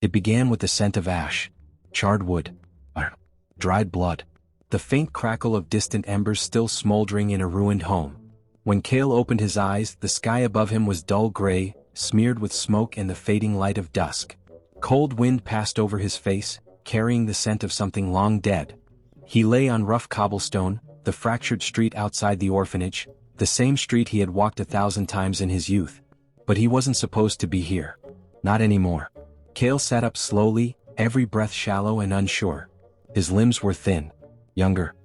It began with the scent of ash, charred wood, dried blood, the faint crackle of distant embers still smoldering in a ruined home. When Kael opened his eyes, the sky above him was dull gray, smeared with smoke and the fading light of dusk. Cold wind passed over his face, carrying the scent of something long dead. He lay on rough cobblestone, the fractured street outside the orphanage, the same street he had walked 1,000 times in his youth. But he wasn't supposed to be here. Not anymore. Kael sat up slowly, every breath shallow and unsure. His limbs were thin, younger.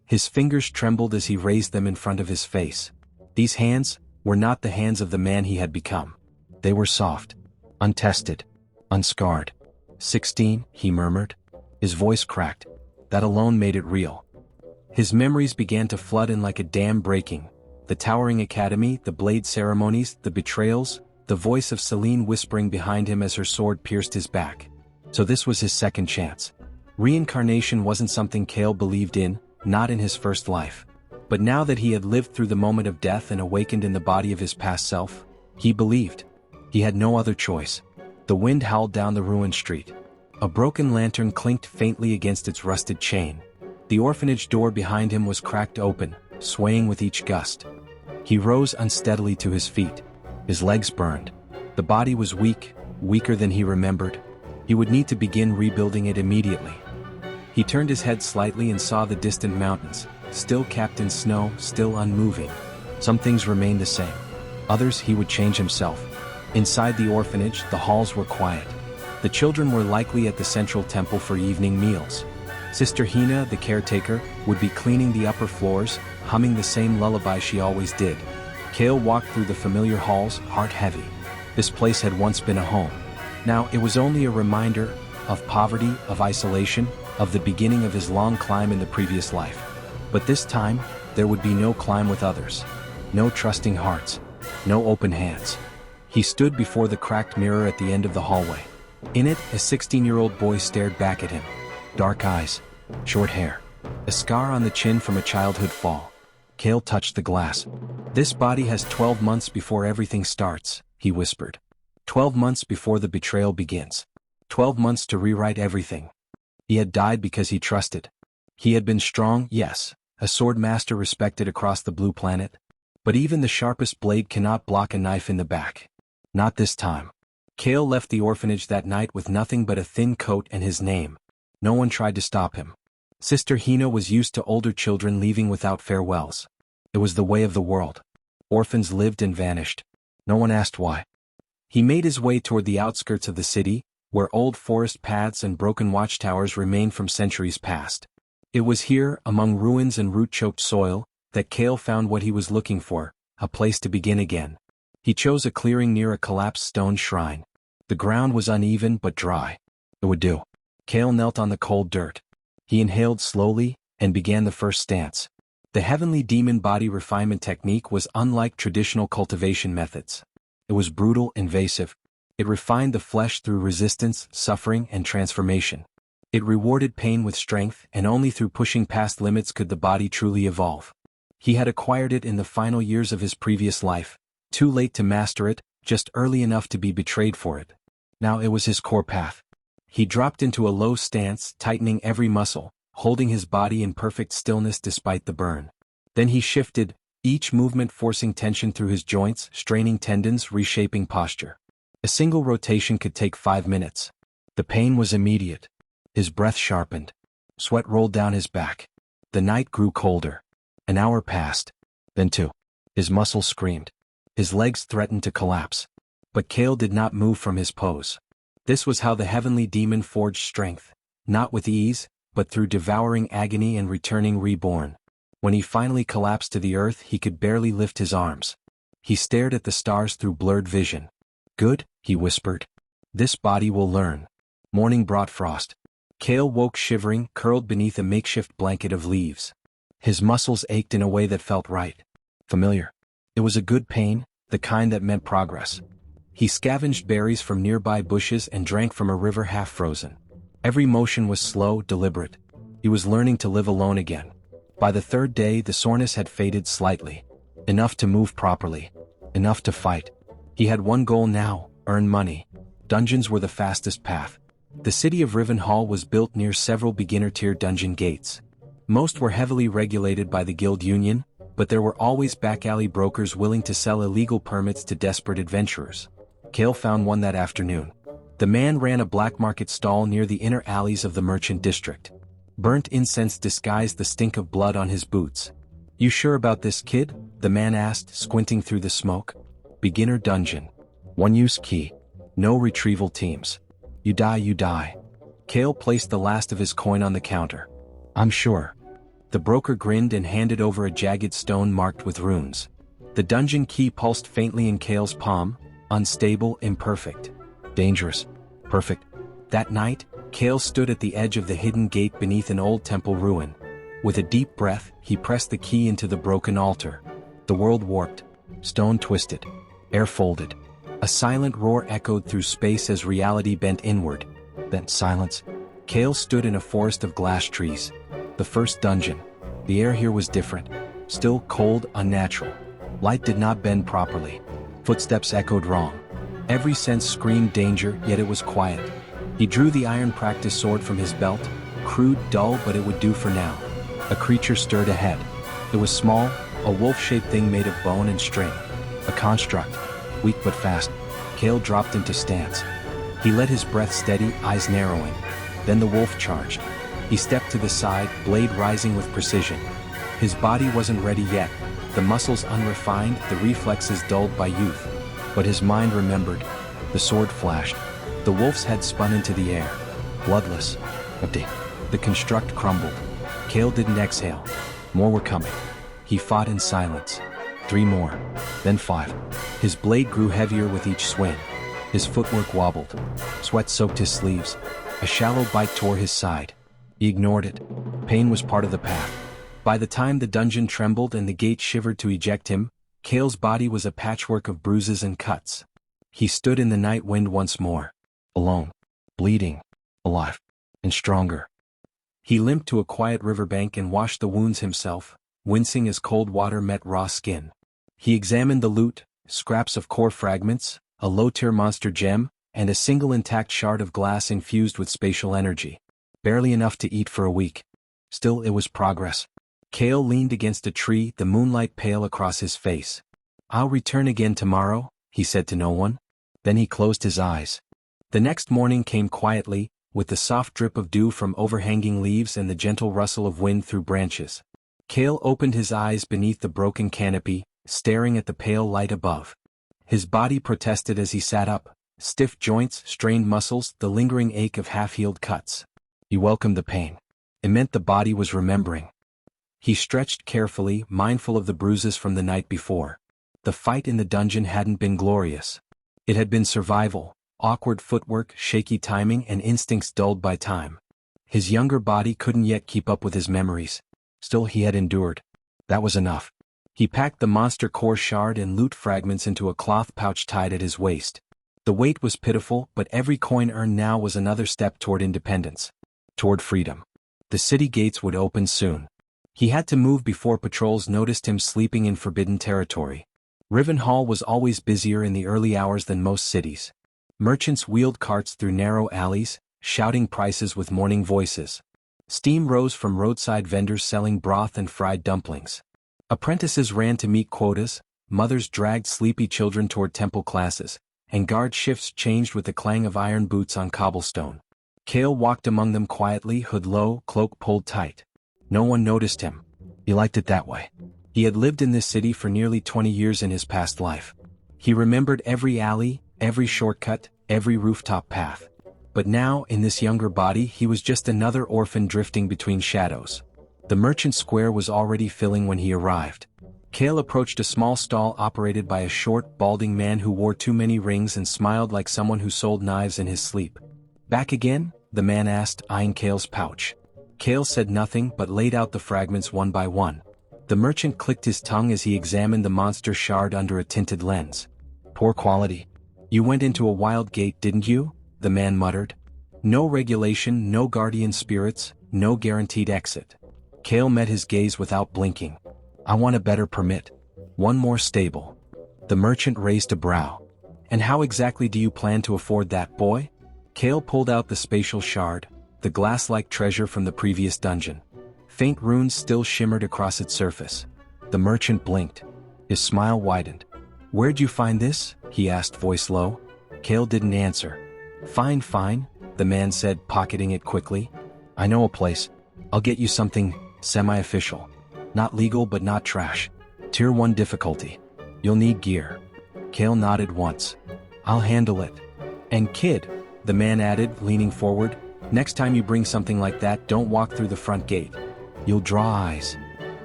His fingers trembled as he raised them in front of his face. These hands were not the hands of the man he had become. They were soft, untested, unscarred. 16, he murmured. His voice cracked. That alone made it real. His memories began to flood in like a dam breaking. The towering academy, the blade ceremonies, the betrayals, the voice of Celine whispering behind him as her sword pierced his back. So this was his second chance. Reincarnation wasn't something Kael believed in, not in his first life. But now that he had lived through the moment of death and awakened in the body of his past self, he believed. He had no other choice. The wind howled down the ruined street. A broken lantern clinked faintly against its rusted chain. The orphanage door behind him was cracked open, swaying with each gust. He rose unsteadily to his feet. His legs burned. The body was weak, weaker than he remembered. He would need to begin rebuilding it immediately. He turned his head slightly and saw the distant mountains, still capped in snow, still unmoving. Some things remained the same. Others he would change himself. Inside the orphanage, the halls were quiet. The children were likely at the central temple for evening meals. Sister Hina, the caretaker, would be cleaning the upper floors, humming the same lullaby she always did. Kael walked through the familiar halls, heart heavy. This place had once been a home. Now it was only a reminder of poverty, of isolation, of the beginning of his long climb in the previous life. But this time, there would be no climb with others. No trusting hearts. No open hands. He stood before the cracked mirror at the end of the hallway. In it, a 16-year-old boy stared back at him. Dark eyes, short hair, a scar on the chin from a childhood fall. Kael touched the glass. This body has 12 months before everything starts, he whispered. 12 months before the betrayal begins. 12 months to rewrite everything. He had died because he trusted. He had been strong, yes, a sword master respected across the blue planet. But even the sharpest blade cannot block a knife in the back. Not this time. Kael left the orphanage that night with nothing but a thin coat and his name. No one tried to stop him. Sister Hina was used to older children leaving without farewells. It was the way of the world. Orphans lived and vanished. No one asked why. He made his way toward the outskirts of the city, where old forest paths and broken watchtowers remained from centuries past. It was here, among ruins and root-choked soil, that Kael found what he was looking for, a place to begin again. He chose a clearing near a collapsed stone shrine. The ground was uneven but dry. It would do. Kael knelt on the cold dirt. He inhaled slowly, and began the first stance. The heavenly demon body refinement technique was unlike traditional cultivation methods. It was brutal, invasive. It refined the flesh through resistance, suffering, and transformation. It rewarded pain with strength, and only through pushing past limits could the body truly evolve. He had acquired it in the final years of his previous life. Too late to master it, just early enough to be betrayed for it. Now it was his core path. He dropped into a low stance, tightening every muscle, holding his body in perfect stillness despite the burn. Then he shifted, each movement forcing tension through his joints, straining tendons, reshaping posture. A single rotation could take 5 minutes. The pain was immediate. His breath sharpened. Sweat rolled down his back. The night grew colder. An hour passed. Then 2. His muscles screamed. His legs threatened to collapse. But Kael did not move from his pose. This was how the heavenly demon forged strength, not with ease, but through devouring agony and returning reborn. When he finally collapsed to the earth, he could barely lift his arms. He stared at the stars through blurred vision. Good, he whispered. This body will learn. Morning brought frost. Kael woke shivering, curled beneath a makeshift blanket of leaves. His muscles ached in a way that felt right. Familiar. It was a good pain, the kind that meant progress. He scavenged berries from nearby bushes and drank from a river half frozen. Every motion was slow, deliberate. He was learning to live alone again. By the 3rd day, the soreness had faded slightly. Enough to move properly. Enough to fight. He had one goal now, earn money. Dungeons were the fastest path. The city of Rivenhall was built near several beginner-tier dungeon gates. Most were heavily regulated by the guild union, but there were always back-alley brokers willing to sell illegal permits to desperate adventurers. Kael found one that afternoon. The man ran a black market stall near the inner alleys of the merchant district. Burnt incense disguised the stink of blood on his boots. "You sure about this, kid?" the man asked, squinting through the smoke. "Beginner dungeon. One-use key. No retrieval teams. You die, you die." Kael placed the last of his coin on the counter. "I'm sure." The broker grinned and handed over a jagged stone marked with runes. The dungeon key pulsed faintly in Kael's palm, unstable, imperfect. Dangerous. Perfect. That night, Kael stood at the edge of the hidden gate beneath an old temple ruin. With a deep breath, he pressed the key into the broken altar. The world warped. Stone twisted. Air folded. A silent roar echoed through space as reality bent inward. Then silence. Kael stood in a forest of glass trees. The first dungeon. The air here was different. Still, cold, unnatural. Light did not bend properly. Footsteps echoed wrong. Every sense screamed danger, yet it was quiet. He drew the iron practice sword from his belt. Crude, dull, but it would do for now. A creature stirred ahead. It was small, a wolf-shaped thing made of bone and string. A construct. Weak but fast. Kael dropped into stance. He let his breath steady, eyes narrowing. Then the wolf charged. He stepped to the side, blade rising with precision. His body wasn't ready yet, the muscles unrefined, the reflexes dulled by youth. But his mind remembered. The sword flashed. The wolf's head spun into the air. Bloodless. Empty. The construct crumbled. Kael didn't exhale. More were coming. He fought in silence. 3 more. Then 5. His blade grew heavier with each swing. His footwork wobbled. Sweat soaked his sleeves. A shallow bite tore his side. He ignored it. Pain was part of the path. By the time the dungeon trembled and the gate shivered to eject him, Kael's body was a patchwork of bruises and cuts. He stood in the night wind once more. Alone. Bleeding. Alive. And stronger. He limped to a quiet riverbank and washed the wounds himself, wincing as cold water met raw skin. He examined the loot, scraps of core fragments, a low-tier monster gem, and a single intact shard of glass infused with spatial energy. Barely enough to eat for a week. Still, it was progress. Kael leaned against a tree, the moonlight pale across his face. "I'll return again tomorrow," he said to no one. Then he closed his eyes. The next morning came quietly, with the soft drip of dew from overhanging leaves and the gentle rustle of wind through branches. Kael opened his eyes beneath the broken canopy, staring at the pale light above. His body protested as he sat up, stiff joints, strained muscles, the lingering ache of half-healed cuts. He welcomed the pain. It meant the body was remembering. He stretched carefully, mindful of the bruises from the night before. The fight in the dungeon hadn't been glorious. It had been survival, awkward footwork, shaky timing, and instincts dulled by time. His younger body couldn't yet keep up with his memories. Still, he had endured. That was enough. He packed the monster core shard and loot fragments into a cloth pouch tied at his waist. The weight was pitiful, but every coin earned now was another step toward independence. Toward freedom. The city gates would open soon. He had to move before patrols noticed him sleeping in forbidden territory. Rivenhall was always busier in the early hours than most cities. Merchants wheeled carts through narrow alleys, shouting prices with morning voices. Steam rose from roadside vendors selling broth and fried dumplings. Apprentices ran to meet quotas, mothers dragged sleepy children toward temple classes, and guard shifts changed with the clang of iron boots on cobblestone. Kael walked among them quietly, hood low, cloak pulled tight. No one noticed him. He liked it that way. He had lived in this city for nearly 20 years in his past life. He remembered every alley, every shortcut, every rooftop path. But now, in this younger body, he was just another orphan drifting between shadows. The merchant square was already filling when he arrived. Kael approached a small stall operated by a short, balding man who wore too many rings and smiled like someone who sold knives in his sleep. "Back again?" the man asked, eyeing Kael's pouch. Kael said nothing but laid out the fragments one by one. The merchant clicked his tongue as he examined the monster shard under a tinted lens. "Poor quality. You went into a wild gate, didn't you?" the man muttered. "No regulation, no guardian spirits, no guaranteed exit." Kael met his gaze without blinking. "I want a better permit. One more stable." The merchant raised a brow. And how exactly do you plan to afford that, boy? Kael pulled out the spatial shard, the glass-like treasure from the previous dungeon. Faint runes still shimmered across its surface. The merchant blinked. His smile widened. "Where'd you find this?" he asked, voice low. Kael didn't answer. "Fine, fine," the man said, pocketing it quickly. "I know a place. I'll get you something semi-official. Not legal but not trash. Tier 1 difficulty. You'll need gear." Kael nodded once. "I'll handle it. And kid," the man added, leaning forward, "next time you bring something like that, don't walk through the front gate. You'll draw eyes."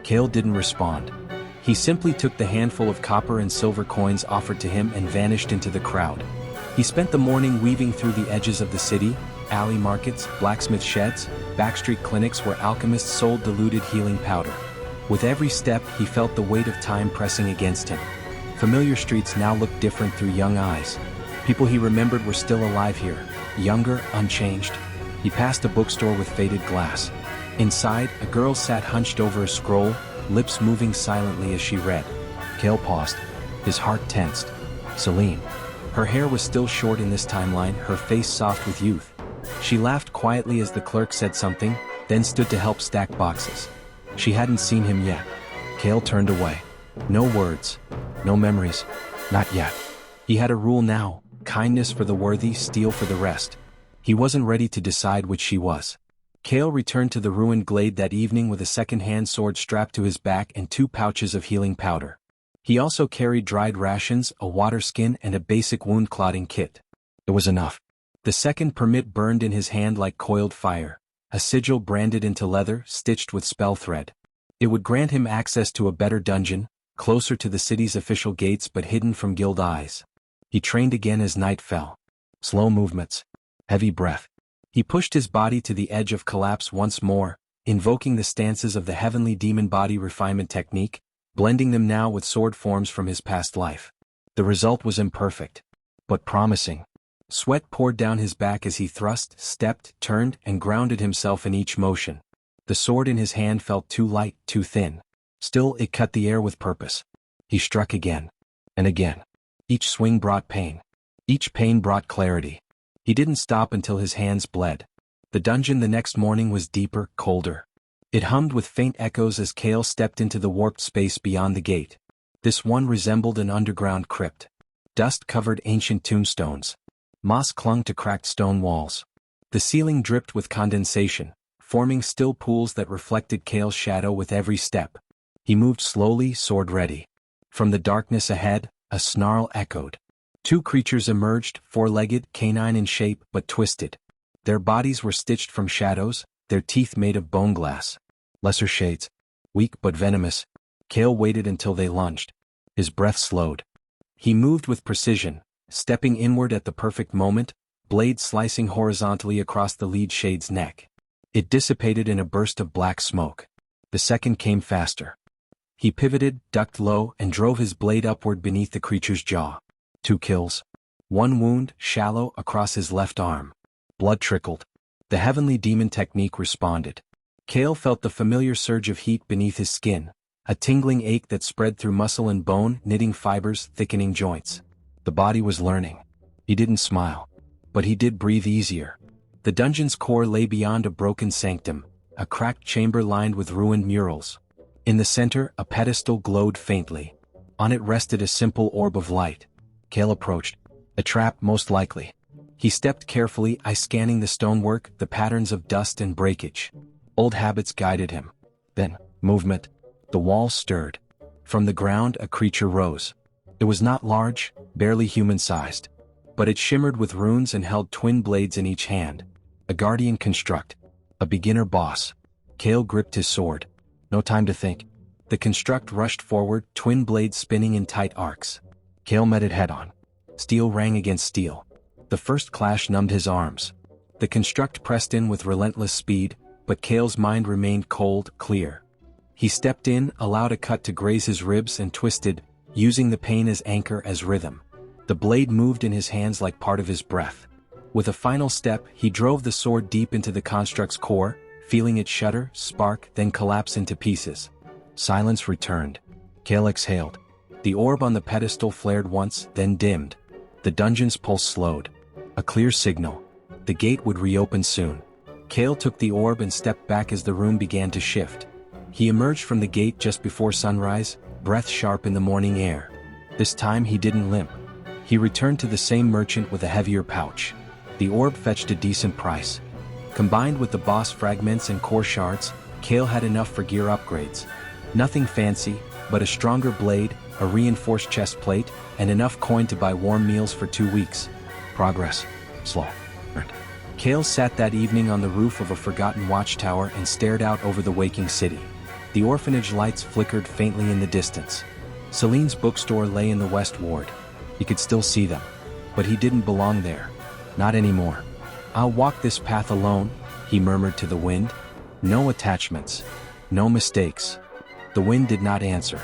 Kael didn't respond. He simply took the handful of copper and silver coins offered to him and vanished into the crowd. He spent the morning weaving through the edges of the city, alley markets, blacksmith sheds, backstreet clinics where alchemists sold diluted healing powder. With every step, he felt the weight of time pressing against him. Familiar streets now looked different through young eyes. People he remembered were still alive here, younger, unchanged. He passed a bookstore with faded glass. Inside, a girl sat hunched over a scroll, lips moving silently as she read. Kael paused. His heart tensed. Celine. Her hair was still short in this timeline, her face soft with youth. She laughed quietly as the clerk said something, then stood to help stack boxes. She hadn't seen him yet. Kael turned away. No words. No memories. Not yet. He had a rule now: kindness for the worthy, steel for the rest. He wasn't ready to decide which she was. Kael returned to the ruined glade that evening with a second-hand sword strapped to his back and 2 pouches of healing powder. He also carried dried rations, a water skin, and a basic wound-clotting kit. It was enough. The second permit burned in his hand like coiled fire, a sigil branded into leather, stitched with spell thread. It would grant him access to a better dungeon, closer to the city's official gates but hidden from guild eyes. He trained again as night fell. Slow movements. Heavy breath. He pushed his body to the edge of collapse once more, invoking the stances of the heavenly demon body refinement technique, blending them now with sword forms from his past life. The result was imperfect, but promising. Sweat poured down his back as he thrust, stepped, turned, and grounded himself in each motion. The sword in his hand felt too light, too thin. Still, it cut the air with purpose. He struck again. And again. Each swing brought pain. Each pain brought clarity. He didn't stop until his hands bled. The dungeon the next morning was deeper, colder. It hummed with faint echoes as Kael stepped into the warped space beyond the gate. This one resembled an underground crypt. Dust covered ancient tombstones. Moss clung to cracked stone walls. The ceiling dripped with condensation, forming still pools that reflected Kael's shadow with every step. He moved slowly, sword ready. From the darkness ahead, a snarl echoed. 2 creatures emerged, 4-legged, canine in shape, but twisted. Their bodies were stitched from shadows, their teeth made of bone glass. Lesser shades. Weak but venomous. Kael waited until they lunged. His breath slowed. He moved with precision, stepping inward at the perfect moment, blade slicing horizontally across the lead shade's neck. It dissipated in a burst of black smoke. The second came faster. He pivoted, ducked low, and drove his blade upward beneath the creature's jaw. 2 kills. 1 wound, shallow, across his left arm. Blood trickled. The heavenly demon technique responded. Kael felt the familiar surge of heat beneath his skin, a tingling ache that spread through muscle and bone, knitting fibers, thickening joints. The body was learning. He didn't smile. But he did breathe easier. The dungeon's core lay beyond a broken sanctum, a cracked chamber lined with ruined murals. In the center, a pedestal glowed faintly. On it rested a simple orb of light. Kael approached. A trap, most likely. He stepped carefully, scanning the stonework, the patterns of dust and breakage. Old habits guided him. Then, movement. The walls stirred. From the ground, a creature rose. It was not large, barely human-sized. But it shimmered with runes and held twin blades in each hand. A guardian construct. A beginner boss. Kael gripped his sword. No time to think. The construct rushed forward, twin blades spinning in tight arcs. Kael met it head-on. Steel rang against steel. The first clash numbed his arms. The construct pressed in with relentless speed, but Kael's mind remained cold, clear. He stepped in, allowed a cut to graze his ribs and twisted, using the pain as anchor, as rhythm. The blade moved in his hands like part of his breath. With a final step, he drove the sword deep into the construct's core, feeling it shudder, spark, then collapse into pieces. Silence returned. Kael exhaled. The orb on the pedestal flared once, then dimmed. The dungeon's pulse slowed. A clear signal. The gate would reopen soon. Kael took the orb and stepped back as the room began to shift. He emerged from the gate just before sunrise, breath sharp in the morning air. This time he didn't limp. He returned to the same merchant with a heavier pouch. The orb fetched a decent price. Combined with the boss fragments and core shards, Kael had enough for gear upgrades. Nothing fancy, but a stronger blade, a reinforced chest plate, and enough coin to buy warm meals for 2 weeks. Progress. Slow. Kael sat that evening on the roof of a forgotten watchtower and stared out over the waking city. The orphanage lights flickered faintly in the distance. Celine's bookstore lay in the west ward. He could still see them. But he didn't belong there. Not anymore. "I'll walk this path alone," he murmured to the wind. No attachments. No mistakes. The wind did not answer.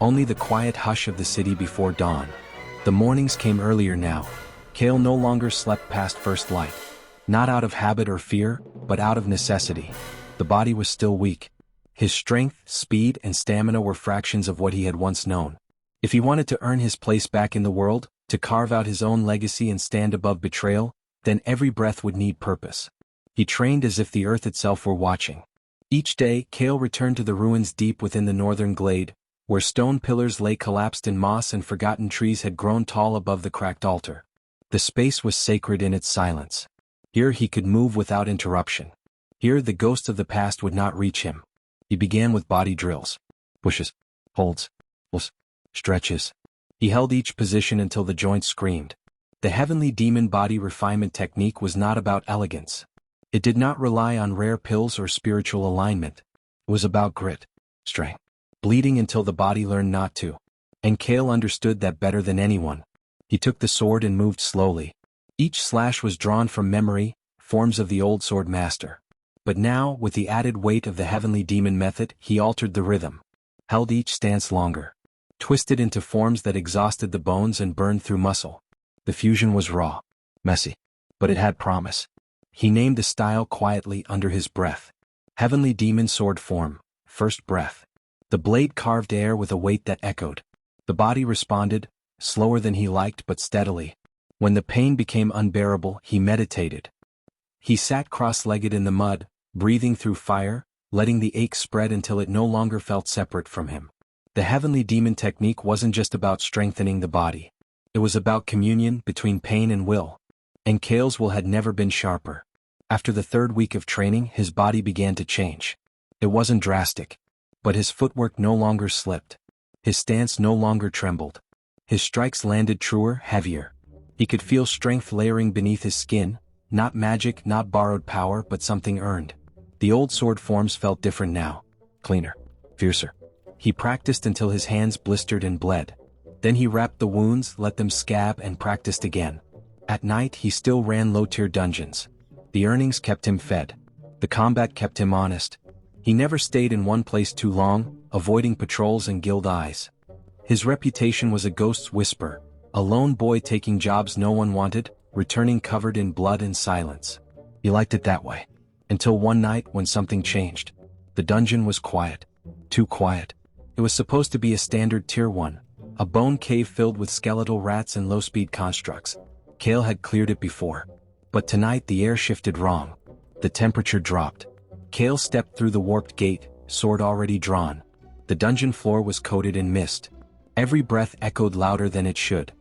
Only the quiet hush of the city before dawn. The mornings came earlier now. Kael no longer slept past first light. Not out of habit or fear, but out of necessity. The body was still weak. His strength, speed, and stamina were fractions of what he had once known. If he wanted to earn his place back in the world, to carve out his own legacy and stand above betrayal, then every breath would need purpose. He trained as if the earth itself were watching. Each day, Kael returned to the ruins deep within the northern glade, where stone pillars lay collapsed in moss and forgotten trees had grown tall above the cracked altar. The space was sacred in its silence. Here he could move without interruption. Here the ghost of the past would not reach him. He began with body drills. Pushes. Holds. Pulls. Stretches. He held each position until the joints screamed. The heavenly demon body refinement technique was not about elegance. It did not rely on rare pills or spiritual alignment. It was about grit. Strength. Bleeding until the body learned not to. And Kael understood that better than anyone. He took the sword and moved slowly. Each slash was drawn from memory, forms of the old sword master. But now, with the added weight of the heavenly demon method, he altered the rhythm. Held each stance longer. Twisted into forms that exhausted the bones and burned through muscle. The fusion was raw. Messy. But it had promise. He named the style quietly under his breath. Heavenly demon sword form. First breath. The blade carved air with a weight that echoed. The body responded, slower than he liked but steadily. When the pain became unbearable, he meditated. He sat cross-legged in the mud, breathing through fire, letting the ache spread until it no longer felt separate from him. The heavenly demon technique wasn't just about strengthening the body. It was about communion between pain and will. And Kael's will had never been sharper. After the 3rd week of training, his body began to change. It wasn't drastic. But his footwork no longer slipped. His stance no longer trembled. His strikes landed truer, heavier. He could feel strength layering beneath his skin, not magic, not borrowed power, but something earned. The old sword forms felt different now. Cleaner. Fiercer. He practiced until his hands blistered and bled. Then he wrapped the wounds, let them scab, and practiced again. At night he still ran low-tier dungeons. The earnings kept him fed. The combat kept him honest. He never stayed in one place too long, avoiding patrols and guild eyes. His reputation was a ghost's whisper, a lone boy taking jobs no one wanted, returning covered in blood and silence. He liked it that way. Until one night when something changed. The dungeon was quiet. Too quiet. It was supposed to be a standard tier 1, a bone cave filled with skeletal rats and low-speed constructs. Kael had cleared it before. But tonight the air shifted wrong. The temperature dropped. Kael stepped through the warped gate, sword already drawn. The dungeon floor was coated in mist. Every breath echoed louder than it should.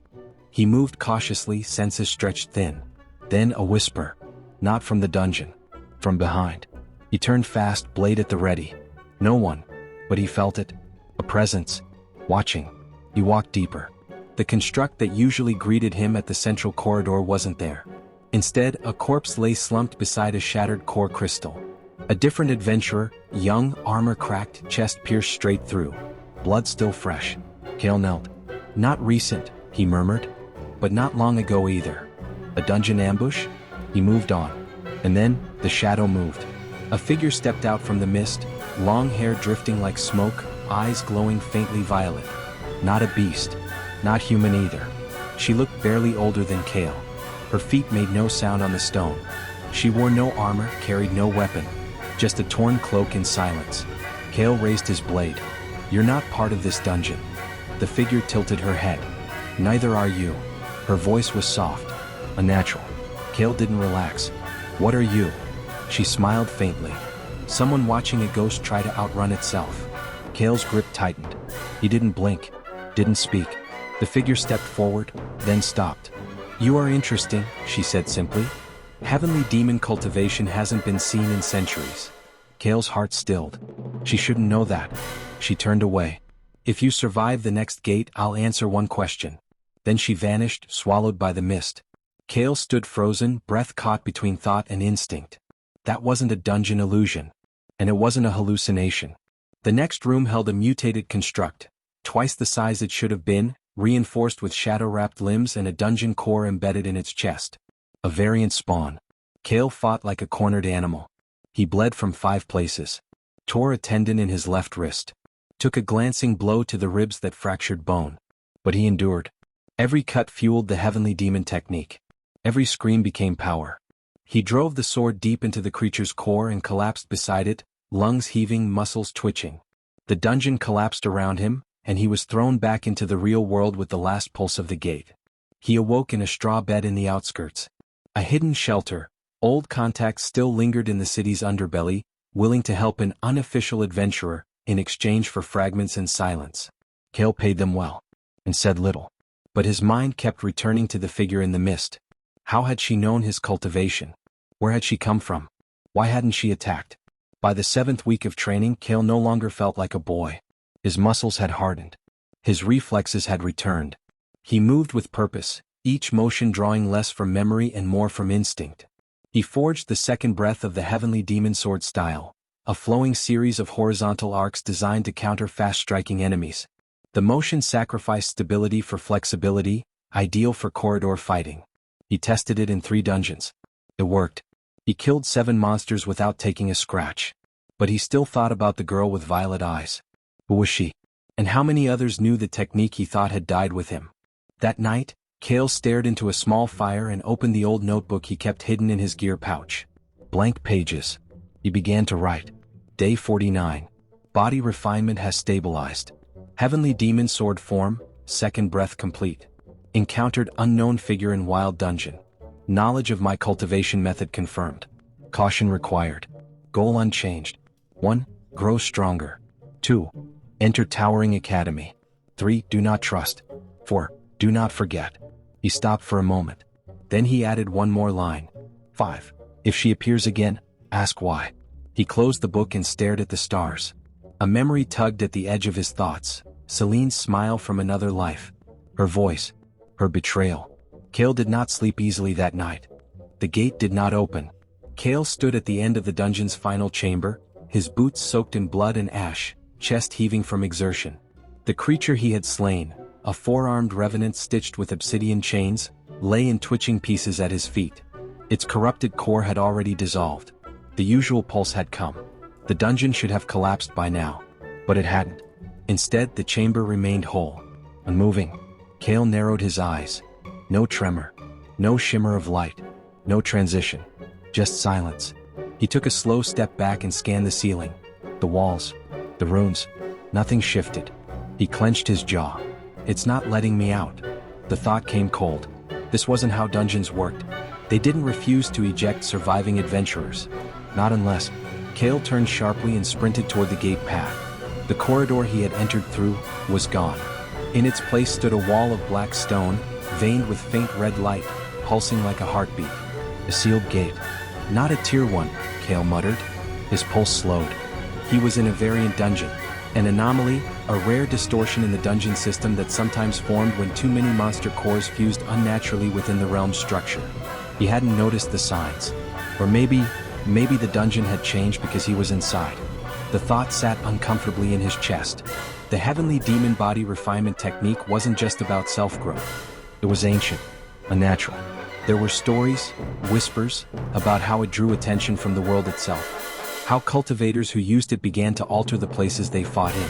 He moved cautiously, senses stretched thin. Then a whisper. Not from the dungeon. From behind. He turned fast, blade at the ready. No one. But he felt it. A presence. Watching. He walked deeper. The construct that usually greeted him at the central corridor wasn't there. Instead, a corpse lay slumped beside a shattered core crystal. A different adventurer, young, armor cracked, chest pierced straight through. Blood still fresh. Kael knelt. Not recent, he murmured. But not long ago either. A dungeon ambush? He moved on. And then, the shadow moved. A figure stepped out from the mist, long hair drifting like smoke, eyes glowing faintly violet. Not a beast. Not human either. She looked barely older than Kael. Her feet made no sound on the stone. She wore no armor, carried no weapon. Just a torn cloak in silence. Kael raised his blade. You're not part of this dungeon. The figure tilted her head. Neither are you. Her voice was soft, unnatural. Kael didn't relax. "What are you?" She smiled faintly. Someone watching a ghost try to outrun itself. Kael's grip tightened. He didn't blink, didn't speak. The figure stepped forward, then stopped. "You are interesting," she said simply. "Heavenly demon cultivation hasn't been seen in centuries." Kael's heart stilled. She shouldn't know that. She turned away. "If you survive the next gate, I'll answer one question." Then she vanished, swallowed by the mist. Kael stood frozen, breath caught between thought and instinct. That wasn't a dungeon illusion. And it wasn't a hallucination. The next room held a mutated construct, twice the size it should have been, reinforced with shadow-wrapped limbs and a dungeon core embedded in its chest. A variant spawn. Kael fought like a cornered animal. He bled from 5 places. Tore a tendon in his left wrist. Took a glancing blow to the ribs that fractured bone. But he endured. Every cut fueled the heavenly demon technique. Every scream became power. He drove the sword deep into the creature's core and collapsed beside it, lungs heaving, muscles twitching. The dungeon collapsed around him, and he was thrown back into the real world with the last pulse of the gate. He awoke in a straw bed in the outskirts. A hidden shelter. Old contacts still lingered in the city's underbelly, willing to help an unofficial adventurer, in exchange for fragments and silence. Kael paid them well, and said little. But his mind kept returning to the figure in the mist. How had she known his cultivation? Where had she come from? Why hadn't she attacked? By the 7th week of training, Kael no longer felt like a boy. His muscles had hardened. His reflexes had returned. He moved with purpose, each motion drawing less from memory and more from instinct. He forged the second breath of the heavenly demon sword style, a flowing series of horizontal arcs designed to counter fast-striking enemies. The motion sacrificed stability for flexibility, ideal for corridor fighting. He tested it in 3 dungeons. It worked. He killed 7 monsters without taking a scratch. But he still thought about the girl with violet eyes. Who was she? And how many others knew the technique he thought had died with him? That night, Kael stared into a small fire and opened the old notebook he kept hidden in his gear pouch. Blank pages. He began to write. Day 49. Body refinement has stabilized. Heavenly demon sword form, second breath complete. Encountered unknown figure in wild dungeon. Knowledge of my cultivation method confirmed. Caution required. Goal unchanged. 1. Grow stronger. 2. Enter towering academy. 3. Do not trust. 4. Do not forget. He stopped for a moment. Then he added one more line. 5. If she appears again, ask why. He closed the book and stared at the stars. A memory tugged at the edge of his thoughts. Celine's smile from another life. Her voice. Her betrayal. Kael did not sleep easily that night. The gate did not open. Kael stood at the end of the dungeon's final chamber, his boots soaked in blood and ash, chest heaving from exertion. The creature he had slain, a 4-armed revenant stitched with obsidian chains, lay in twitching pieces at his feet. Its corrupted core had already dissolved. The usual pulse had come. The dungeon should have collapsed by now. But it hadn't. Instead, the chamber remained whole, unmoving. Kael narrowed his eyes. No tremor. No shimmer of light. No transition. Just silence. He took a slow step back and scanned the ceiling. The walls. The runes. Nothing shifted. He clenched his jaw. It's not letting me out. The thought came cold. This wasn't how dungeons worked. They didn't refuse to eject surviving adventurers. Not unless. Kael turned sharply and sprinted toward the gate path. The corridor he had entered through was gone. In its place stood a wall of black stone, veined with faint red light, pulsing like a heartbeat. A sealed gate. Not a tier 1, Kael muttered. His pulse slowed. He was in a variant dungeon. An anomaly, a rare distortion in the dungeon system that sometimes formed when too many monster cores fused unnaturally within the realm's structure. He hadn't noticed the signs. Or maybe the dungeon had changed because he was inside. The thought sat uncomfortably in his chest. The heavenly demon body refinement technique wasn't just about self-growth. It was ancient, unnatural. There were stories, whispers, about how it drew attention from the world itself. How cultivators who used it began to alter the places they fought in.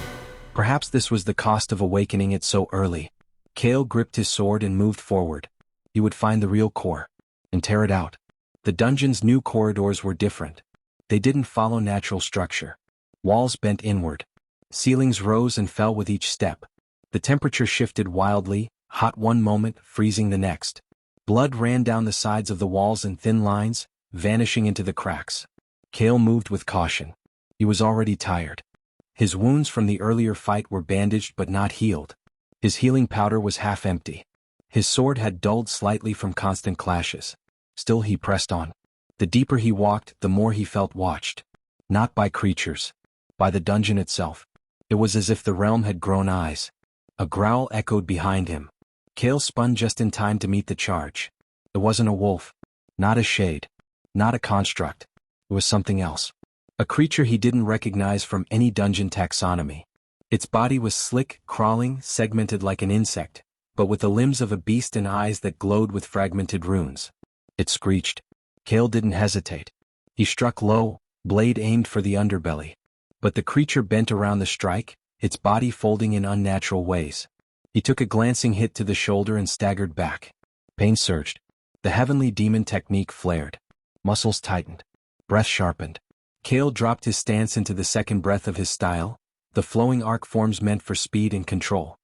Perhaps this was the cost of awakening it so early. Kael gripped his sword and moved forward. He would find the real core, and tear it out. The dungeon's new corridors were different. They didn't follow natural structure. Walls bent inward. Ceilings rose and fell with each step. The temperature shifted wildly, Hot one moment, freezing the next. Blood ran down the sides of the walls in thin lines, vanishing into the cracks. Kael moved with caution. He was already tired. His wounds from the earlier fight were bandaged but not healed. His healing powder was half empty. His sword had dulled slightly from constant clashes. Still he pressed on. The deeper he walked, the more he felt watched. Not by creatures. By the dungeon itself. It was as if the realm had grown eyes. A growl echoed behind him. Kael spun just in time to meet the charge. It wasn't a wolf. Not a shade. Not a construct. It was something else. A creature he didn't recognize from any dungeon taxonomy. Its body was slick, crawling, segmented like an insect, but with the limbs of a beast and eyes that glowed with fragmented runes. It screeched. Kael didn't hesitate. He struck low, blade aimed for the underbelly. But the creature bent around the strike, its body folding in unnatural ways. He took a glancing hit to the shoulder and staggered back. Pain surged. The heavenly demon technique flared. Muscles tightened. Breath sharpened. Kael dropped his stance into the second breath of his style, the flowing arc forms meant for speed and control.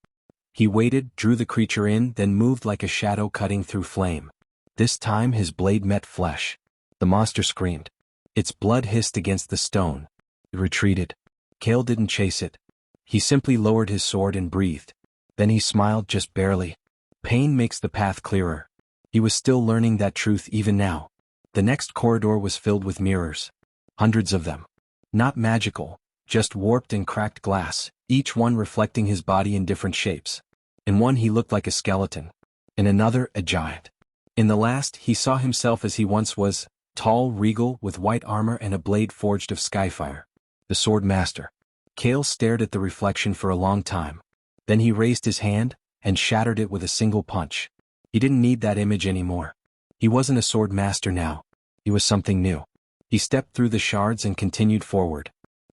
He waited, drew the creature in, then moved like a shadow cutting through flame. This time his blade met flesh. The monster screamed. Its blood hissed against the stone. It retreated. Kael didn't chase it. He simply lowered his sword and breathed. Then he smiled just barely. Pain makes the path clearer. He was still learning that truth even now. The next corridor was filled with mirrors. Hundreds of them. Not magical, just warped and cracked glass, each one reflecting his body in different shapes. In one he looked like a skeleton. In another, a giant. In the last, he saw himself as he once was, tall, regal, with white armor and a blade forged of skyfire. The sword master. Kael stared at the reflection for a long time. Then he raised his hand, and shattered it with a single punch. He didn't need that image anymore. He wasn't a sword master now. He was something new. He stepped through the shards and continued forward.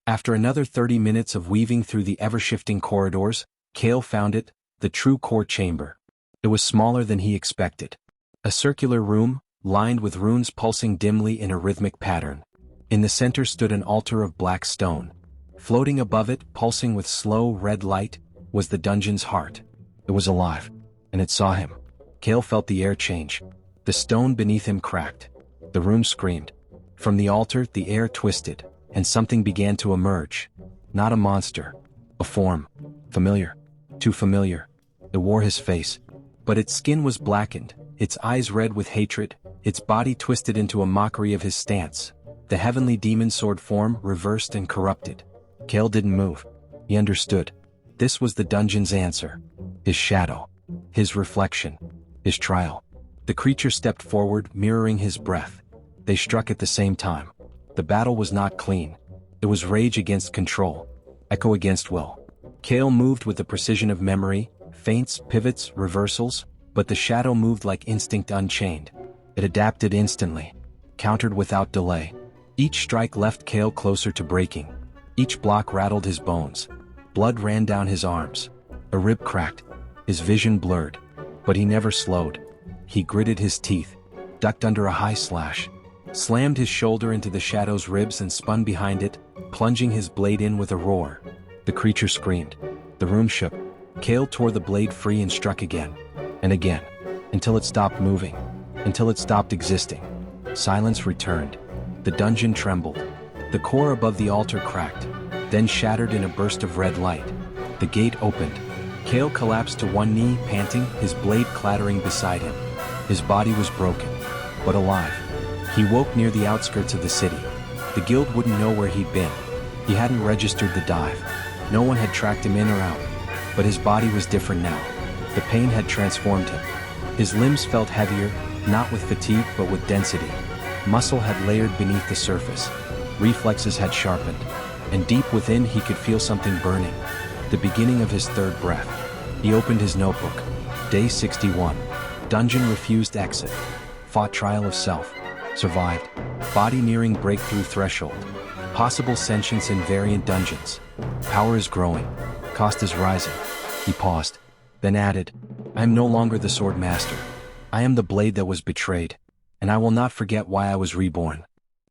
After another 30 minutes of weaving through the ever-shifting corridors, Kael found it, the true core chamber. It was smaller than he expected. A circular room, lined with runes pulsing dimly in a rhythmic pattern. In the center stood an altar of black stone. Floating above it, pulsing with slow red light, was the dungeon's heart. It was alive, and it saw him. Kael felt the air change. The stone beneath him cracked. The room screamed. From the altar, the air twisted, and something began to emerge. Not a monster. A form. Familiar. Too familiar. It wore his face. But its skin was blackened, its eyes red with hatred, its body twisted into a mockery of his stance. The heavenly demon sword form reversed and corrupted. Kael didn't move. He understood. This was the dungeon's answer. His shadow. His reflection. His trial. The creature stepped forward, mirroring his breath. They struck at the same time. The battle was not clean. It was rage against control. Echo against will. Kael moved with the precision of memory, feints, pivots, reversals, but the shadow moved like instinct unchained. It adapted instantly. Countered without delay. Each strike left Kael closer to breaking. Each block rattled his bones. Blood ran down his arms. A rib cracked. His vision blurred. But he never slowed. He gritted his teeth. Ducked under a high slash. Slammed his shoulder into the shadow's ribs and spun behind it, plunging his blade in with a roar. The creature screamed. The room shook. Kael tore the blade free and struck again. And again. Until it stopped moving. Until it stopped existing. Silence returned. The dungeon trembled. The core above the altar cracked, then shattered in a burst of red light. The gate opened. Kael collapsed to one knee, panting, his blade clattering beside him. His body was broken, but alive. He woke near the outskirts of the city. The guild wouldn't know where he'd been. He hadn't registered the dive. No one had tracked him in or out. But his body was different now. The pain had transformed him. His limbs felt heavier, not with fatigue but with density. Muscle had layered beneath the surface. Reflexes had sharpened. And deep within he could feel something burning. The beginning of his third breath. He opened his notebook. Day 61. Dungeon refused exit. Fought trial of self. Survived. Body nearing breakthrough threshold. Possible sentience in variant dungeons. Power is growing. Cost is rising. He paused. Then added, I am no longer the sword master. I am the blade that was betrayed. And I will not forget why I was reborn.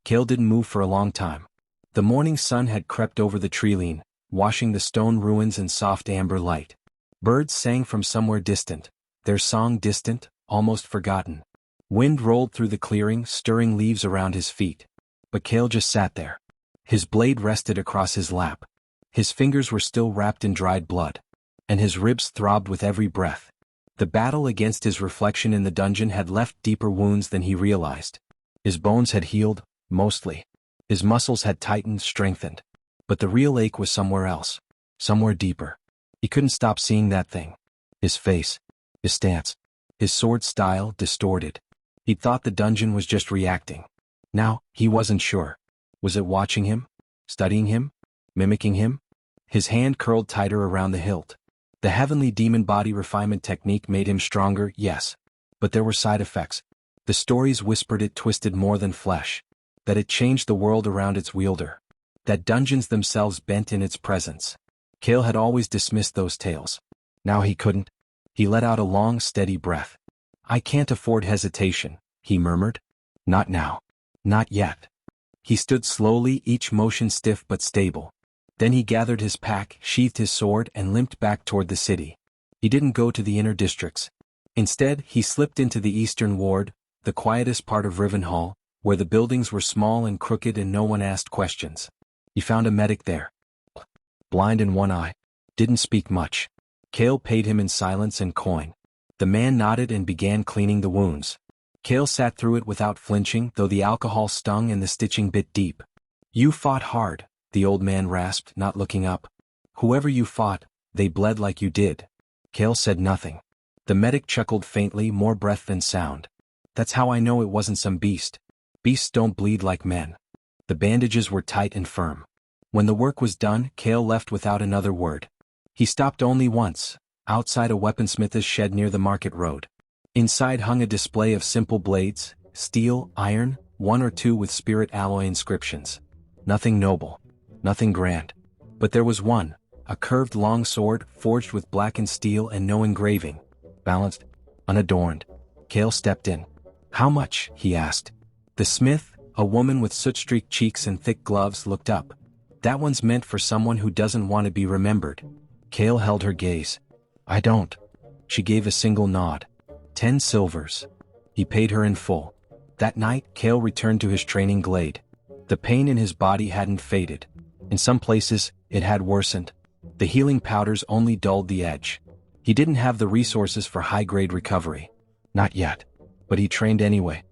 Kael didn't move for a long time. The morning sun had crept over the treeline, washing the stone ruins in soft amber light. Birds sang from somewhere distant, their song distant, almost forgotten. Wind rolled through the clearing, stirring leaves around his feet. But Kael just sat there. His blade rested across his lap. His fingers were still wrapped in dried blood. And his ribs throbbed with every breath. The battle against his reflection in the dungeon had left deeper wounds than he realized. His bones had healed, mostly. His muscles had tightened, strengthened. But the real ache was somewhere else. Somewhere deeper. He couldn't stop seeing that thing. His face. His stance. His sword style, distorted. He'd thought the dungeon was just reacting. Now, he wasn't sure. Was it watching him? Studying him? Mimicking him? His hand curled tighter around the hilt. The heavenly demon body refinement technique made him stronger, yes. But there were side effects. The stories whispered it twisted more than flesh. That it changed the world around its wielder. That dungeons themselves bent in its presence. Kael had always dismissed those tales. Now he couldn't. He let out a long, steady breath. I can't afford hesitation, he murmured. Not now. Not yet. He stood slowly, each motion stiff but stable. Then he gathered his pack, sheathed his sword, and limped back toward the city. He didn't go to the inner districts. Instead, he slipped into the eastern ward, the quietest part of Rivenhall, where the buildings were small and crooked and no one asked questions. He found a medic there. Blind in one eye. Didn't speak much. Kael paid him in silence and coin. The man nodded and began cleaning the wounds. Kael sat through it without flinching, though the alcohol stung and the stitching bit deep. You fought hard, the old man rasped, not looking up. Whoever you fought, they bled like you did. Kael said nothing. The medic chuckled faintly, more breath than sound. That's how I know it wasn't some beast. Beasts don't bleed like men. The bandages were tight and firm. When the work was done, Kael left without another word. He stopped only once, outside a weaponsmith's shed near the market road. Inside hung a display of simple blades, steel, iron, one or two with spirit alloy inscriptions. Nothing noble. Nothing grand. But there was one, a curved long sword forged with blackened steel and no engraving. Balanced, unadorned. Kael stepped in. How much? He asked. The smith, a woman with soot-streaked cheeks and thick gloves, looked up. That one's meant for someone who doesn't want to be remembered. Kael held her gaze. I don't. She gave a single nod. 10 silvers. He paid her in full. That night, Kael returned to his training glade. The pain in his body hadn't faded. In some places, it had worsened. The healing powders only dulled the edge. He didn't have the resources for high-grade recovery. Not yet. But he trained anyway.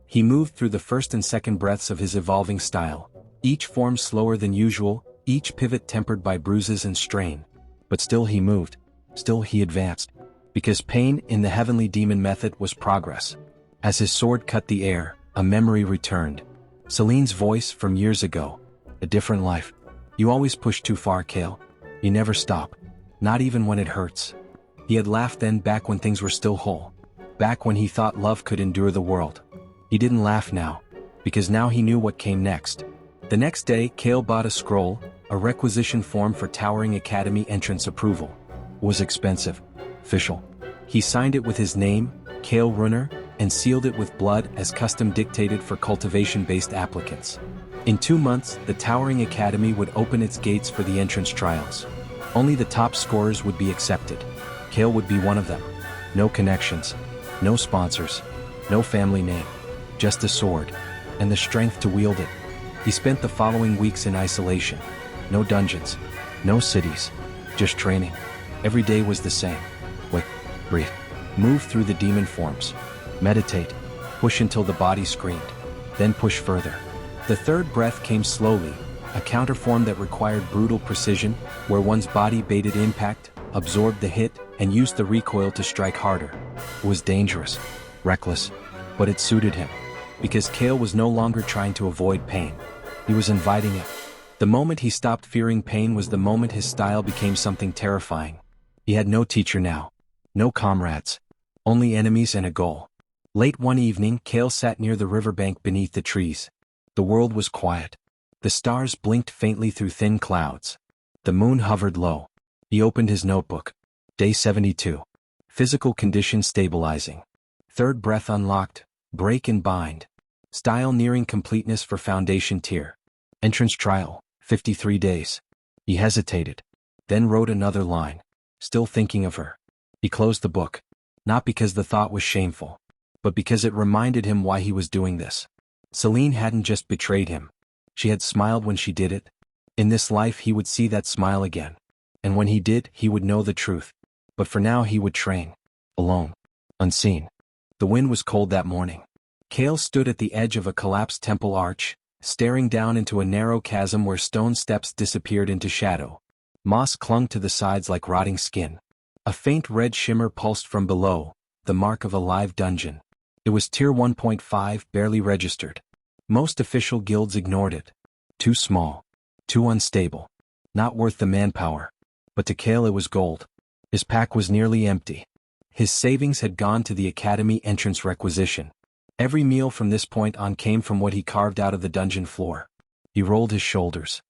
He moved through the first and second breaths of his evolving style. Each form slower than usual, each pivot tempered by bruises and strain. But still he moved. Still he advanced. Because pain in the heavenly demon method was progress. As his sword cut the air, a memory returned. Celine's voice from years ago. A different life. You always push too far, Kael. You never stop. Not even when it hurts. He had laughed then, back when things were still whole. Back when he thought love could endure the world. He didn't laugh now. Because now he knew what came next. The next day, Kael bought a scroll, a requisition form for Towering Academy entrance approval. It was expensive. Official. He signed it with his name, Kael Runner, and sealed it with blood as custom dictated for cultivation-based applicants. In 2 months, the Towering Academy would open its gates for the entrance trials. Only the top scorers would be accepted. Kael would be one of them. No connections. No sponsors. No family name. Just a sword. And the strength to wield it. He spent the following weeks in isolation. No dungeons. No cities. Just training. Every day was the same. Wait. Breathe. Move through the demon forms. Meditate. Push until the body screamed. Then push further. The third breath came slowly, a counterform that required brutal precision, where one's body baited impact, absorbed the hit, and used the recoil to strike harder. It was dangerous, reckless, but it suited him. Because Kael was no longer trying to avoid pain. He was inviting it. The moment he stopped fearing pain was the moment his style became something terrifying. He had no teacher now. No comrades. Only enemies and a goal. Late one evening, Kael sat near the riverbank beneath the trees. The world was quiet. The stars blinked faintly through thin clouds. The moon hovered low. He opened his notebook. Day 72. Physical condition stabilizing. Third breath unlocked. Break and bind. Style nearing completeness for foundation tier. Entrance trial. 53 days. He hesitated. Then wrote another line. Still thinking of her. He closed the book. Not because the thought was shameful, but because it reminded him why he was doing this. Celine hadn't just betrayed him. She had smiled when she did it. In this life he would see that smile again. And when he did, he would know the truth. But for now he would train. Alone. Unseen. The wind was cold that morning. Kael stood at the edge of a collapsed temple arch, staring down into a narrow chasm where stone steps disappeared into shadow. Moss clung to the sides like rotting skin. A faint red shimmer pulsed from below, the mark of a live dungeon. It was tier 1.5, barely registered. Most official guilds ignored it. Too small. Too unstable. Not worth the manpower. But to Kael it was gold. His pack was nearly empty. His savings had gone to the academy entrance requisition. Every meal from this point on came from what he carved out of the dungeon floor. He rolled his shoulders.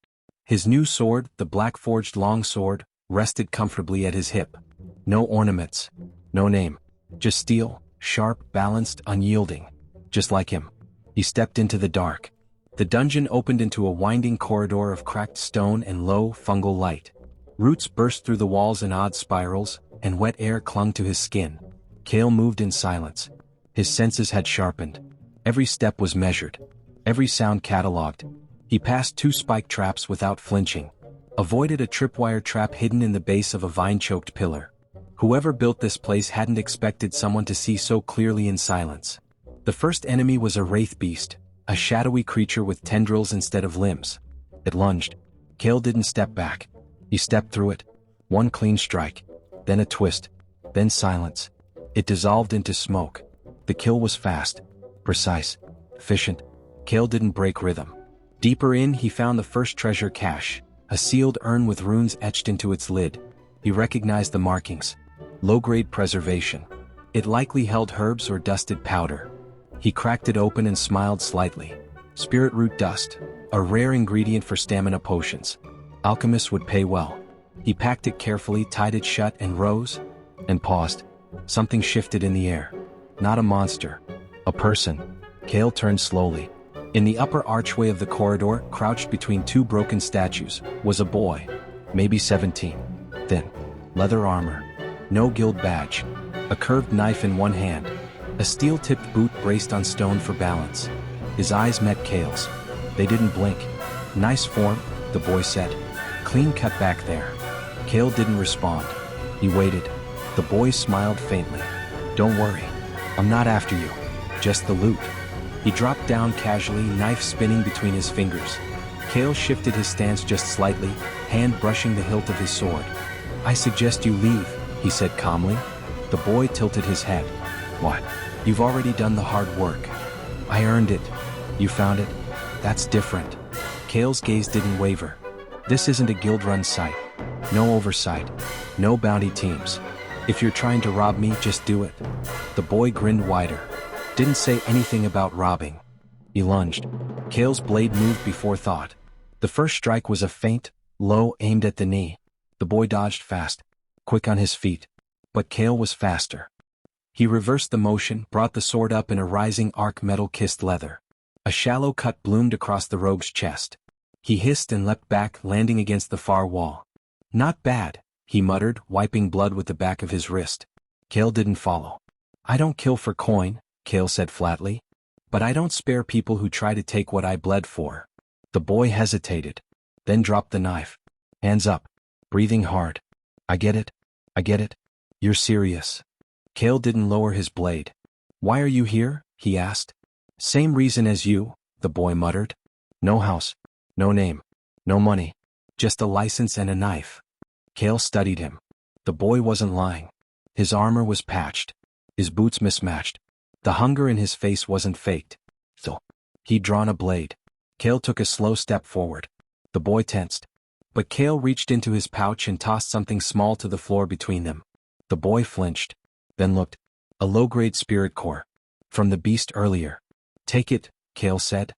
His new sword, the black-forged longsword, rested comfortably at his hip. No ornaments. No name. Just steel, sharp, balanced, unyielding. Just like him. He stepped into the dark. The dungeon opened into a winding corridor of cracked stone and low, fungal light. Roots burst through the walls in odd spirals, and wet air clung to his skin. Kael moved in silence. His senses had sharpened. Every step was measured. Every sound catalogued. He passed 2 spike traps without flinching. Avoided a tripwire trap hidden in the base of a vine-choked pillar. Whoever built this place hadn't expected someone to see so clearly in silence. The first enemy was a wraith beast, a shadowy creature with tendrils instead of limbs. It lunged. Kael didn't step back. He stepped through it. One clean strike. Then a twist. Then silence. It dissolved into smoke. The kill was fast. Precise. Efficient. Kael didn't break rhythm. Deeper in he found the first treasure cache, a sealed urn with runes etched into its lid. He recognized the markings. Low-grade preservation. It likely held herbs or dusted powder. He cracked it open and smiled slightly. Spirit root dust, a rare ingredient for stamina potions. Alchemists would pay well. He packed it carefully, tied it shut, and rose, and paused. Something shifted in the air. Not a monster. A person. Kael turned slowly. In the upper archway of the corridor, crouched between 2 broken statues, was a boy. Maybe 17. Thin. Leather armor. No guild badge. A curved knife in one hand. A steel-tipped boot braced on stone for balance. His eyes met Kael's. They didn't blink. Nice form, the boy said. Clean cut back there. Kael didn't respond. He waited. The boy smiled faintly. Don't worry. I'm not after you. Just the loot. He dropped down casually, knife spinning between his fingers. Kael shifted his stance just slightly, hand brushing the hilt of his sword. I suggest you leave, he said calmly. The boy tilted his head. What? You've already done the hard work. I earned it. You found it? That's different. Kael's gaze didn't waver. This isn't a guild-run site. No oversight. No bounty teams. If you're trying to rob me, just do it. The boy grinned wider. Didn't say anything about robbing. He lunged. Kael's blade moved before thought. The first strike was a feint, low, aimed at the knee. The boy dodged fast, quick on his feet. But Kael was faster. He reversed the motion, brought the sword up in a rising arc, metal-kissed leather. A shallow cut bloomed across the rogue's chest. He hissed and leapt back, landing against the far wall. Not bad, he muttered, wiping blood with the back of his wrist. Kael didn't follow. I don't kill for coin, Kael said flatly. But I don't spare people who try to take what I bled for. The boy hesitated, then dropped the knife. Hands up, breathing hard. I get it. I get it. You're serious. Kael didn't lower his blade. Why are you here? He asked. Same reason as you, the boy muttered. No house. No name. No money. Just a license and a knife. Kael studied him. The boy wasn't lying. His armor was patched. His boots mismatched. The hunger in his face wasn't faked. So, he'd drawn a blade. Kael took a slow step forward. The boy tensed. But Kael reached into his pouch and tossed something small to the floor between them. The boy flinched. Then looked. A low-grade spirit core. From the beast earlier. Take it, Kael said.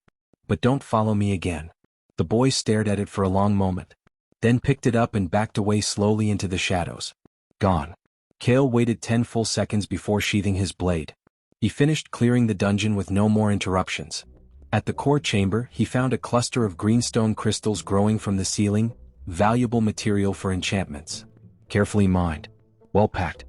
But don't follow me again. The boy stared at it for a long moment. Then picked it up and backed away slowly into the shadows. Gone. Kael waited 10 full seconds before sheathing his blade. He finished clearing the dungeon with no more interruptions. At the core chamber, he found a cluster of greenstone crystals growing from the ceiling, valuable material for enchantments. Carefully mined. Well packed.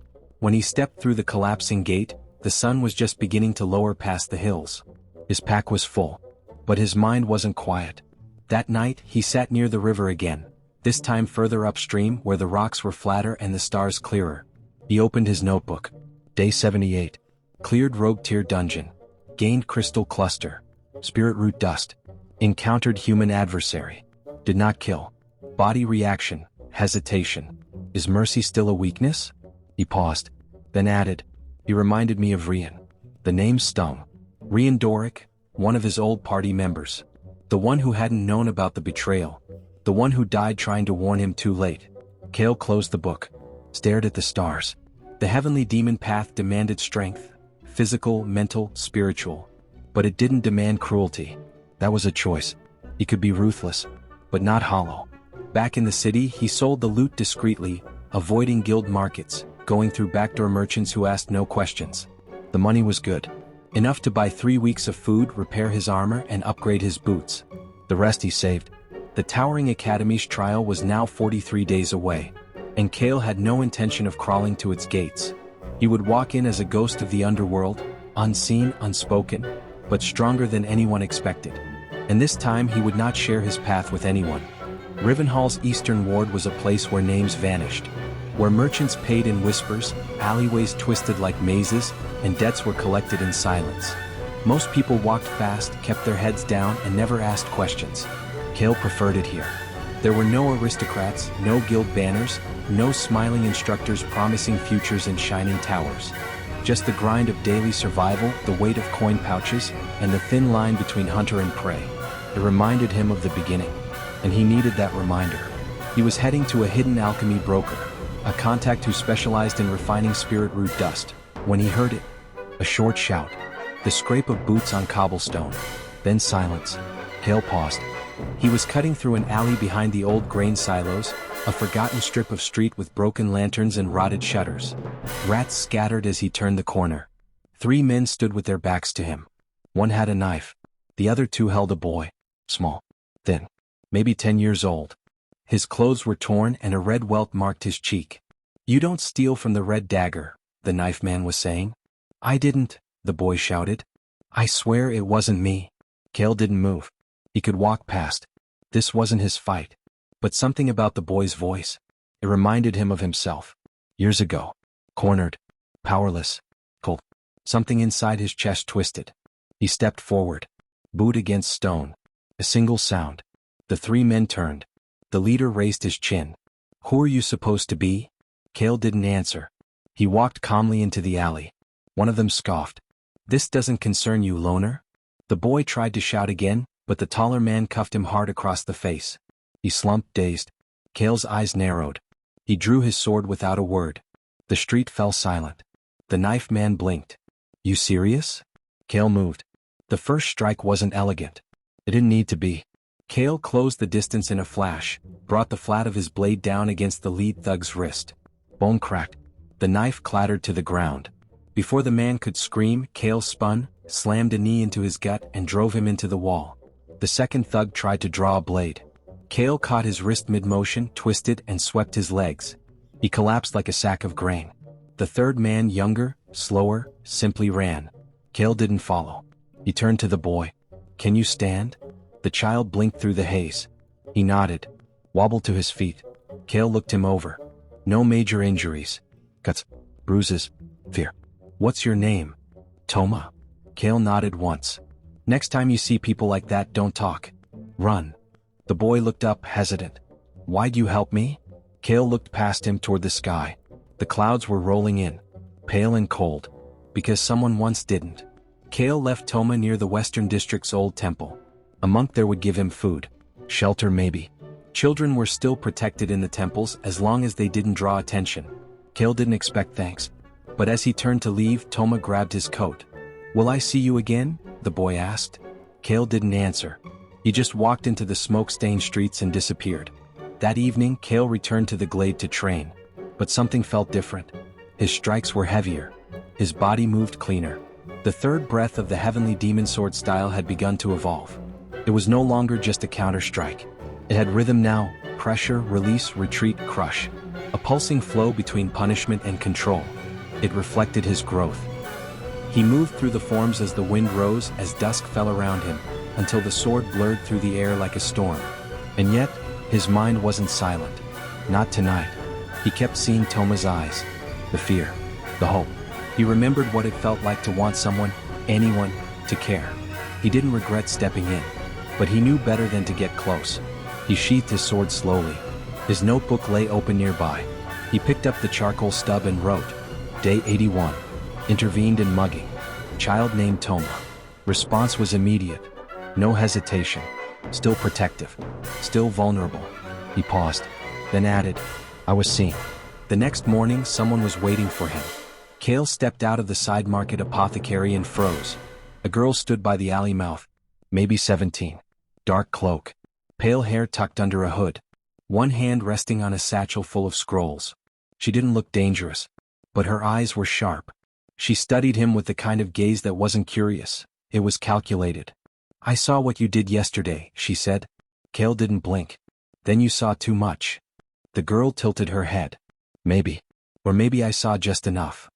When he stepped through the collapsing gate, the sun was just beginning to lower past the hills. His pack was full. But his mind wasn't quiet. That night, he sat near the river again, this time further upstream where the rocks were flatter and the stars clearer. He opened his notebook. Day 78. Cleared rogue tier dungeon. Gained crystal cluster. Spirit root dust. Encountered human adversary. Did not kill. Body reaction. Hesitation. Is mercy still a weakness? He paused. Then added. He reminded me of Rian. The name stung. Rian Doric, one of his old party members. The one who hadn't known about the betrayal. The one who died trying to warn him too late. Kael closed the book. Stared at the stars. The heavenly demon path demanded strength. Physical, mental, spiritual. But it didn't demand cruelty. That was a choice. He could be ruthless, but not hollow. Back in the city, he sold the loot discreetly, avoiding guild markets, going through backdoor merchants who asked no questions. The money was good. Enough to buy 3 weeks of food, repair his armor, and upgrade his boots. The rest he saved. The Towering Academy's trial was now 43 days away, and Kael had no intention of crawling to its gates. He would walk in as a ghost of the underworld, unseen, unspoken, but stronger than anyone expected. And this time he would not share his path with anyone. Rivenhall's eastern ward was a place where names vanished, where merchants paid in whispers, alleyways twisted like mazes, and debts were collected in silence. Most people walked fast, kept their heads down, and never asked questions. Kael preferred it here. There were no aristocrats, no guild banners, no smiling instructors promising futures in shining towers. Just the grind of daily survival, the weight of coin pouches, and the thin line between hunter and prey. It reminded him of the beginning, and he needed that reminder. He was heading to a hidden alchemy broker, a contact who specialized in refining spirit root dust, when he heard it. A short shout. The scrape of boots on cobblestone. Then silence. Kael paused. He was cutting through an alley behind the old grain silos, a forgotten strip of street with broken lanterns and rotted shutters. Rats scattered as he turned the corner. 3 men stood with their backs to him. One had a knife. The other 2 held a boy. Small. Thin. Maybe 10 years old. His clothes were torn and a red welt marked his cheek. "You don't steal from the red dagger," the knife man was saying. "I didn't," the boy shouted. "I swear it wasn't me." Kael didn't move. He could walk past. This wasn't his fight. But something about the boy's voice. It reminded him of himself. Years ago. Cornered. Powerless. Cold. Something inside his chest twisted. He stepped forward. Boot against stone. A single sound. The 3 men turned. The leader raised his chin. "Who are you supposed to be?" Kael didn't answer. He walked calmly into the alley. One of them scoffed. "This doesn't concern you, loner?" The boy tried to shout again, but the taller man cuffed him hard across the face. He slumped, dazed. Kael's eyes narrowed. He drew his sword without a word. The street fell silent. The knife man blinked. "You serious?" Kael moved. The first strike wasn't elegant. It didn't need to be. Kael closed the distance in a flash, brought the flat of his blade down against the lead thug's wrist. Bone cracked. The knife clattered to the ground. Before the man could scream, Kael spun, slammed a knee into his gut, and drove him into the wall. The second thug tried to draw a blade. Kael caught his wrist mid-motion, twisted, and swept his legs. He collapsed like a sack of grain. The third man, younger, slower, simply ran. Kael didn't follow. He turned to the boy. "Can you stand?" The child blinked through the haze. He nodded, wobbled to his feet. Kael looked him over. No major injuries. Cuts, bruises, fear. "What's your name?" "Toma." Kael nodded once. "Next time you see people like that, don't talk. Run." The boy looked up, hesitant. "Why'd you help me?" Kael looked past him toward the sky. The clouds were rolling in, pale and cold. Because someone once didn't. Kael left Toma near the Western District's old temple. A monk there would give him food. Shelter maybe. Children were still protected in the temples as long as they didn't draw attention. Kael didn't expect thanks. But as he turned to leave, Toma grabbed his coat. "Will I see you again?" the boy asked. Kael didn't answer. He just walked into the smoke-stained streets and disappeared. That evening, Kael returned to the glade to train. But something felt different. His strikes were heavier. His body moved cleaner. The third breath of the heavenly demon sword style had begun to evolve. It was no longer just a counter-strike. It had rhythm now: pressure, release, retreat, crush. A pulsing flow between punishment and control. It reflected his growth. He moved through the forms as the wind rose, as dusk fell around him, until the sword blurred through the air like a storm. And yet, his mind wasn't silent. Not tonight. He kept seeing Toma's eyes. The fear. The hope. He remembered what it felt like to want someone, anyone, to care. He didn't regret stepping in. But he knew better than to get close. He sheathed his sword slowly. His notebook lay open nearby. He picked up the charcoal stub and wrote, Day 81. Intervened in mugging. Child named Toma. Response was immediate. No hesitation. Still protective. Still vulnerable. He paused. Then added, I was seen. The next morning, someone was waiting for him. Kael stepped out of the side market apothecary and froze. A girl stood by the alley mouth. Maybe 17. Dark cloak. Pale hair tucked under a hood. One hand resting on a satchel full of scrolls. She didn't look dangerous. But her eyes were sharp. She studied him with the kind of gaze that wasn't curious. It was calculated. I saw what you did yesterday, she said. Kael didn't blink. Then you saw too much. The girl tilted her head. Maybe. Or maybe I saw just enough.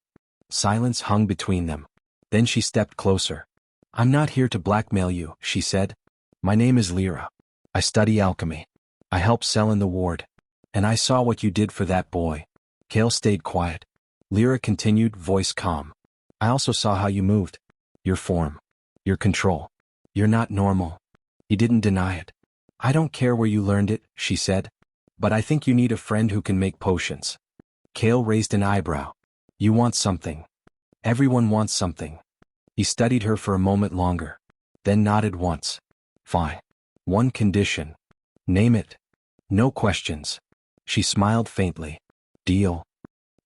Silence hung between them. Then she stepped closer. I'm not here to blackmail you, she said. My name is Lyra. I study alchemy. I help sell in the ward. And I saw what you did for that boy. Kael stayed quiet. Lyra continued, voice calm. I also saw how you moved. Your form. Your control. You're not normal. He didn't deny it. I don't care where you learned it, she said. But I think you need a friend who can make potions. Kael raised an eyebrow. You want something. Everyone wants something. He studied her for a moment longer. Then nodded once. Fine. One condition. Name it. No questions. She smiled faintly. Deal.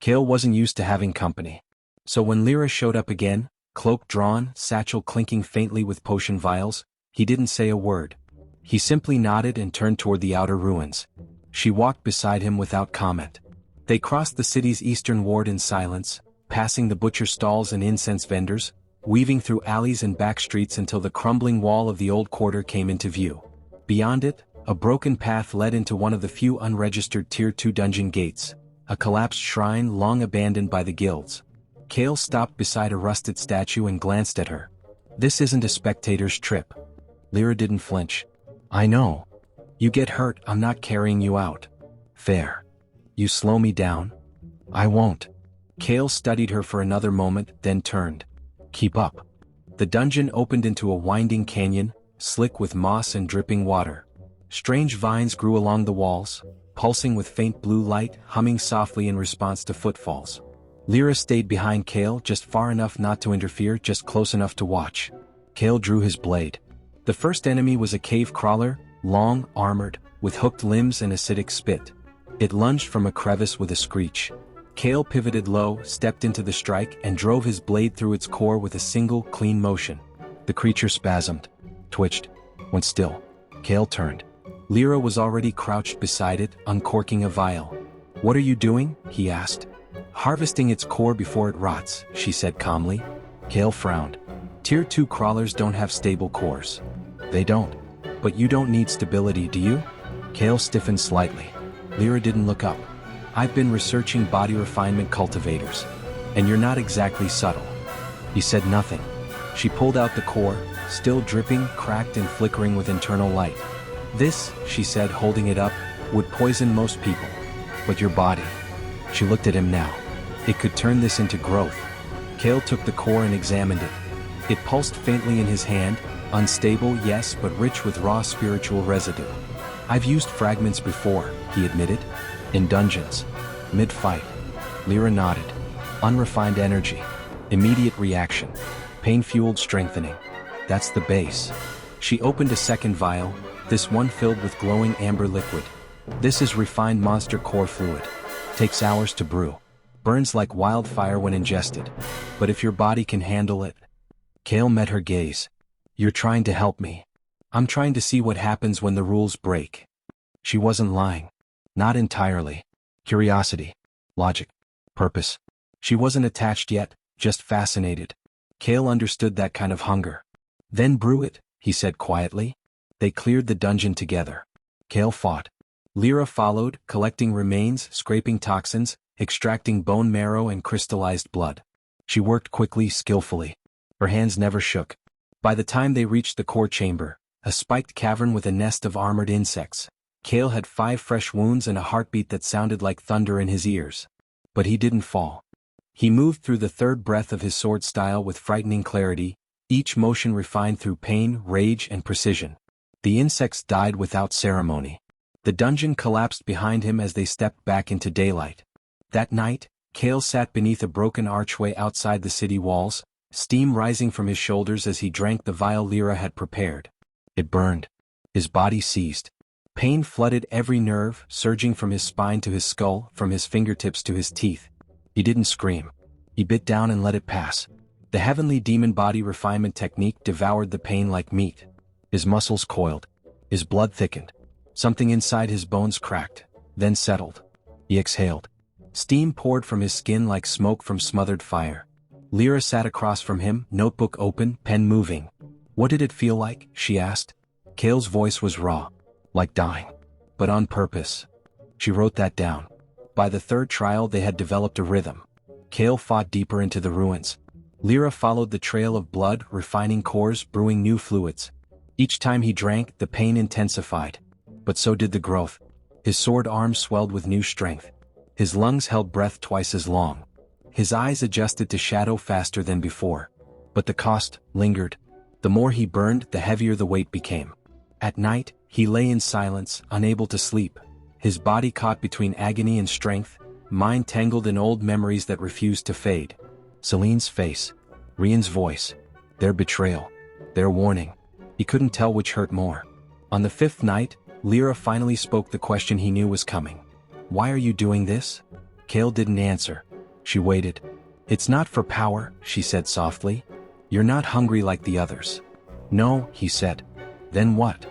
Kael wasn't used to having company. So when Lyra showed up again, cloak drawn, satchel clinking faintly with potion vials, he didn't say a word. He simply nodded and turned toward the outer ruins. She walked beside him without comment. They crossed the city's eastern ward in silence, passing the butcher stalls and incense vendors, weaving through alleys and back streets until the crumbling wall of the old quarter came into view. Beyond it, a broken path led into one of the few unregistered Tier 2 dungeon gates, a collapsed shrine long abandoned by the guilds. Kael stopped beside a rusted statue and glanced at her. This isn't a spectator's trip. Lyra didn't flinch. I know. You get hurt, I'm not carrying you out. Fair. You slow me down? I won't. Kael studied her for another moment, then turned. Keep up. The dungeon opened into a winding canyon, slick with moss and dripping water. Strange vines grew along the walls, pulsing with faint blue light, humming softly in response to footfalls. Lyra stayed behind Kael, just far enough not to interfere, just close enough to watch. Kael drew his blade. The first enemy was a cave crawler, long, armored, with hooked limbs and acidic spit. It lunged from a crevice with a screech. Kael pivoted low, stepped into the strike, and drove his blade through its core with a single, clean motion. The creature spasmed, twitched, went still. Kael turned. Lyra was already crouched beside it, uncorking a vial. What are you doing? He asked. Harvesting its core before it rots, she said calmly. Kael frowned. Tier 2 crawlers don't have stable cores. They don't. But you don't need stability, do you? Kael stiffened slightly. Lyra didn't look up. I've been researching body refinement cultivators. And you're not exactly subtle. He said nothing. She pulled out the core, still dripping, cracked and flickering with internal light. This, she said, holding it up, would poison most people. But your body. She looked at him now. It could turn this into growth. Kael took the core and examined it. It pulsed faintly in his hand, unstable, yes, but rich with raw spiritual residue. I've used fragments before, he admitted. In dungeons. Mid-fight. Lyra nodded. Unrefined energy. Immediate reaction. Pain-fueled strengthening. That's the base. She opened a second vial, this one filled with glowing amber liquid. This is refined monster core fluid. Takes hours to brew. Burns like wildfire when ingested. But if your body can handle it. Kael met her gaze. You're trying to help me. I'm trying to see what happens when the rules break. She wasn't lying. Not entirely. Curiosity. Logic. Purpose. She wasn't attached yet, just fascinated. Kael understood that kind of hunger. Then brew it, he said quietly. They cleared the dungeon together. Kael fought. Lyra followed, collecting remains, scraping toxins, extracting bone marrow and crystallized blood. She worked quickly, skillfully. Her hands never shook. By the time they reached the core chamber, a spiked cavern with a nest of armored insects, Kael had 5 fresh wounds and a heartbeat that sounded like thunder in his ears. But he didn't fall. He moved through the third breath of his sword style with frightening clarity, each motion refined through pain, rage, and precision. The insects died without ceremony. The dungeon collapsed behind him as they stepped back into daylight. That night, Kael sat beneath a broken archway outside the city walls, steam rising from his shoulders as he drank the vial Lyra had prepared. It burned. His body seized. Pain flooded every nerve, surging from his spine to his skull, from his fingertips to his teeth. He didn't scream. He bit down and let it pass. The heavenly demon body refinement technique devoured the pain like meat. His muscles coiled. His blood thickened. Something inside his bones cracked, then settled. He exhaled. Steam poured from his skin like smoke from smothered fire. Lyra sat across from him, notebook open, pen moving. "What did it feel like?" she asked. Kael's voice was raw. "Like dying. But on purpose." She wrote that down. By the third trial they had developed a rhythm. Kael fought deeper into the ruins. Lyra followed the trail of blood, refining cores, brewing new fluids. Each time he drank, the pain intensified. But so did the growth. His sword arms swelled with new strength. His lungs held breath twice as long. His eyes adjusted to shadow faster than before. But the cost lingered. The more he burned, the heavier the weight became. At night, he lay in silence, unable to sleep. His body caught between agony and strength, mind tangled in old memories that refused to fade. Celine's face, Rian's voice, their betrayal, their warning. He couldn't tell which hurt more. On the 5th night, Lyra finally spoke the question he knew was coming. "Why are you doing this?" Kael didn't answer. She waited. "It's not for power," she said softly. "You're not hungry like the others." "No," he said. "Then what?"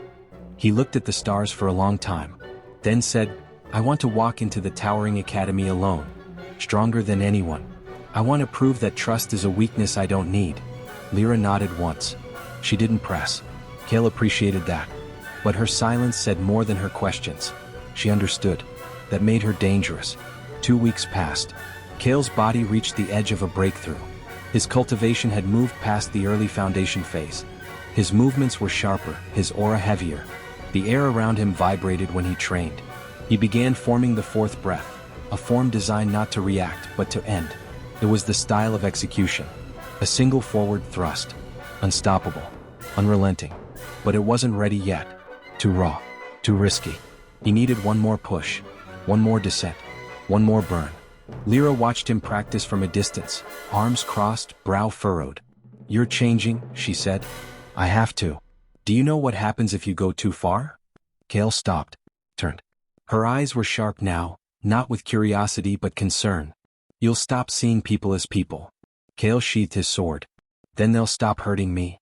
He looked at the stars for a long time. Then said, "I want to walk into the towering academy alone. Stronger than anyone. I want to prove that trust is a weakness I don't need." Lyra nodded once. She didn't press. Kael appreciated that. But her silence said more than her questions. She understood. That made her dangerous. 2 weeks passed. Kael's body reached the edge of a breakthrough. His cultivation had moved past the early foundation phase. His movements were sharper, his aura heavier. The air around him vibrated when he trained. He began forming the 4th breath, a form designed not to react, but to end. It was the style of execution. A single forward thrust. Unstoppable. Unrelenting. But it wasn't ready yet. Too raw. Too risky. He needed one more push. One more descent. One more burn. Lyra watched him practice from a distance, arms crossed, brow furrowed. "You're changing," she said. "I have to. Do you know what happens if you go too far?" Kael stopped, turned. Her eyes were sharp now, not with curiosity but concern. "You'll stop seeing people as people." Kael sheathed his sword. "Then they'll stop hurting me."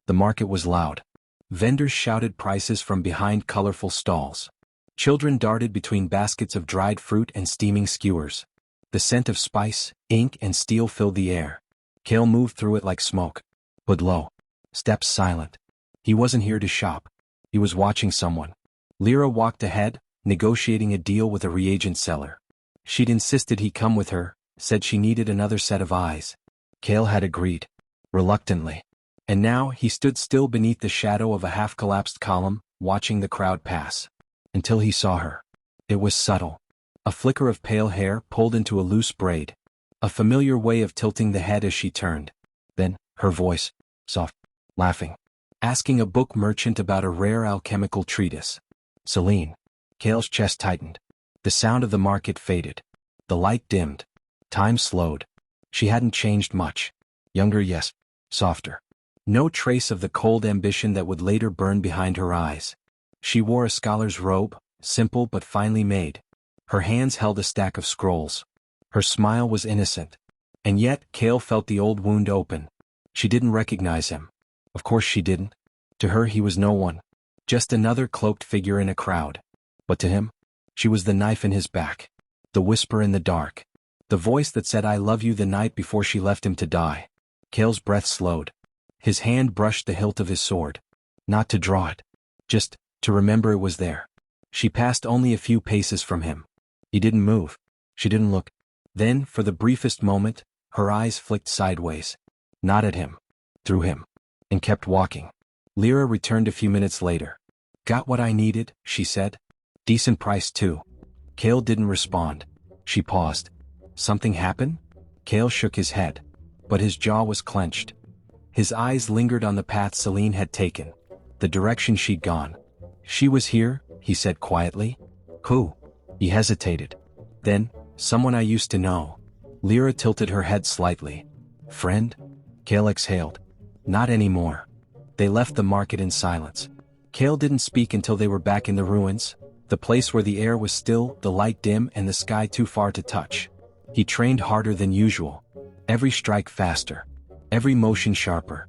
The market was loud. Vendors shouted prices from behind colorful stalls. Children darted between baskets of dried fruit and steaming skewers. The scent of spice, ink, and steel filled the air. Kael moved through it like smoke. But low. Steps silent. He wasn't here to shop. He was watching someone. Lyra walked ahead, negotiating a deal with a reagent seller. She'd insisted he come with her, said she needed another set of eyes. Kael had agreed. Reluctantly. And now he stood still beneath the shadow of a half-collapsed column, watching the crowd pass. Until he saw her. It was subtle. A flicker of pale hair pulled into a loose braid. A familiar way of tilting the head as she turned. Then, her voice, soft, laughing. Asking a book merchant about a rare alchemical treatise. "Celine." Kael's chest tightened. The sound of the market faded. The light dimmed. Time slowed. She hadn't changed much. Younger, yes. Softer. No trace of the cold ambition that would later burn behind her eyes. She wore a scholar's robe, simple but finely made. Her hands held a stack of scrolls. Her smile was innocent. And yet, Kael felt the old wound open. She didn't recognize him. Of course she didn't. To her he was no one. Just another cloaked figure in a crowd. But to him, she was the knife in his back. The whisper in the dark. The voice that said "I love you" the night before she left him to die. Kael's breath slowed. His hand brushed the hilt of his sword. Not to draw it. Just to remember it was there. She passed only a few paces from him. He didn't move. She didn't look. Then, for the briefest moment, her eyes flicked sideways. Not at him. Through him. And kept walking. Lyra returned a few minutes later. Got what I needed, she said. Decent price too. Kael didn't respond. She paused. Something happened? Kael shook his head. But his jaw was clenched. His eyes lingered on the path Celine had taken. The direction she'd gone. She was here, he said quietly. Who? He hesitated. Then, someone I used to know. Lyra tilted her head slightly. Friend? Kael exhaled. Not anymore. They left the market in silence. Kael didn't speak until they were back in the ruins, the place where the air was still, the light dim and the sky too far to touch. He trained harder than usual. Every strike faster. Every motion sharper.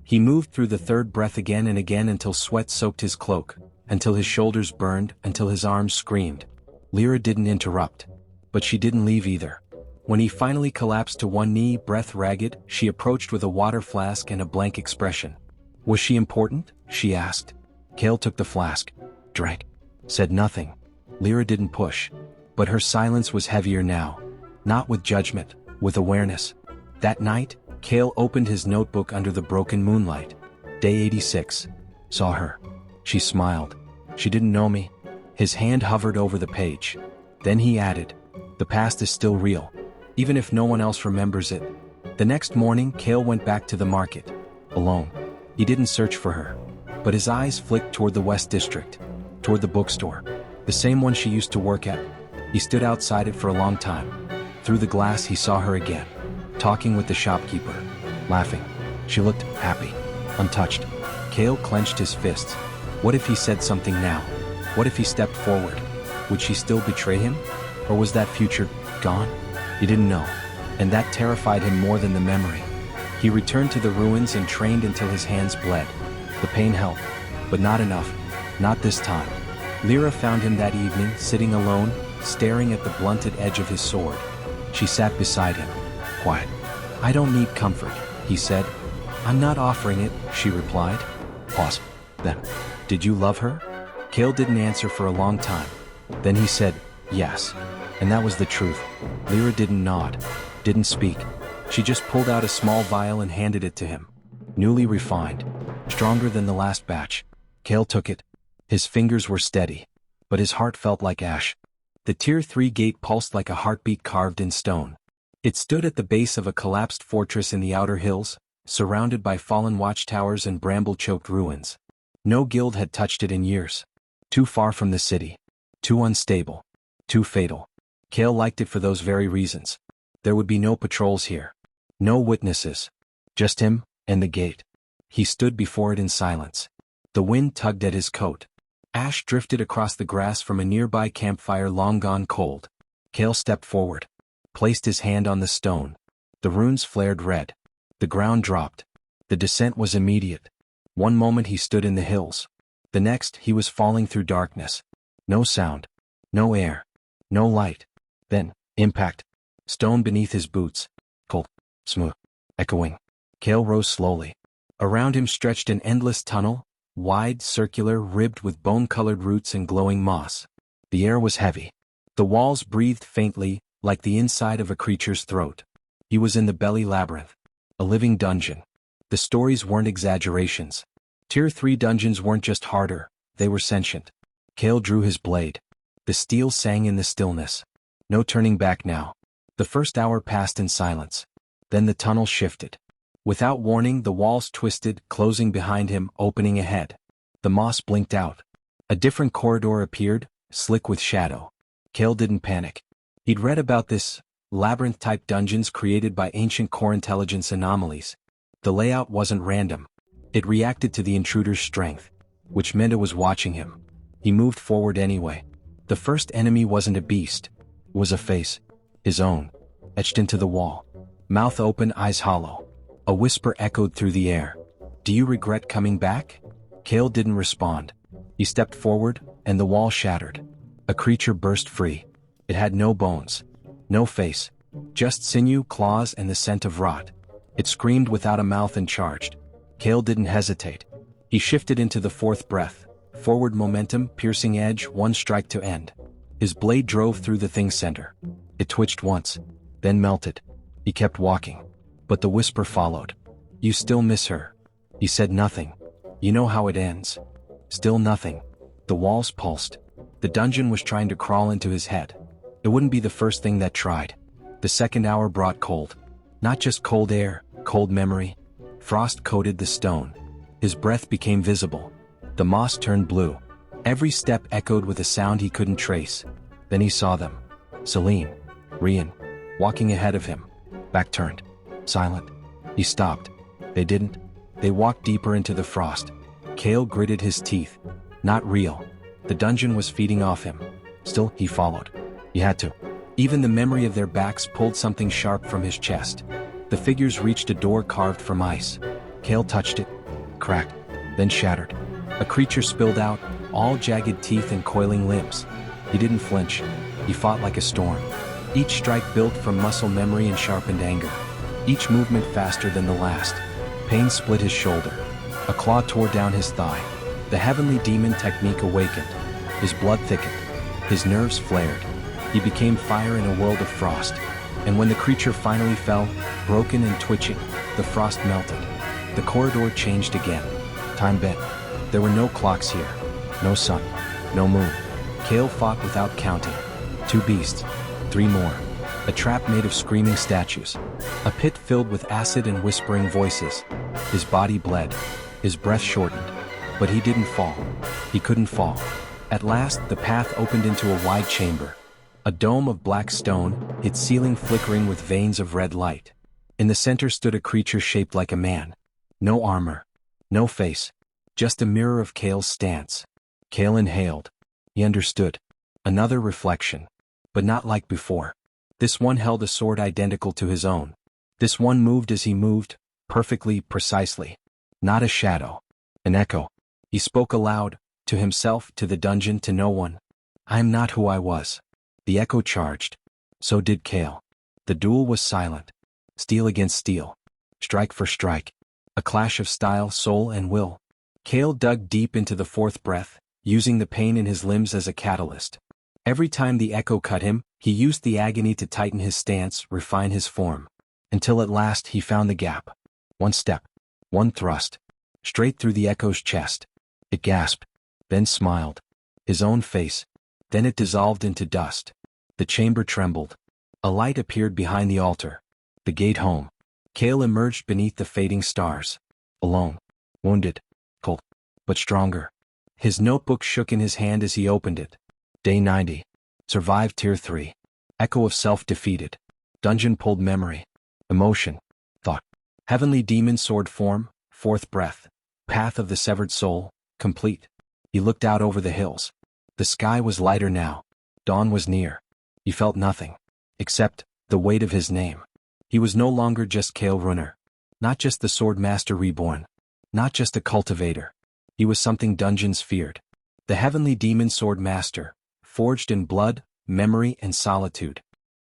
He moved through the third breath again and again until sweat soaked his cloak, until his shoulders burned, until his arms screamed. Lyra didn't interrupt. But she didn't leave either. When he finally collapsed to one knee, breath ragged, she approached with a water flask and a blank expression. Was she important? She asked. Kael took the flask. Drank. Said nothing. Lyra didn't push. But her silence was heavier now. Not with judgment, with awareness. That night, Kael opened his notebook under the broken moonlight. Day 86. Saw her. She smiled. She didn't know me. His hand hovered over the page. Then he added, the past is still real, even if no one else remembers it. The next morning, Kael went back to the market. Alone. He didn't search for her. But his eyes flicked toward the West District. Toward the bookstore. The same one she used to work at. He stood outside it for a long time. Through the glass he saw her again. Talking with the shopkeeper. Laughing. She looked happy. Untouched. Kael clenched his fists. What if he said something now? What if he stepped forward? Would she still betray him? Or was that future gone? He didn't know. And that terrified him more than the memory. He returned to the ruins and trained until his hands bled. The pain helped. But not enough. Not this time. Lyra found him that evening, sitting alone, staring at the blunted edge of his sword. She sat beside him. Quiet. I don't need comfort, he said. I'm not offering it, she replied. Pause. Then. Did you love her? Kael didn't answer for a long time. Then he said, yes. And that was the truth. Lyra didn't nod. Didn't speak. She just pulled out a small vial and handed it to him. Newly refined. Stronger than the last batch. Kael took it. His fingers were steady. But his heart felt like ash. The Tier 3 gate pulsed like a heartbeat carved in stone. It stood at the base of a collapsed fortress in the outer hills, surrounded by fallen watchtowers and bramble-choked ruins. No guild had touched it in years. Too far from the city. Too unstable. Too fatal. Kael liked it for those very reasons. There would be no patrols here. No witnesses. Just him, and the gate. He stood before it in silence. The wind tugged at his coat. Ash drifted across the grass from a nearby campfire long gone cold. Kael stepped forward. Placed his hand on the stone. The runes flared red. The ground dropped. The descent was immediate. One moment he stood in the hills. The next he was falling through darkness. No sound. No air. No light. Then, impact. Stone beneath his boots. Cold. Smooth. Echoing. Kael rose slowly. Around him stretched an endless tunnel, wide, circular, ribbed with bone-colored roots and glowing moss. The air was heavy. The walls breathed faintly, like the inside of a creature's throat. He was in the belly labyrinth. A living dungeon. The stories weren't exaggerations. Tier 3 dungeons weren't just harder, they were sentient. Kael drew his blade. The steel sang in the stillness. No turning back now. The first hour passed in silence. Then the tunnel shifted. Without warning, the walls twisted, closing behind him, opening ahead. The moss blinked out. A different corridor appeared, slick with shadow. Kael didn't panic. He'd read about this, labyrinth-type dungeons created by ancient core intelligence anomalies. The layout wasn't random. It reacted to the intruder's strength, which meant it was watching him. He moved forward anyway. The first enemy wasn't a beast. It was a face. His own. Etched into the wall. Mouth open, eyes hollow. A whisper echoed through the air. Do you regret coming back? Kael didn't respond. He stepped forward, and the wall shattered. A creature burst free. It had no bones. No face. Just sinew, claws, and the scent of rot. It screamed without a mouth and charged. Kael didn't hesitate. He shifted into the fourth breath. Forward momentum, piercing edge, one strike to end. His blade drove through the thing's center. It twitched once, then melted. He kept walking. But the whisper followed. "You still miss her?" He said nothing. "You know how it ends." Still nothing. The walls pulsed. The dungeon was trying to crawl into his head. It wouldn't be the first thing that tried. The second hour brought cold. Not just cold air, cold memory. Frost coated the stone. His breath became visible. The moss turned blue. Every step echoed with a sound he couldn't trace. Then he saw them. Celine, Rian, walking ahead of him. Back turned. Silent. He stopped. They didn't. They walked deeper into the frost. Kael gritted his teeth. Not real. The dungeon was feeding off him. Still, he followed. He had to. Even the memory of their backs pulled something sharp from his chest. The figures reached a door carved from ice. Kael touched it. Cracked. Then shattered. A creature spilled out, all jagged teeth and coiling limbs. He didn't flinch. He fought like a storm. Each strike built from muscle memory and sharpened anger. Each movement faster than the last. Pain split his shoulder. A claw tore down his thigh. The heavenly demon technique awakened. His blood thickened. His nerves flared. He became fire in a world of frost. And when the creature finally fell, broken and twitching, the frost melted. The corridor changed again. Time bent. There were no clocks here. No sun. No moon. Kael fought without counting. 2 beasts. 3 more. A trap made of screaming statues. A pit filled with acid and whispering voices. His body bled. His breath shortened. But he didn't fall. He couldn't fall. At last, the path opened into a wide chamber. A dome of black stone, its ceiling flickering with veins of red light. In the center stood a creature shaped like a man. No armor. No face. Just a mirror of Kael's stance. Kael inhaled. He understood. Another reflection. But not like before. This one held a sword identical to his own. This one moved as he moved, perfectly, precisely. Not a shadow. An echo. He spoke aloud, to himself, to the dungeon, to no one. "I am not who I was." The echo charged. So did Kael. The duel was silent. Steel against steel. Strike for strike. A clash of style, soul, and will. Kael dug deep into the fourth breath, using the pain in his limbs as a catalyst. Every time the echo cut him, he used the agony to tighten his stance, refine his form. Until at last he found the gap. One step. One thrust. Straight through the echo's chest. It gasped. Then smiled. His own face. Then it dissolved into dust. The chamber trembled. A light appeared behind the altar. The gate home. Kael emerged beneath the fading stars. Alone. Wounded. Cold. But stronger. His notebook shook in his hand as he opened it. Day 90. Survived Tier 3. Echo of self defeated. Dungeon pulled memory. Emotion. Thought. Heavenly demon sword form, 4th breath. Path of the severed soul, complete. He looked out over the hills. The sky was lighter now. Dawn was near. He felt nothing. Except the weight of his name. He was no longer just Kael Runner. Not just the sword master reborn. Not just a cultivator. He was something dungeons feared. The heavenly demon sword master, forged in blood, memory, and solitude.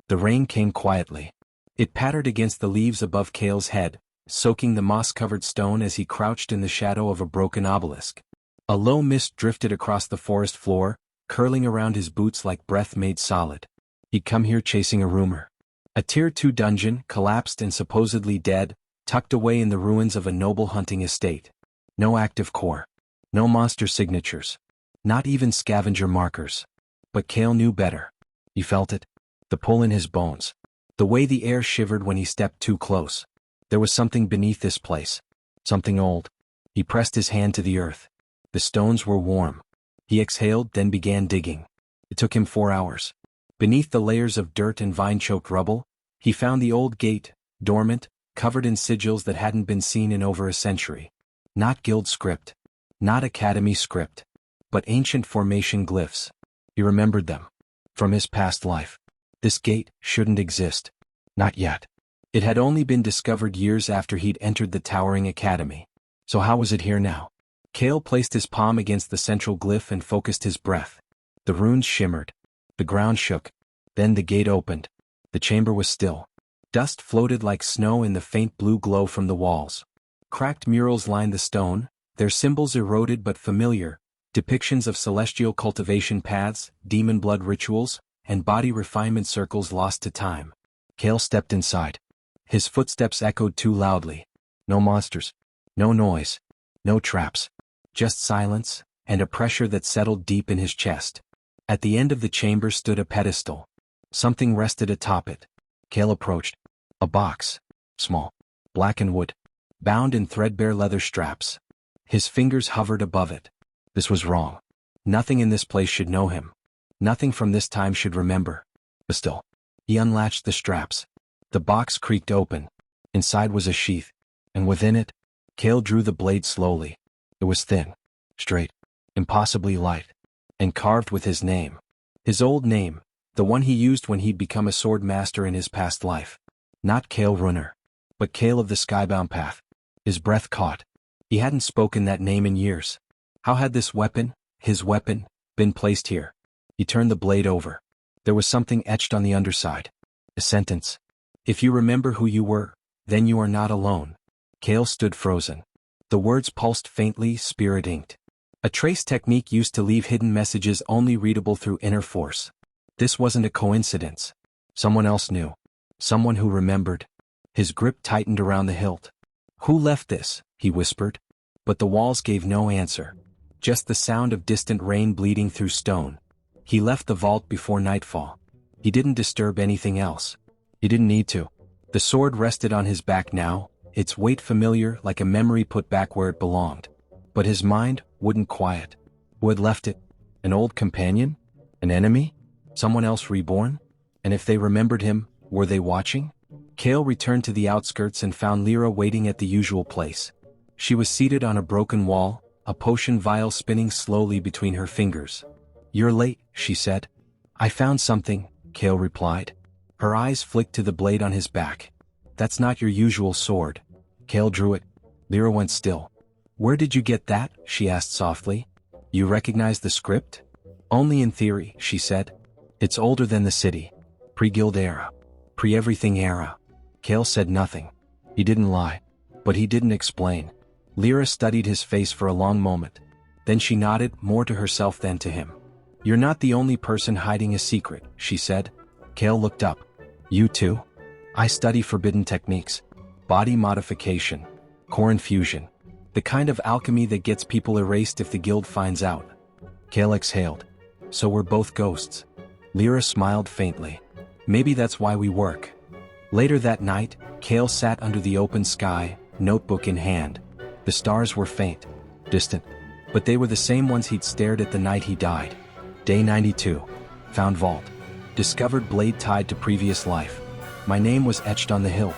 The rain came quietly. It pattered against the leaves above Kael's head, soaking the moss-covered stone as he crouched in the shadow of a broken obelisk. A low mist drifted across the forest floor, curling around his boots like breath made solid. He'd come here chasing a rumor. A Tier 2 dungeon, collapsed and supposedly dead, tucked away in the ruins of a noble hunting estate. No active core. No monster signatures. Not even scavenger markers. But Kael knew better. He felt it. The pull in his bones. The way the air shivered when he stepped too close. There was something beneath this place. Something old. He pressed his hand to the earth. The stones were warm. He exhaled, then began digging. It took him 4 hours. Beneath the layers of dirt and vine-choked rubble, he found the old gate, dormant, covered in sigils that hadn't been seen in over a century. Not guild script. Not academy script. But ancient formation glyphs. He remembered them. From his past life. This gate shouldn't exist. Not yet. It had only been discovered years after he'd entered the towering academy. So how was it here now? Kael placed his palm against the central glyph and focused his breath. The runes shimmered. The ground shook. Then the gate opened. The chamber was still. Dust floated like snow in the faint blue glow from the walls. Cracked murals lined the stone, their symbols eroded but familiar, depictions of celestial cultivation paths, demon blood rituals, and body refinement circles lost to time. Kael stepped inside. His footsteps echoed too loudly. No monsters. No noise. No traps. Just silence, and a pressure that settled deep in his chest. At the end of the chamber stood a pedestal. Something rested atop it. Kael approached. A box. Small. Black and wood. Bound in threadbare leather straps. His fingers hovered above it. This was wrong. Nothing in this place should know him. Nothing from this time should remember. But still. He unlatched the straps. The box creaked open. Inside was a sheath. And within it, Kael drew the blade slowly. It was thin. Straight. Impossibly light. And carved with his name. His old name, the one he used when he'd become a sword master in his past life. Not Kael Runner. But Kael of the Skybound Path. His breath caught. He hadn't spoken that name in years. How had this weapon, his weapon, been placed here? He turned the blade over. There was something etched on the underside. A sentence. If you remember who you were, then you are not alone. Kael stood frozen. The words pulsed faintly, spirit-inked. A trace technique used to leave hidden messages only readable through inner force. This wasn't a coincidence. Someone else knew. Someone who remembered. His grip tightened around the hilt. Who left this? He whispered. But the walls gave no answer. Just the sound of distant rain bleeding through stone. He left the vault before nightfall. He didn't disturb anything else. He didn't need to. The sword rested on his back now, its weight familiar like a memory put back where it belonged. But his mind wouldn't quiet. Who had left it? An old companion? An enemy? Someone else reborn? And if they remembered him, were they watching? Kael returned to the outskirts and found Lyra waiting at the usual place. She was seated on a broken wall, a potion vial spinning slowly between her fingers. "You're late," she said. "I found something," Kael replied. Her eyes flicked to the blade on his back. "That's not your usual sword." Kael drew it. Lyra went still. "Where did you get that?" she asked softly. "You recognize the script?" "Only in theory," she said. "It's older than the city. Pre-guild era. Pre-everything era." Kael said nothing. He didn't lie. But he didn't explain. Lyra studied his face for a long moment. Then she nodded, more to herself than to him. "You're not the only person hiding a secret," she said. Kael looked up. "You too?" "I study forbidden techniques. Body modification. Core infusion. The kind of alchemy that gets people erased if the guild finds out." Kael exhaled. "So we're both ghosts." Lyra smiled faintly. "Maybe that's why we work." Later that night, Kael sat under the open sky, notebook in hand. The stars were faint, distant, but they were the same ones he'd stared at the night he died. Day 92. Found vault. Discovered blade tied to previous life. My name was etched on the hilt.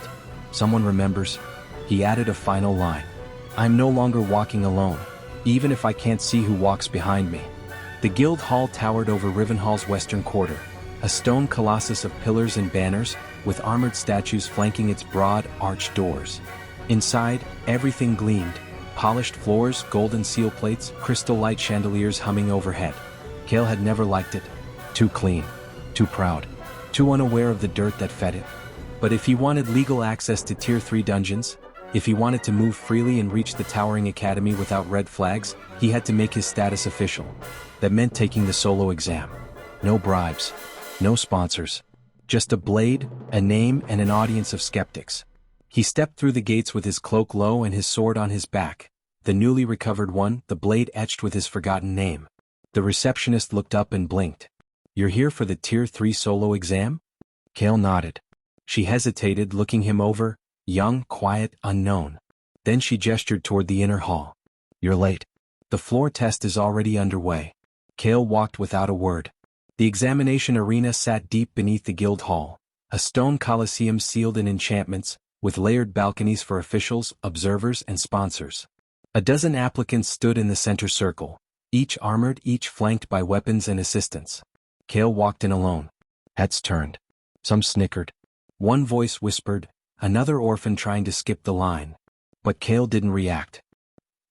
Someone remembers. He added a final line. "I'm no longer walking alone, even if I can't see who walks behind me." The guild hall towered over Rivenhall's western quarter, a stone colossus of pillars and banners, with armored statues flanking its broad, arched doors. Inside, everything gleamed. Polished floors, golden seal plates, crystal light chandeliers humming overhead. Kael had never liked it. Too clean. Too proud. Too unaware of the dirt that fed it. But if he wanted legal access to Tier 3 dungeons, if he wanted to move freely and reach the towering academy without red flags, he had to make his status official. That meant taking the solo exam. No bribes. No sponsors. Just a blade, a name, and an audience of skeptics. He stepped through the gates with his cloak low and his sword on his back, the newly recovered one, the blade etched with his forgotten name. The receptionist looked up and blinked. "You're here for the Tier 3 solo exam?" Kael nodded. She hesitated, looking him over, young, quiet, unknown. Then she gestured toward the inner hall. "You're late. The floor test is already underway." Kael walked without a word. The examination arena sat deep beneath the guild hall, a stone coliseum sealed in enchantments, with layered balconies for officials, observers, and sponsors. A dozen applicants stood in the center circle, each armored, each flanked by weapons and assistants. Kael walked in alone. Heads turned. Some snickered. One voice whispered, "Another orphan trying to skip the line." But Kael didn't react.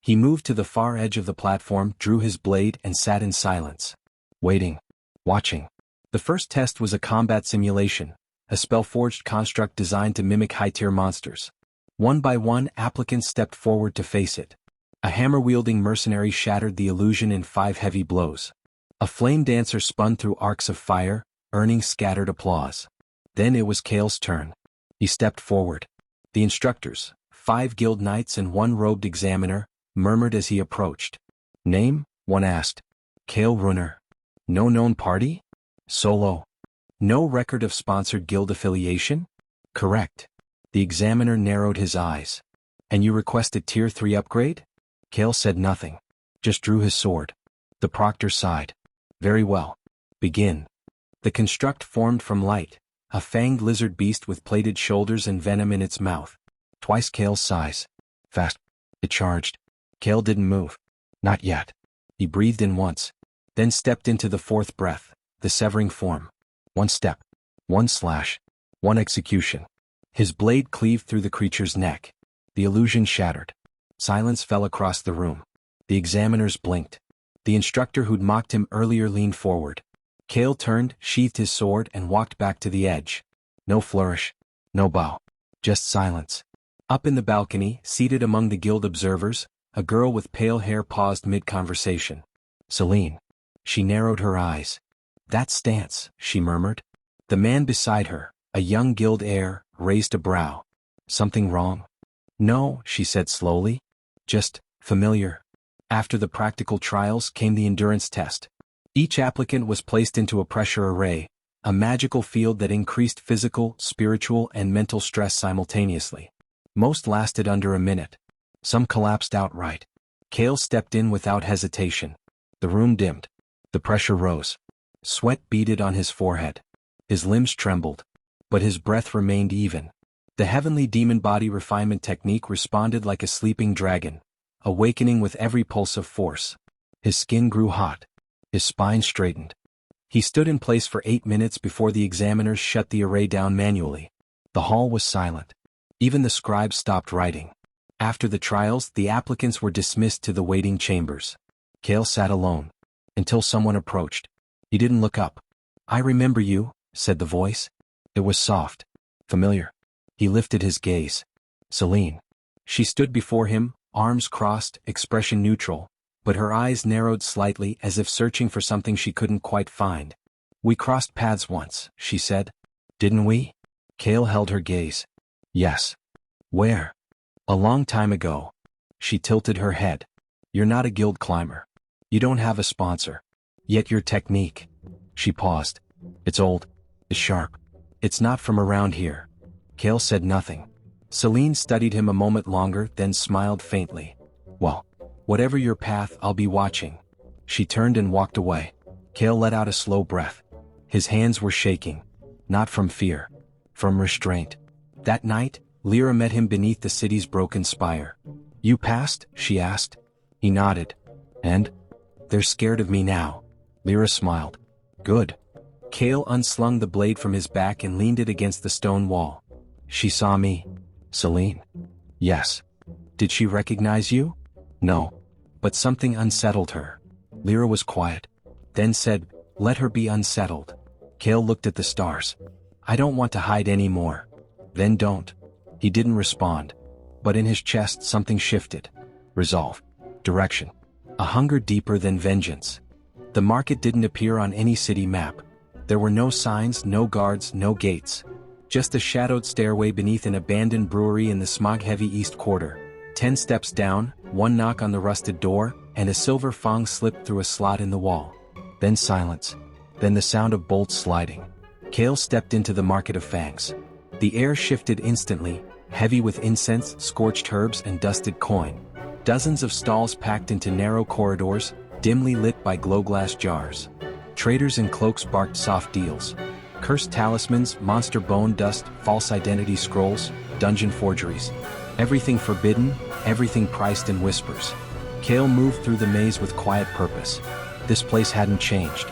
He moved to the far edge of the platform, drew his blade, and sat in silence. Waiting. Watching. The first test was a combat simulation, a spell-forged construct designed to mimic high-tier monsters. One by one, applicants stepped forward to face it. A hammer-wielding mercenary shattered the illusion in 5 heavy blows. A flame dancer spun through arcs of fire, earning scattered applause. Then it was Kael's turn. He stepped forward. The instructors, 5 guild knights and 1 robed examiner, murmured as he approached. Name? One asked. Kael Runner. No known party? Solo. No record of sponsored guild affiliation? Correct. The examiner narrowed his eyes. And you requested tier 3 upgrade? Kael said nothing. Just drew his sword. The proctor sighed. Very well. Begin. The construct formed from light, a fanged lizard beast with plated shoulders and venom in its mouth. Twice Kael's size. Fast. It charged. Kael didn't move. Not yet. He breathed in once, then stepped into the 4th breath, the severing form. 1 step. 1 slash. 1 execution. His blade cleaved through the creature's neck. The illusion shattered. Silence fell across the room. The examiners blinked. The instructor who'd mocked him earlier leaned forward. Kael turned, sheathed his sword, and walked back to the edge. No flourish. No bow. Just silence. Up in the balcony, seated among the guild observers, a girl with pale hair paused mid-conversation. Celine. She narrowed her eyes. That stance, she murmured. The man beside her, a young guild heir, raised a brow. Something wrong? No, she said slowly. Just familiar. After the practical trials came the endurance test. Each applicant was placed into a pressure array, a magical field that increased physical, spiritual, and mental stress simultaneously. Most lasted under a minute. Some collapsed outright. Kael stepped in without hesitation. The room dimmed. The pressure rose. Sweat beaded on his forehead. His limbs trembled. But his breath remained even. The heavenly demon body refinement technique responded like a sleeping dragon, awakening with every pulse of force. His skin grew hot. His spine straightened. He stood in place for 8 minutes before the examiners shut the array down manually. The hall was silent. Even the scribes stopped writing. After the trials, the applicants were dismissed to the waiting chambers. Kael sat alone. Until someone approached. He didn't look up. I remember you, said the voice. It was soft. Familiar. He lifted his gaze. Celine. She stood before him, arms crossed, expression neutral, but her eyes narrowed slightly as if searching for something she couldn't quite find. We crossed paths once, she said. Didn't we? Kael held her gaze. Yes. Where? A long time ago. She tilted her head. You're not a guild climber. You don't have a sponsor. Yet your technique. She paused. It's old. It's sharp. It's not from around here. Kael said nothing. Celine studied him a moment longer, then smiled faintly. Well, whatever your path, I'll be watching. She turned and walked away. Kael let out a slow breath. His hands were shaking. Not from fear. From restraint. That night, Lyra met him beneath the city's broken spire. You passed? She asked. He nodded. And? They're scared of me now. Lyra smiled. Good. Kael unslung the blade from his back and leaned it against the stone wall. She saw me. Celine. Yes. Did she recognize you? No. But something unsettled her. Lyra was quiet. Then said, let her be unsettled. Kael looked at the stars. I don't want to hide anymore. Then don't. He didn't respond. But in his chest something shifted. Resolve. Direction. A hunger deeper than vengeance. The market didn't appear on any city map. There were no signs, no guards, no gates. Just a shadowed stairway beneath an abandoned brewery in the smog-heavy East Quarter. 10 steps down, 1 knock on the rusted door, and a silver fong slipped through a slot in the wall. Then silence. Then the sound of bolts sliding. Kael stepped into the market of fangs. The air shifted instantly, heavy with incense, scorched herbs, and dusted coin. Dozens of stalls packed into narrow corridors, dimly lit by glow-glass jars. Traders in cloaks barked soft deals. Cursed talismans, monster bone dust, false identity scrolls, dungeon forgeries. Everything forbidden, everything priced in whispers. Kael moved through the maze with quiet purpose. This place hadn't changed.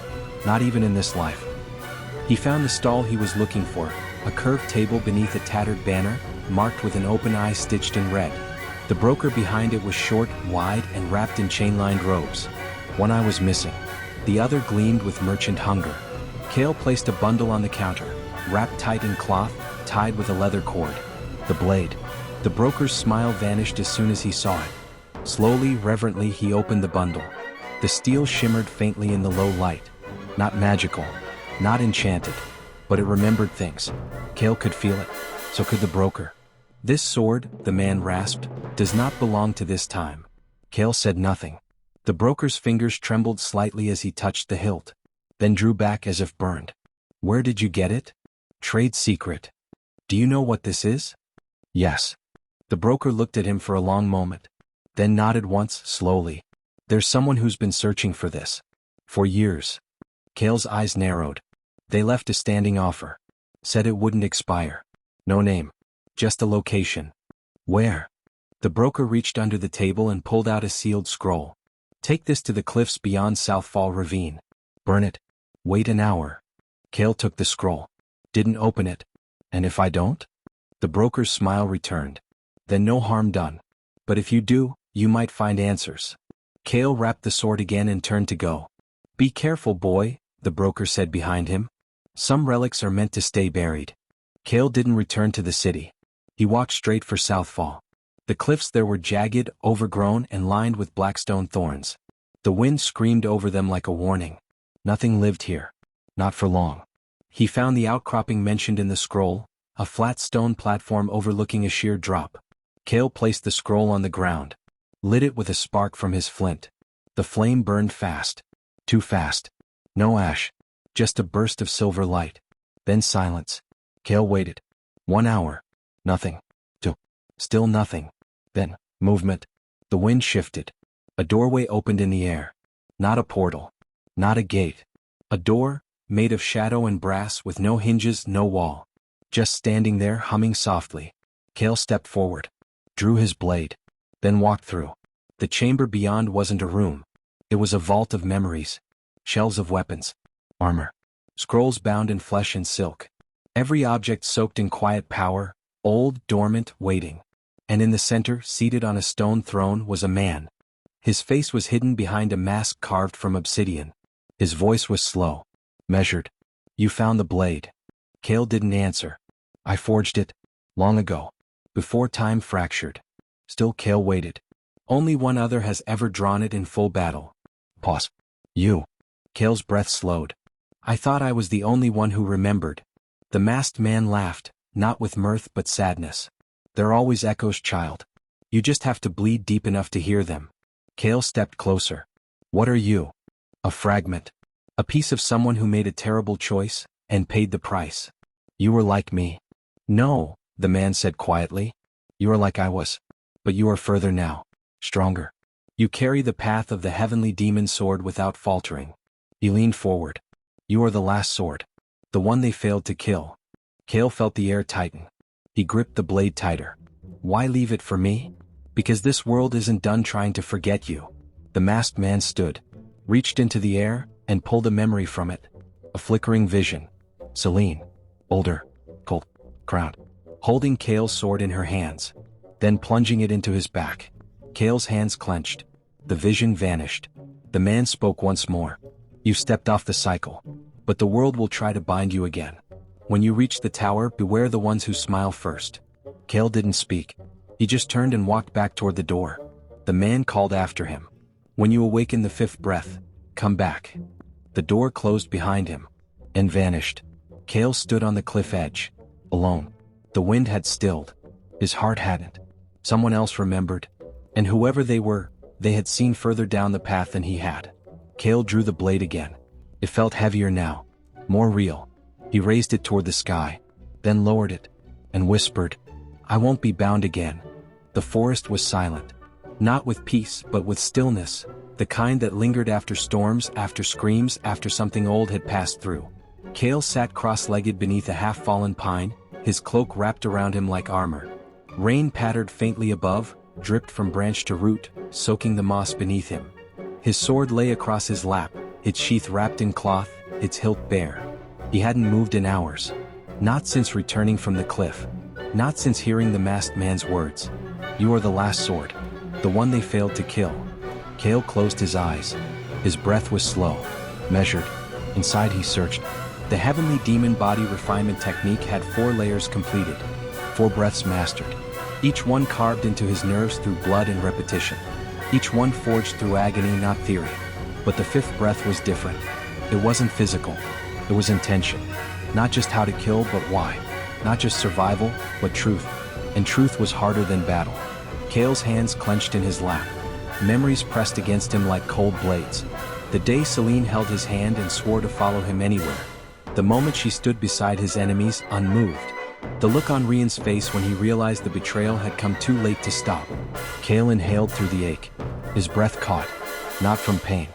Not even in this life. He found the stall he was looking for, a curved table beneath a tattered banner, marked with an open eye stitched in red. The broker behind it was short, wide, and wrapped in chain-lined robes. One eye was missing. The other gleamed with merchant hunger. Kael placed a bundle on the counter, wrapped tight in cloth, tied with a leather cord. The blade. The broker's smile vanished as soon as he saw it. Slowly, reverently, he opened the bundle. The steel shimmered faintly in the low light. Not magical. Not enchanted. But it remembered things. Kael could feel it. So could the broker. This sword, the man rasped, does not belong to this time. Kael said nothing. The broker's fingers trembled slightly as he touched the hilt, then drew back as if burned. Where did you get it? Trade secret. Do you know what this is? Yes. The broker looked at him for a long moment, then nodded once, slowly. There's someone who's been searching for this. For years. Kael's eyes narrowed. They left a standing offer. Said it wouldn't expire. No name. Just a location. Where? The broker reached under the table and pulled out a sealed scroll. Take this to the cliffs beyond Southfall Ravine. Burn it. Wait an hour. Kael took the scroll. Didn't open it. And if I don't? The broker's smile returned. Then no harm done. But if you do, you might find answers. Kael wrapped the sword again and turned to go. Be careful, boy, the broker said behind him. Some relics are meant to stay buried. Kael didn't return to the city. He walked straight for Southfall. The cliffs there were jagged, overgrown, and lined with blackstone thorns. The wind screamed over them like a warning. Nothing lived here. Not for long. He found the outcropping mentioned in the scroll, a flat stone platform overlooking a sheer drop. Kael placed the scroll on the ground. Lit it with a spark from his flint. The flame burned fast. Too fast. No ash. Just a burst of silver light. Then silence. Kael waited. 1 hour. Nothing. 2. Still nothing. Then, movement. The wind shifted. A doorway opened in the air. Not a portal. Not a gate. A door, made of shadow and brass with no hinges, no wall. Just standing there humming softly. Kael stepped forward. Drew his blade. Then walked through. The chamber beyond wasn't a room. It was a vault of memories. Shelves of weapons. Armor. Scrolls bound in flesh and silk. Every object soaked in quiet power, old, dormant, waiting. And in the center, seated on a stone throne, was a man. His face was hidden behind a mask carved from obsidian. His voice was slow. Measured. You found the blade. Kael didn't answer. I forged it. Long ago. Before time fractured. Still Kael waited. Only one other has ever drawn it in full battle. Pause. You. Kael's breath slowed. I thought I was the only one who remembered. The masked man laughed, not with mirth but sadness. They're always echoes, child. You just have to bleed deep enough to hear them. Kael stepped closer. What are you? A fragment. A piece of someone who made a terrible choice, and paid the price. You were like me. No, the man said quietly. You are like I was. But you are further now. Stronger. You carry the path of the heavenly demon sword without faltering. He leaned forward. You are the last sword. The one they failed to kill. Kael felt the air tighten. He gripped the blade tighter. Why leave it for me? Because this world isn't done trying to forget you. The masked man stood, reached into the air, and pulled a memory from it. A flickering vision. Celine. Older. Cold. Crowned. Holding Kael's sword in her hands. Then plunging it into his back. Kael's hands clenched. The vision vanished. The man spoke once more. You stepped off the cycle. But the world will try to bind you again. When you reach the tower, beware the ones who smile first. Kael didn't speak. He just turned and walked back toward the door. The man called after him. When you awaken the 5th breath, come back. The door closed behind him. And vanished. Kael stood on the cliff edge. Alone. The wind had stilled. His heart hadn't. Someone else remembered. And whoever they were, they had seen further down the path than he had. Kael drew the blade again. It felt heavier now. More real. He raised it toward the sky. Then lowered it. And whispered, I won't be bound again. The forest was silent. Not with peace, but with stillness. The kind that lingered after storms, after screams, after something old had passed through. Kael sat cross-legged beneath a half-fallen pine, his cloak wrapped around him like armor. Rain pattered faintly above, dripped from branch to root, soaking the moss beneath him. His sword lay across his lap, its sheath wrapped in cloth, its hilt bare. He hadn't moved in hours. Not since returning from the cliff. Not since hearing the masked man's words. You are the last sword. The one they failed to kill. Kael closed his eyes. His breath was slow, measured. Inside he searched. The heavenly demon body refinement technique had 4 layers completed. 4 breaths mastered. Each one carved into his nerves through blood and repetition. Each one forged through agony, not theory. But the 5th breath was different. It wasn't physical. It was intention. Not just how to kill, but why. Not just survival, but truth. And truth was harder than battle. Kael's hands clenched in his lap. Memories pressed against him like cold blades. The day Celine held his hand and swore to follow him anywhere. The moment she stood beside his enemies, unmoved. The look on Rian's face when he realized the betrayal had come too late to stop. Kael inhaled through the ache. His breath caught. Not from pain.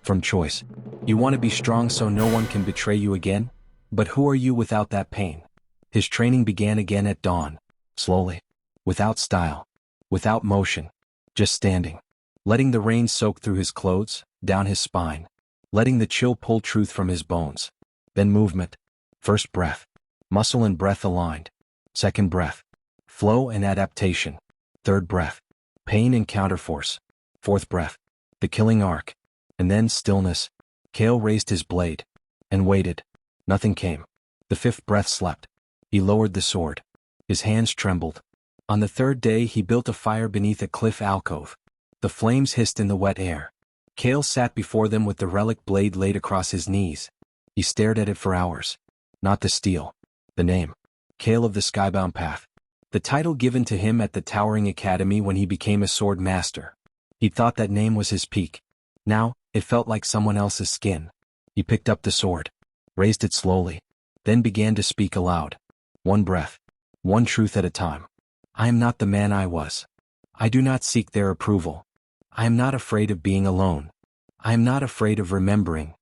From choice. You want to be strong so no one can betray you again? But who are you without that pain? His training began again at dawn. Slowly. Without style. Without motion. Just standing. Letting the rain soak through his clothes, down his spine. Letting the chill pull truth from his bones. Then movement. First breath. Muscle and breath aligned. Second breath. Flow and adaptation. Third breath. Pain and counterforce. Fourth breath. The killing arc. And then stillness. Kael raised his blade. And waited. Nothing came. The fifth breath slept. He lowered the sword. His hands trembled. On the third day he built a fire beneath a cliff alcove. The flames hissed in the wet air. Kael sat before them with the relic blade laid across his knees. He stared at it for hours. Not the steel. The name. Kael of the Skybound Path. The title given to him at the Towering Academy when he became a sword master. He thought that name was his peak. Now, it felt like someone else's skin. He picked up the sword. Raised it slowly. Then began to speak aloud. One breath. One truth at a time. I am not the man I was. I do not seek their approval. I am not afraid of being alone. I am not afraid of remembering.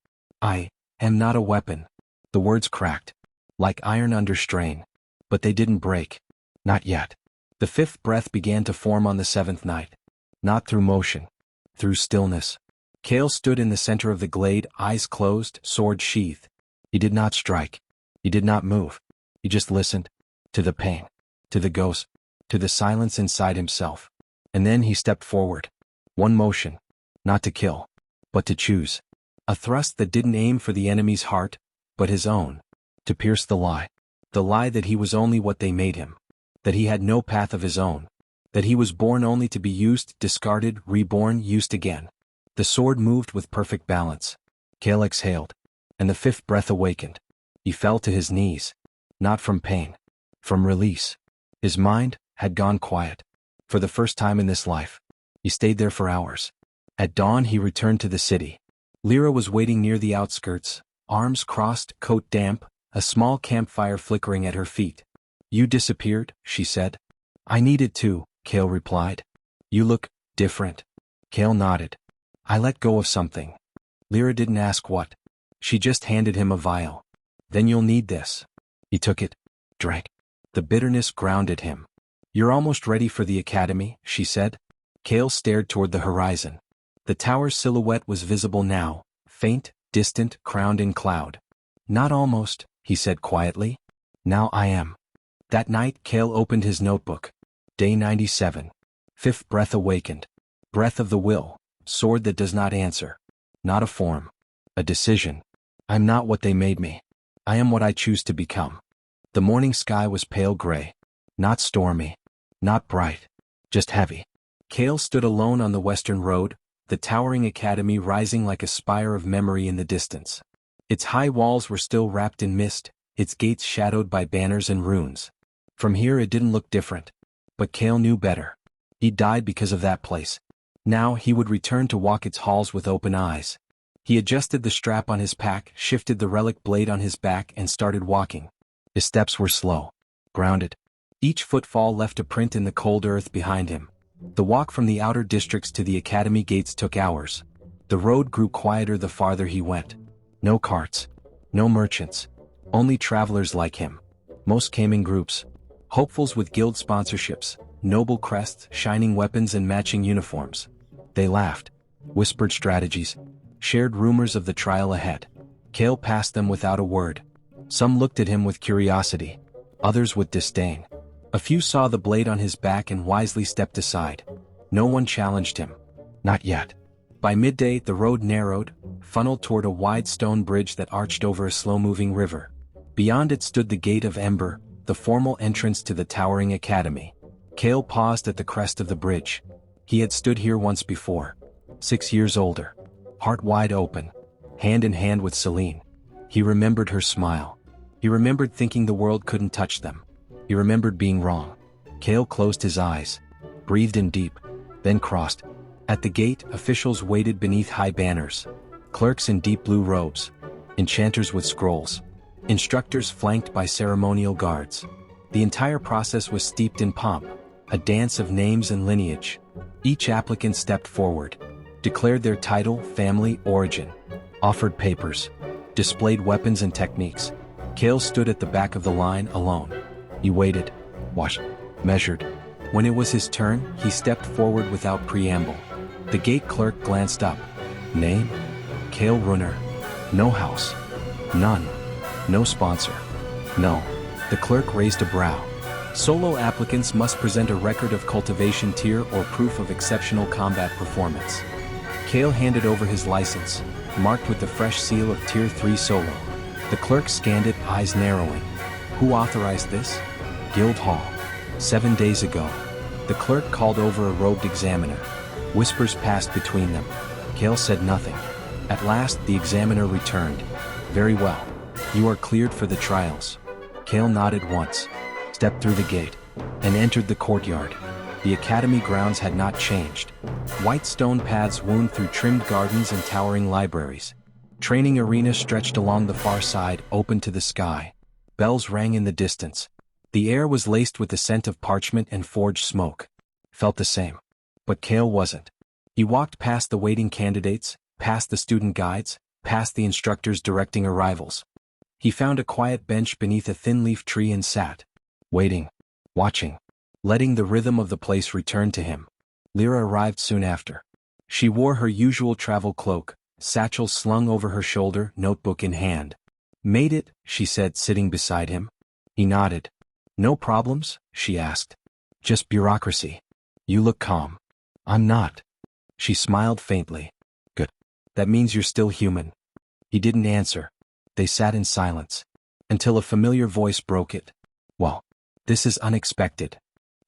I am not a weapon. The words cracked. Like iron under strain. But they didn't break. Not yet. The fifth breath began to form on the seventh night. Not through motion. Through stillness. Kael stood in the center of the glade, eyes closed, sword sheathed. He did not strike. He did not move. He just listened. To the pain. To the ghost. To the silence inside himself. And then he stepped forward. One motion. Not to kill. But to choose. A thrust that didn't aim for the enemy's heart, but his own. To pierce the lie. The lie that he was only what they made him. That he had no path of his own. That he was born only to be used, discarded, reborn, used again. The sword moved with perfect balance. Kael exhaled. And the fifth breath awakened. He fell to his knees. Not from pain. From release. His mind had gone quiet. For the first time in this life. He stayed there for hours. At dawn he returned to the city. Lyra was waiting near the outskirts, arms crossed, coat damp, a small campfire flickering at her feet. You disappeared, she said. I needed to, Kael replied. You look different. Kael nodded. I let go of something. Lyra didn't ask what. She just handed him a vial. Then you'll need this. He took it. Drank. The bitterness grounded him. You're almost ready for the academy, she said. Kael stared toward the horizon. The tower's silhouette was visible now, faint, distant, crowned in cloud. Not almost, he said quietly. Now I am. That night Kael opened his notebook. Day 97. Fifth breath awakened. Breath of the will, sword that does not answer. Not a form. A decision. I'm not what they made me. I am what I choose to become. The morning sky was pale gray. Not stormy. Not bright. Just heavy. Kael stood alone on the western road, the towering academy rising like a spire of memory in the distance. Its high walls were still wrapped in mist, its gates shadowed by banners and runes. From here it didn't look different. But Kael knew better. He died because of that place. Now he would return to walk its halls with open eyes. He adjusted the strap on his pack, shifted the relic blade on his back and started walking. His steps were slow. Grounded. Each footfall left a print in the cold earth behind him. The walk from the outer districts to the academy gates took hours. The road grew quieter the farther he went. No carts. No merchants. Only travelers like him. Most came in groups. Hopefuls with guild sponsorships, noble crests, shining weapons and matching uniforms. They laughed. Whispered strategies. Shared rumors of the trial ahead. Kael passed them without a word. Some looked at him with curiosity. Others with disdain. A few saw the blade on his back and wisely stepped aside. No one challenged him. Not yet. By midday the road narrowed, funneled toward a wide stone bridge that arched over a slow-moving river. Beyond it stood the Gate of Ember, the formal entrance to the towering academy. Kael paused at the crest of the bridge. He had stood here once before. 6 years older. Heart wide open. Hand in hand with Celine. He remembered her smile. He remembered thinking the world couldn't touch them. He remembered being wrong. Kael closed his eyes, breathed in deep, then crossed. At the gate, officials waited beneath high banners. Clerks in deep blue robes. Enchanters with scrolls. Instructors flanked by ceremonial guards. The entire process was steeped in pomp, a dance of names and lineage. Each applicant stepped forward, declared their title, family, origin, offered papers, displayed weapons and techniques. Kael stood at the back of the line alone. He waited, watched, measured. When it was his turn, he stepped forward without preamble. The gate clerk glanced up. Name? Kael Runner. No house. None. No sponsor. No. The clerk raised a brow. Solo applicants must present a record of cultivation tier or proof of exceptional combat performance. Kael handed over his license, marked with the fresh seal of Tier 3 Solo. The clerk scanned it, eyes narrowing. Who authorized this? Guild Hall. 7 days ago. The clerk called over a robed examiner. Whispers passed between them. Kael said nothing. At last, the examiner returned. Very well. You are cleared for the trials. Kael nodded once, stepped through the gate, and entered the courtyard. The academy grounds had not changed. White stone paths wound through trimmed gardens and towering libraries. Training arena stretched along the far side, open to the sky. Bells rang in the distance. The air was laced with the scent of parchment and forged smoke. Felt the same. But Kael wasn't. He walked past the waiting candidates, past the student guides, past the instructors directing arrivals. He found a quiet bench beneath a thin-leaf tree and sat, waiting, watching, letting the rhythm of the place return to him. Lyra arrived soon after. She wore her usual travel cloak, satchel slung over her shoulder, notebook in hand. Made it, she said, sitting beside him. He nodded. No problems? She asked. Just bureaucracy. You look calm. I'm not. She smiled faintly. Good. That means you're still human. He didn't answer. They sat in silence, until a familiar voice broke it. Well, this is unexpected.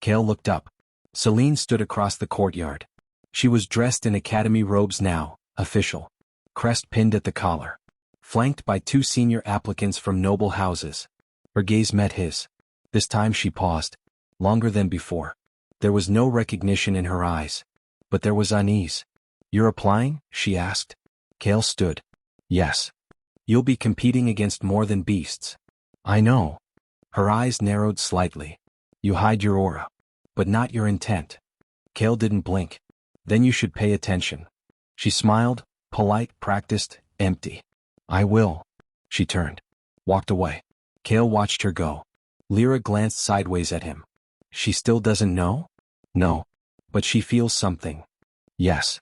Kael looked up. Celine stood across the courtyard. She was dressed in academy robes now, official. Crest pinned at the collar. Flanked by 2 senior applicants from noble houses. Her gaze met his. This time she paused. Longer than before. There was no recognition in her eyes. But there was unease. You're applying? She asked. Kael stood. Yes. You'll be competing against more than beasts. I know. Her eyes narrowed slightly. You hide your aura. But not your intent. Kael didn't blink. Then you should pay attention. She smiled, polite, practiced, empty. I will. She turned. Walked away. Kael watched her go. Lyra glanced sideways at him. She still doesn't know? No. But she feels something. Yes.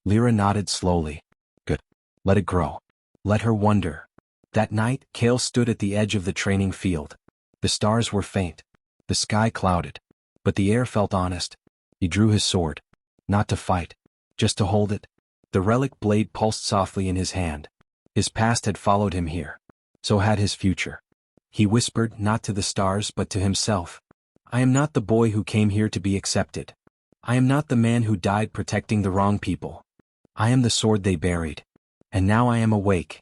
Lyra nodded slowly. Good. Let it grow. Let her wonder. That night, Kael stood at the edge of the training field. The stars were faint. The sky clouded. But the air felt honest. He drew his sword. Not to fight. Just to hold it. The relic blade pulsed softly in his hand. His past had followed him here. So had his future. He whispered, not to the stars but to himself. I am not the boy who came here to be accepted. I am not the man who died protecting the wrong people. I am the sword they buried. And now I am awake.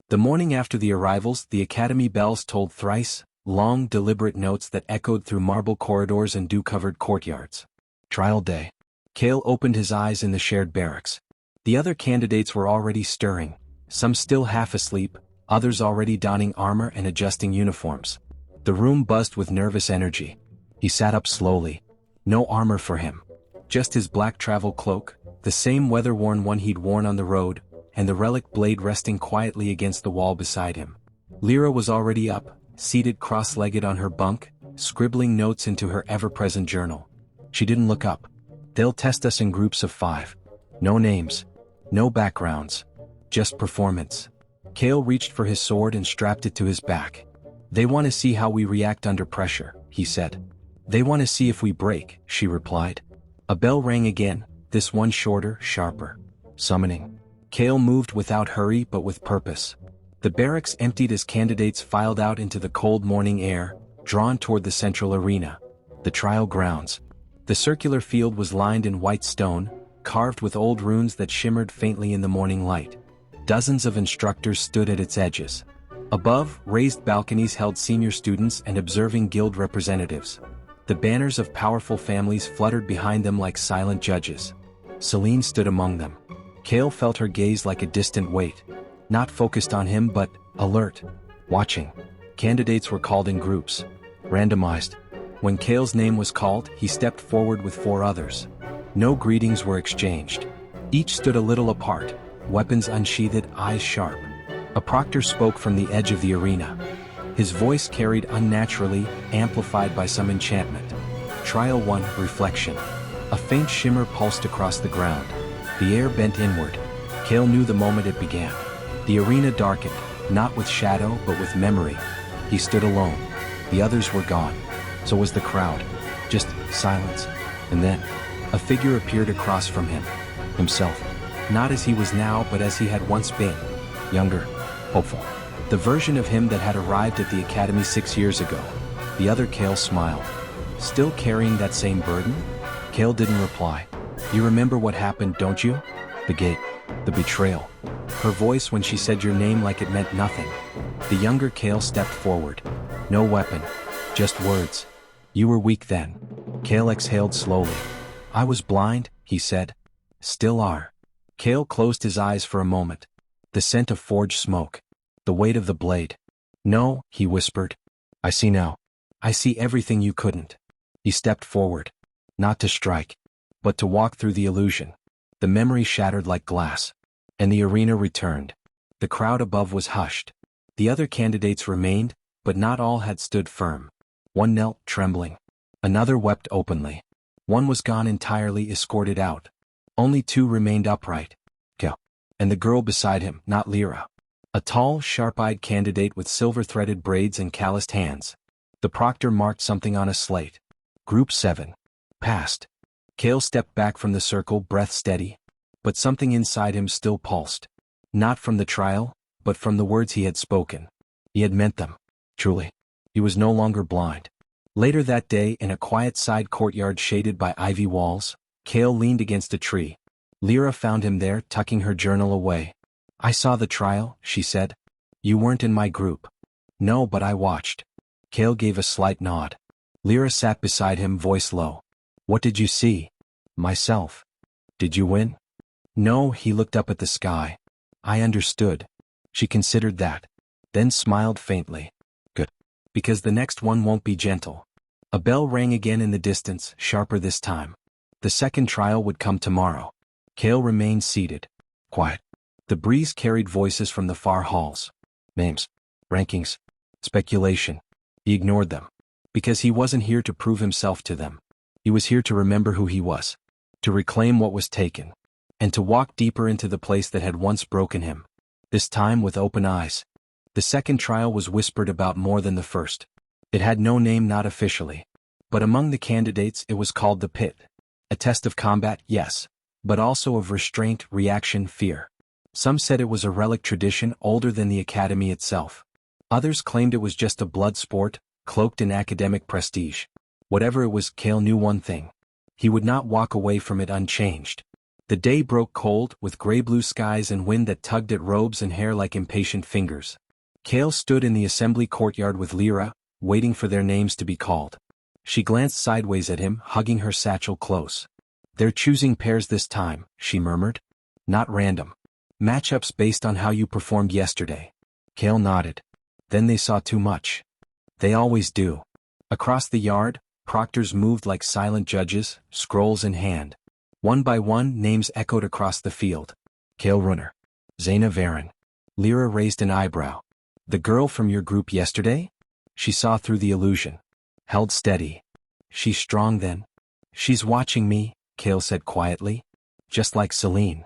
The morning after the arrivals, the academy bells tolled thrice, long, deliberate notes that echoed through marble corridors and dew-covered courtyards. Trial day. Kael opened his eyes in the shared barracks. The other candidates were already stirring, some still half asleep, others already donning armor and adjusting uniforms. The room buzzed with nervous energy. He sat up slowly. No armor for him. Just his black travel cloak, the same weather-worn one he'd worn on the road, and the relic blade resting quietly against the wall beside him. Lyra was already up, seated cross-legged on her bunk, scribbling notes into her ever-present journal. She didn't look up. They'll test us in groups of 5. No names. No backgrounds. Just performance. Kael reached for his sword and strapped it to his back. They want to see how we react under pressure, he said. They want to see if we break, she replied. A bell rang again, this one shorter, sharper. Summoning. Kael moved without hurry but with purpose. The barracks emptied as candidates filed out into the cold morning air, drawn toward the central arena. The trial grounds. The circular field was lined in white stone, carved with old runes that shimmered faintly in the morning light. Dozens of instructors stood at its edges. Above, raised balconies held senior students and observing guild representatives. The banners of powerful families fluttered behind them like silent judges. Celine stood among them. Kael felt her gaze like a distant weight. Not focused on him but alert. Watching. Candidates were called in groups. Randomized. When Kael's name was called, he stepped forward with 4 others. No greetings were exchanged. Each stood a little apart, weapons unsheathed, eyes sharp. A proctor spoke from the edge of the arena. His voice carried unnaturally, amplified by some enchantment. Trial 1, Reflection. A faint shimmer pulsed across the ground. The air bent inward. Kael knew the moment it began. The arena darkened, not with shadow but with memory. He stood alone. The others were gone. So was the crowd. Just silence. And then, a figure appeared across from him. Himself. Not as he was now but as he had once been. Younger. Hopeful. The version of him that had arrived at the academy 6 years ago. The other Kael smiled. Still carrying that same burden? Kael didn't reply. You remember what happened, don't you? The gate. The betrayal. Her voice when she said your name like it meant nothing. The younger Kael stepped forward. No weapon. Just words. You were weak then. Kael exhaled slowly. I was blind, he said. Still are. Kael closed his eyes for a moment. The scent of forged smoke. The weight of the blade. No, he whispered. I see now. I see everything you couldn't. He stepped forward. Not to strike, but to walk through the illusion. The memory shattered like glass. And the arena returned. The crowd above was hushed. The other candidates remained, but not all had stood firm. One knelt, trembling. Another wept openly. One was gone entirely, escorted out. Only 2 remained upright. Kael. And the girl beside him, not Lyra. A tall, sharp-eyed candidate with silver-threaded braids and calloused hands. The proctor marked something on a slate. Group 7. Passed. Kael stepped back from the circle, breath steady. But something inside him still pulsed. Not from the trial, but from the words he had spoken. He had meant them. Truly. He was no longer blind. Later that day, in a quiet side courtyard shaded by ivy walls, Kael leaned against a tree. Lyra found him there, tucking her journal away. I saw the trial, she said. You weren't in my group. No, but I watched. Kael gave a slight nod. Lyra sat beside him, voice low. What did you see? Myself. Did you win? No, he looked up at the sky. I understood. She considered that. Then smiled faintly. Good. Because the next one won't be gentle. A bell rang again in the distance, sharper this time. The second trial would come tomorrow. Kael remained seated. Quiet. The breeze carried voices from the far halls. Names. Rankings. Speculation. He ignored them. Because he wasn't here to prove himself to them. He was here to remember who he was. To reclaim what was taken. And to walk deeper into the place that had once broken him. This time with open eyes. The second trial was whispered about more than the first. It had no name, not officially. But among the candidates it was called the pit. A test of combat, yes. But also of restraint, reaction, fear. Some said it was a relic tradition older than the academy itself. Others claimed it was just a blood sport, cloaked in academic prestige. Whatever it was, Kael knew one thing. He would not walk away from it unchanged. The day broke cold, with gray-blue skies and wind that tugged at robes and hair like impatient fingers. Kael stood in the assembly courtyard with Lyra, waiting for their names to be called. She glanced sideways at him, hugging her satchel close. They're choosing pairs this time, she murmured. Not random. Matchups based on how you performed yesterday. Kael nodded. Then they saw too much. They always do. Across the yard, proctors moved like silent judges, scrolls in hand. One by one, names echoed across the field. Kael Runner. Zaina Varen. Lyra raised an eyebrow. The girl from your group yesterday? She saw through the illusion. Held steady. She's strong then. She's watching me, Kael said quietly. Just like Celine.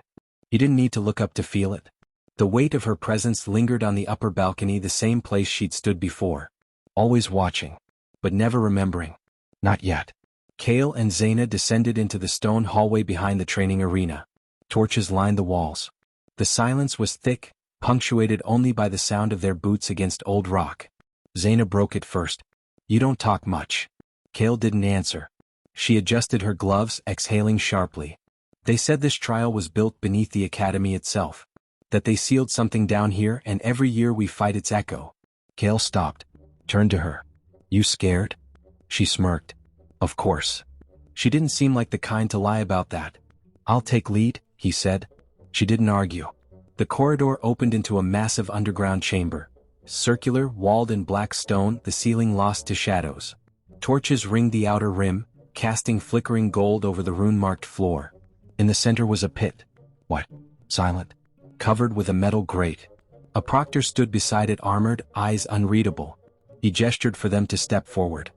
He didn't need to look up to feel it. The weight of her presence lingered on the upper balcony, the same place she'd stood before. Always watching. But never remembering. Not yet. Kael and Zaina descended into the stone hallway behind the training arena. Torches lined the walls. The silence was thick, punctuated only by the sound of their boots against old rock. Zaina broke it first. You don't talk much. Kael didn't answer. She adjusted her gloves, exhaling sharply. They said this trial was built beneath the academy itself. That they sealed something down here and every year we fight its echo. Kael stopped, turned to her. You scared? She smirked. Of course. She didn't seem like the kind to lie about that. I'll take lead, he said. She didn't argue. The corridor opened into a massive underground chamber. Circular, walled in black stone, the ceiling lost to shadows. Torches ringed the outer rim, casting flickering gold over the rune-marked floor. In the center was a pit. What? Silent. Covered with a metal grate. A proctor stood beside it, armored, eyes unreadable. He gestured for them to step forward.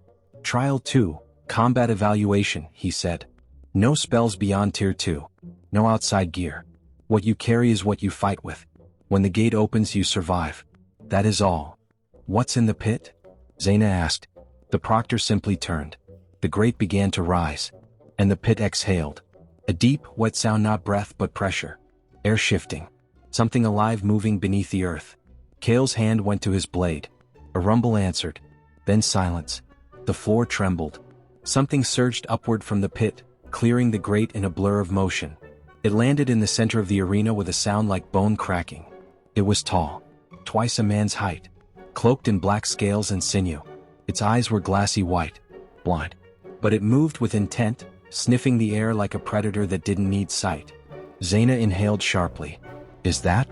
Trial 2, combat evaluation, he said. No spells beyond tier 2. No outside gear. What you carry is what you fight with. When the gate opens you survive. That is all. What's in the pit? Zaina asked. The proctor simply turned. The grate began to rise. And the pit exhaled. A deep, wet sound, not breath but pressure. Air shifting. Something alive moving beneath the earth. Kael's hand went to his blade. A rumble answered. Then silence. The floor trembled. Something surged upward from the pit, clearing the grate in a blur of motion. It landed in the center of the arena with a sound like bone cracking. It was tall. Twice a man's height. Cloaked in black scales and sinew. Its eyes were glassy white. Blind. But it moved with intent, sniffing the air like a predator that didn't need sight. Zaina inhaled sharply. Is that?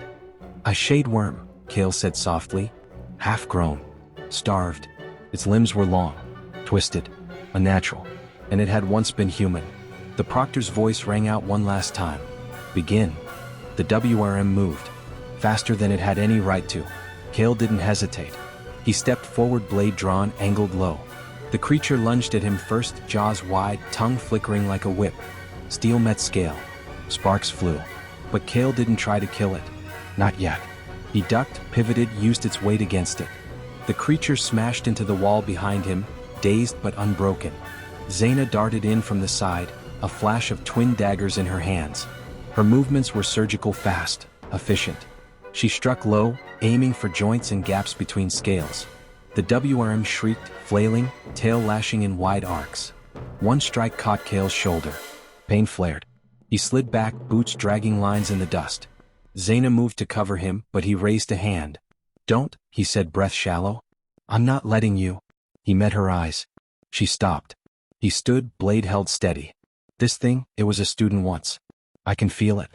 A shade worm, Kael said softly. Half-grown. Starved. Its limbs were long. Twisted. Unnatural. And it had once been human. The proctor's voice rang out one last time. Begin. The WRM moved. Faster than it had any right to. Kael didn't hesitate. He stepped forward, blade drawn, angled low. The creature lunged at him first, jaws wide, tongue flickering like a whip. Steel met scale. Sparks flew. But Kael didn't try to kill it. Not yet. He ducked, pivoted, used its weight against it. The creature smashed into the wall behind him, dazed but unbroken. Zaina darted in from the side, a flash of twin daggers in her hands. Her movements were surgical, fast, efficient. She struck low, aiming for joints and gaps between scales. The WRM shrieked, flailing, tail lashing in wide arcs. One strike caught Kael's shoulder. Pain flared. He slid back, boots dragging lines in the dust. Zaina moved to cover him, but he raised a hand. Don't, he said, breath shallow. I'm not letting you. He met her eyes. She stopped. He stood, blade held steady. This thing, it was a student once. I can feel it.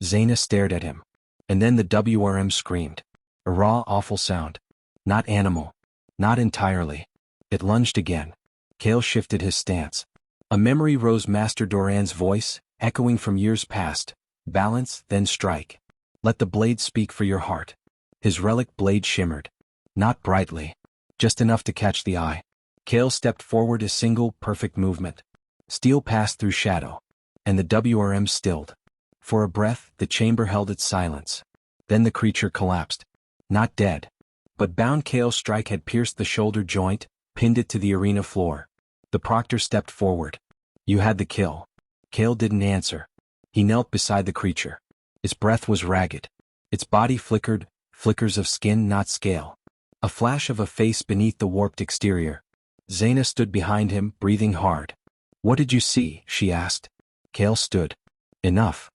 Zaina stared at him. And then the WRM screamed. A raw, awful sound. Not animal. Not entirely. It lunged again. Kael shifted his stance. A memory rose, Master Doran's voice, echoing from years past. Balance, then strike. Let the blade speak for your heart. His relic blade shimmered. Not brightly. Just enough to catch the eye. Kael stepped forward, a single, perfect movement. Steel passed through shadow. And the WRM stilled. For a breath, the chamber held its silence. Then the creature collapsed. Not dead. But bound. Kael's strike had pierced the shoulder joint, pinned it to the arena floor. The proctor stepped forward. You had the kill. Kael didn't answer. He knelt beside the creature. Its breath was ragged. Its body flickered, flickers of skin, not scale. A flash of a face beneath the warped exterior. Zaina stood behind him, breathing hard. What did you see? She asked. Kael stood. Enough.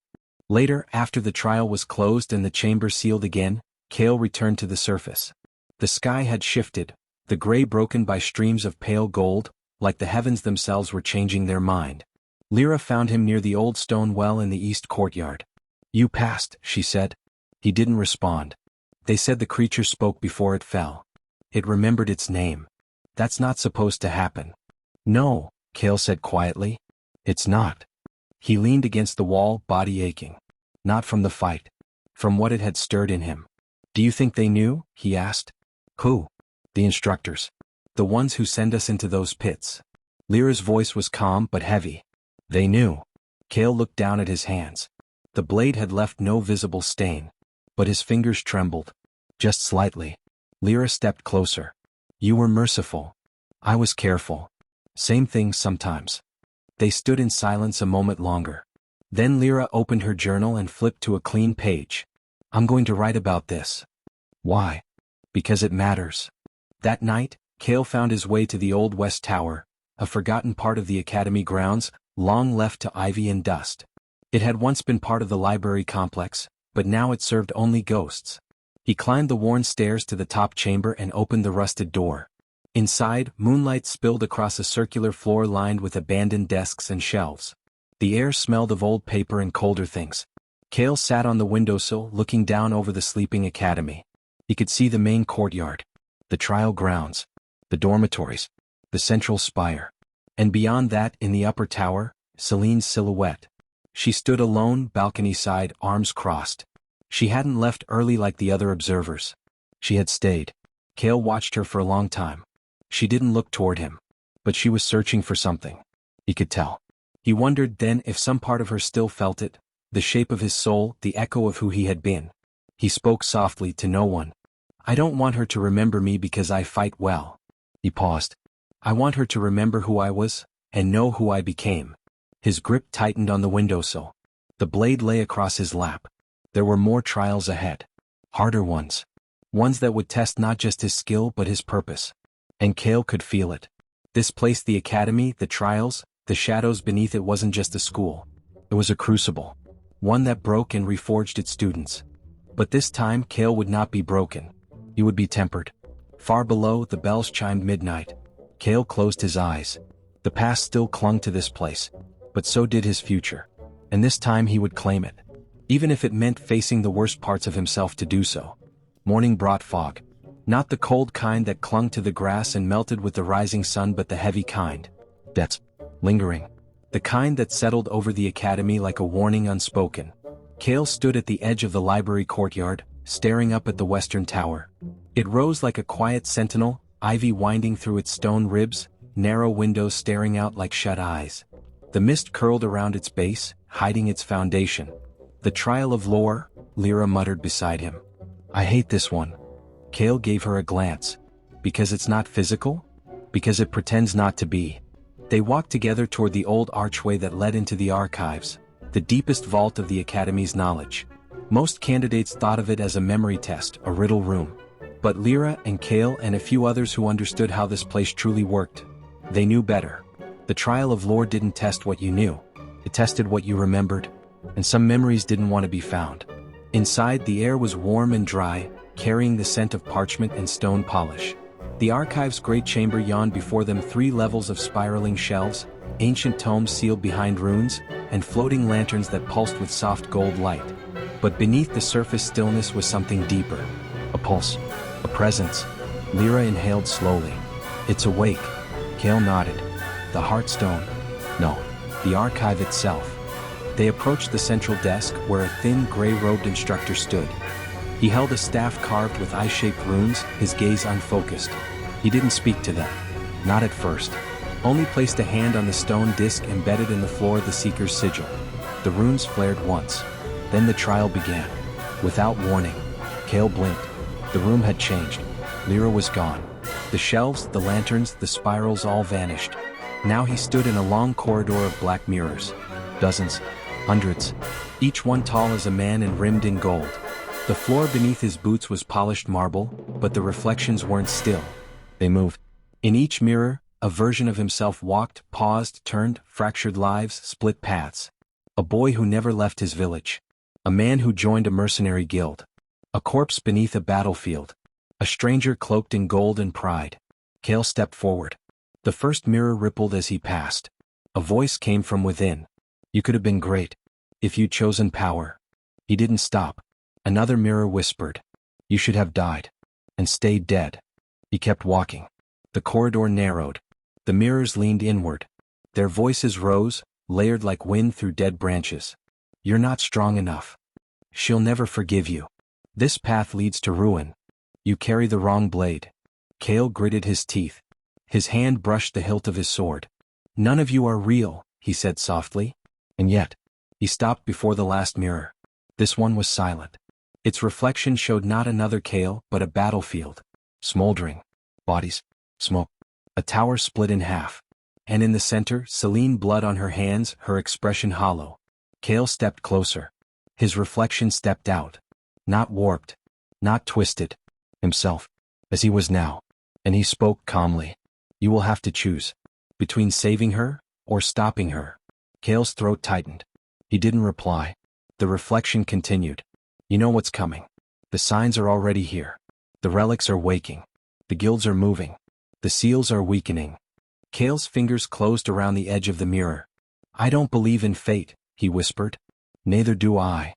Later, after the trial was closed and the chamber sealed again, Kael returned to the surface. The sky had shifted, the gray broken by streams of pale gold, like the heavens themselves were changing their mind. Lyra found him near the old stone well in the east courtyard. You passed, she said. He didn't respond. They said the creature spoke before it fell. It remembered its name. That's not supposed to happen. No, Kael said quietly. It's not. He leaned against the wall, body aching. Not from the fight. From what it had stirred in him. Do you think they knew? He asked. Who? The instructors. The ones who send us into those pits. Lyra's voice was calm but heavy. They knew. Kael looked down at his hands. The blade had left no visible stain. But his fingers trembled. Just slightly. Lyra stepped closer. You were merciful. I was careful. Same thing sometimes. They stood in silence a moment longer. Then Lyra opened her journal and flipped to a clean page. I'm going to write about this. Why? Because it matters. That night, Kael found his way to the old West Tower, a forgotten part of the academy grounds, long left to ivy and dust. It had once been part of the library complex, but now it served only ghosts. He climbed the worn stairs to the top chamber and opened the rusted door. Inside, moonlight spilled across a circular floor lined with abandoned desks and shelves. The air smelled of old paper and colder things. Kael sat on the windowsill looking down over the sleeping academy. He could see the main courtyard, the trial grounds, the dormitories, the central spire. And beyond that, in the upper tower, Celine's silhouette. She stood alone, balcony-side, arms crossed. She hadn't left early like the other observers. She had stayed. Kael watched her for a long time. She didn't look toward him. But she was searching for something. He could tell. He wondered then if some part of her still felt it, the shape of his soul, the echo of who he had been. He spoke softly to no one. I don't want her to remember me because I fight well. He paused. I want her to remember who I was, and know who I became. His grip tightened on the windowsill. The blade lay across his lap. There were more trials ahead. Harder ones. Ones that would test not just his skill but his purpose. And Kael could feel it. This place, the academy, the trials, the shadows beneath it wasn't just a school. It was a crucible. One that broke and reforged its students. But this time Kael would not be broken. He would be tempered. Far below, the bells chimed midnight. Kael closed his eyes. The past still clung to this place. But so did his future. And this time he would claim it. Even if it meant facing the worst parts of himself to do so. Morning brought fog. Not the cold kind that clung to the grass and melted with the rising sun, but the heavy kind. That's lingering. The kind that settled over the academy like a warning unspoken. Kael stood at the edge of the library courtyard, staring up at the western tower. It rose like a quiet sentinel, ivy winding through its stone ribs, narrow windows staring out like shut eyes. The mist curled around its base, hiding its foundation. The trial of lore, Lyra muttered beside him. I hate this one. Kael gave her a glance. Because it's not physical? Because it pretends not to be. They walked together toward the old archway that led into the archives, the deepest vault of the academy's knowledge. Most candidates thought of it as a memory test, a riddle room. But Lyra and Kael and a few others who understood how this place truly worked, they knew better. The trial of lore didn't test what you knew. It tested what you remembered. And some memories didn't want to be found. Inside, the air was warm and dry, carrying the scent of parchment and stone polish. The archive's great chamber yawned before them, 3 levels of spiraling shelves, ancient tomes sealed behind runes, and floating lanterns that pulsed with soft gold light. But beneath the surface stillness was something deeper. A pulse. A presence. Lyra inhaled slowly. It's awake. Kael nodded. The Heartstone. No. The archive itself. They approached the central desk where a thin, gray-robed instructor stood. He held a staff carved with eye-shaped runes, his gaze unfocused. He didn't speak to them. Not at first. Only placed a hand on the stone disc embedded in the floor of the Seeker's sigil. The runes flared once. Then the trial began. Without warning. Kael blinked. The room had changed. Lyra was gone. The shelves, the lanterns, the spirals all vanished. Now he stood in a long corridor of black mirrors. Dozens. Hundreds. Each one tall as a man and rimmed in gold. The floor beneath his boots was polished marble, but the reflections weren't still. They moved. In each mirror, a version of himself walked, paused, turned, fractured lives, split paths. A boy who never left his village. A man who joined a mercenary guild. A corpse beneath a battlefield. A stranger cloaked in gold and pride. Kael stepped forward. The first mirror rippled as he passed. A voice came from within. You could have been great. If you'd chosen power. He didn't stop. Another mirror whispered. You should have died. And stayed dead. He kept walking. The corridor narrowed. The mirrors leaned inward. Their voices rose, layered like wind through dead branches. You're not strong enough. She'll never forgive you. This path leads to ruin. You carry the wrong blade. Kael gritted his teeth. His hand brushed the hilt of his sword. None of you are real, he said softly. And yet, he stopped before the last mirror. This one was silent. Its reflection showed not another Kael, but a battlefield. Smoldering. Bodies. Smoke. A tower split in half. And in the center, Celine, blood on her hands, her expression hollow. Kael stepped closer. His reflection stepped out. Not warped. Not twisted. Himself. As he was now. And he spoke calmly. You will have to choose. Between saving her, or stopping her. Kael's throat tightened. He didn't reply. The reflection continued. You know what's coming. The signs are already here. The relics are waking. The guilds are moving. The seals are weakening. Kael's fingers closed around the edge of the mirror. I don't believe in fate, he whispered. Neither do I.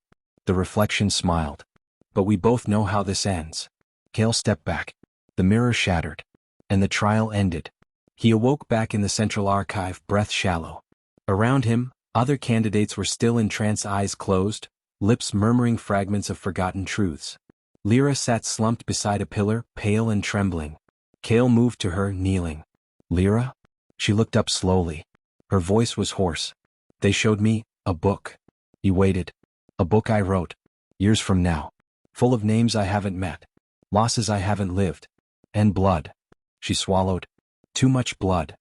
The reflection smiled. But we both know how this ends. Kael stepped back. The mirror shattered. And the trial ended. He awoke back in the central archive, breath shallow. Around him, other candidates were still in trance, eyes closed, lips murmuring fragments of forgotten truths. Lyra sat slumped beside a pillar, pale and trembling. Kael moved to her, kneeling. Lyra? She looked up slowly. Her voice was hoarse. They showed me a book. He waited. A book I wrote. Years from now. Full of names I haven't met. Losses I haven't lived. And blood. She swallowed. Too much blood.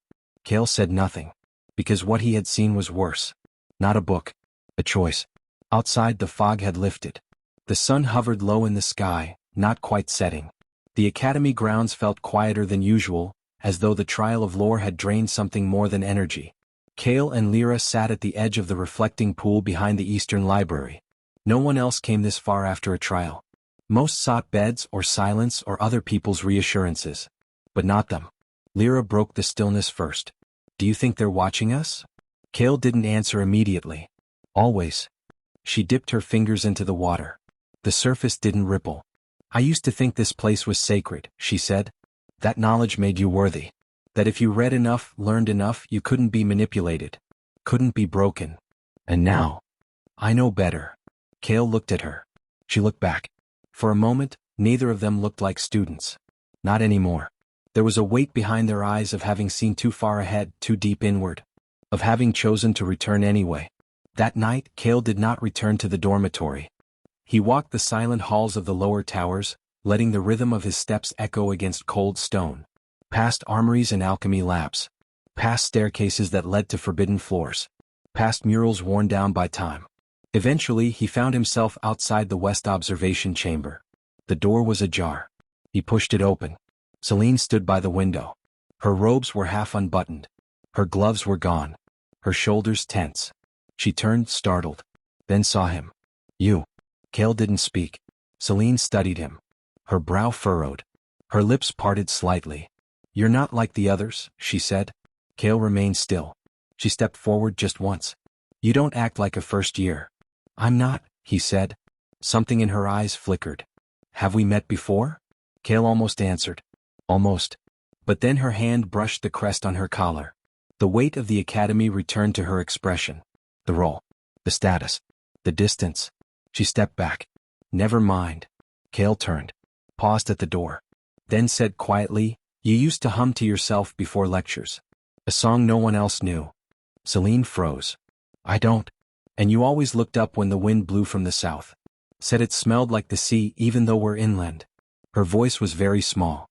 Kael said nothing. Because what he had seen was worse. Not a book. A choice. Outside the fog had lifted. The sun hovered low in the sky, not quite setting. The academy grounds felt quieter than usual, as though the trial of lore had drained something more than energy. Kael and Lyra sat at the edge of the reflecting pool behind the eastern library. No one else came this far after a trial. Most sought beds or silence or other people's reassurances. But not them. Lyra broke the stillness first. Do you think they're watching us? Kael didn't answer immediately. Always. She dipped her fingers into the water. The surface didn't ripple. I used to think this place was sacred, she said. That knowledge made you worthy. That if you read enough, learned enough, you couldn't be manipulated. Couldn't be broken. And now? I know better. Kael looked at her. She looked back. For a moment, neither of them looked like students. Not anymore. There was a weight behind their eyes of having seen too far ahead, too deep inward. Of having chosen to return anyway. That night, Kael did not return to the dormitory. He walked the silent halls of the lower towers, letting the rhythm of his steps echo against cold stone. Past armories and alchemy labs. Past staircases that led to forbidden floors. Past murals worn down by time. Eventually, he found himself outside the west observation chamber. The door was ajar. He pushed it open. Celine stood by the window. Her robes were half unbuttoned. Her gloves were gone. Her shoulders tense. She turned, startled. Then saw him. You. Kael didn't speak. Celine studied him. Her brow furrowed. Her lips parted slightly. You're not like the others, she said. Kael remained still. She stepped forward just once. You don't act like a first year. I'm not, he said. Something in her eyes flickered. Have we met before? Kael almost answered. Almost. But then her hand brushed the crest on her collar. The weight of the academy returned to her expression. The role. The status. The distance. She stepped back. Never mind. Kael turned. Paused at the door. Then said quietly, You used to hum to yourself before lectures. A song no one else knew. Celine froze. I don't. And you always looked up when the wind blew from the south. Said it smelled like the sea even though we're inland. Her voice was very small.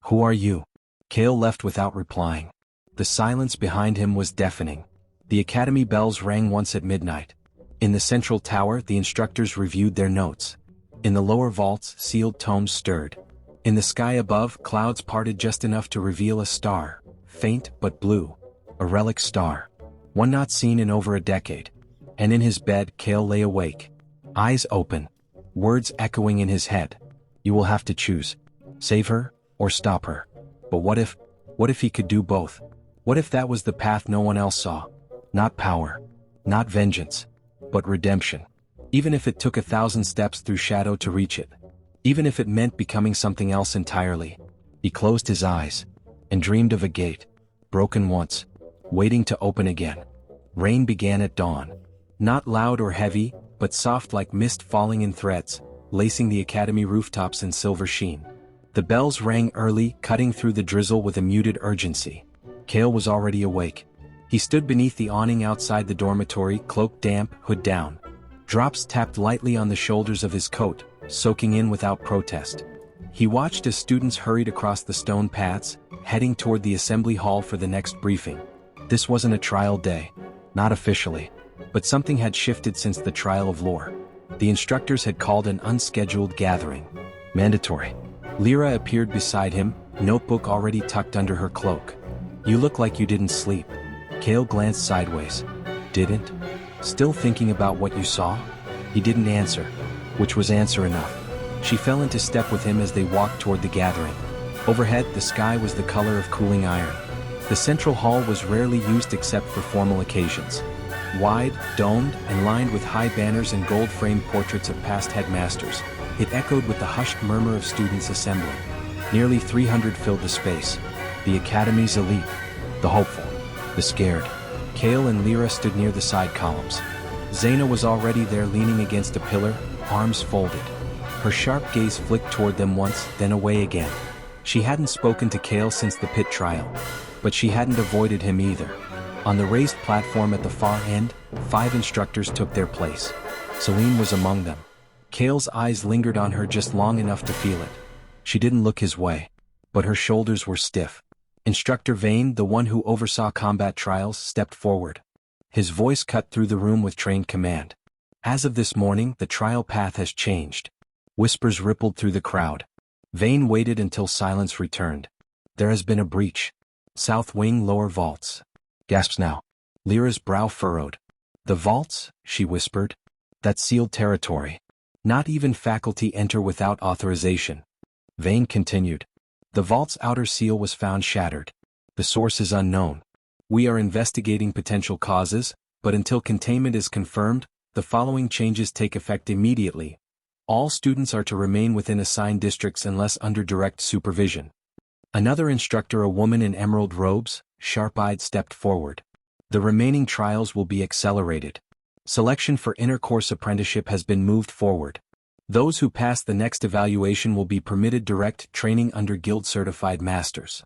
Who are you? Kael left without replying. The silence behind him was deafening. The academy bells rang once at midnight. In the central tower, the instructors reviewed their notes. In the lower vaults, sealed tomes stirred. In the sky above, clouds parted just enough to reveal a star, faint but blue. A relic star. One not seen in over a decade. And in his bed, Kael lay awake. Eyes open. Words echoing in his head. You will have to choose. Save her, or stop her. But what if he could do both? What if that was the path no one else saw? Not power. Not vengeance. But redemption. Even if it took 1,000 steps through shadow to reach it. Even if it meant becoming something else entirely. He closed his eyes. And dreamed of a gate. Broken once. Waiting to open again. Rain began at dawn. Not loud or heavy, but soft like mist falling in threads, lacing the academy rooftops in silver sheen. The bells rang early, cutting through the drizzle with a muted urgency. Kael was already awake. He stood beneath the awning outside the dormitory, cloak damp, hood down. Drops tapped lightly on the shoulders of his coat, soaking in without protest. He watched as students hurried across the stone paths, heading toward the assembly hall for the next briefing. This wasn't a trial day. Not officially. But something had shifted since the trial of lore. The instructors had called an unscheduled gathering. Mandatory. Lyra appeared beside him, notebook already tucked under her cloak. You look like you didn't sleep. Kael glanced sideways. Didn't? Still thinking about what you saw? He didn't answer. which was answer enough. She fell into step with him as they walked toward the gathering. Overhead, the sky was the color of cooling iron. The central hall was rarely used except for formal occasions. Wide, domed, and lined with high banners and gold-framed portraits of past headmasters, it echoed with the hushed murmur of students assembling. Nearly 300 filled the space. The academy's elite. The hopeful. The scared. Kael and Lyra stood near the side columns. Zaina was already there leaning against a pillar, arms folded. Her sharp gaze flicked toward them once, then away again. She hadn't spoken to Kael since the pit trial. But she hadn't avoided him either. On the raised platform at the far end, 5 instructors took their place. Celine was among them. Kael's eyes lingered on her just long enough to feel it. She didn't look his way. But her shoulders were stiff. Instructor Vane, the one who oversaw combat trials, stepped forward. His voice cut through the room with trained command. As of this morning, the trial path has changed. Whispers rippled through the crowd. Vane waited until silence returned. There has been a breach. South wing, lower vaults. Gasps now. Lyra's brow furrowed. The vaults, she whispered. That's sealed territory. Not even faculty enter without authorization. Vane continued. The vault's outer seal was found shattered. The source is unknown. We are investigating potential causes, but until containment is confirmed, the following changes take effect immediately. All students are to remain within assigned districts unless under direct supervision. Another instructor, a woman in emerald robes, sharp-eyed, stepped forward. The remaining trials will be accelerated. Selection for intercourse apprenticeship has been moved forward. Those who pass the next evaluation will be permitted direct training under guild-certified masters.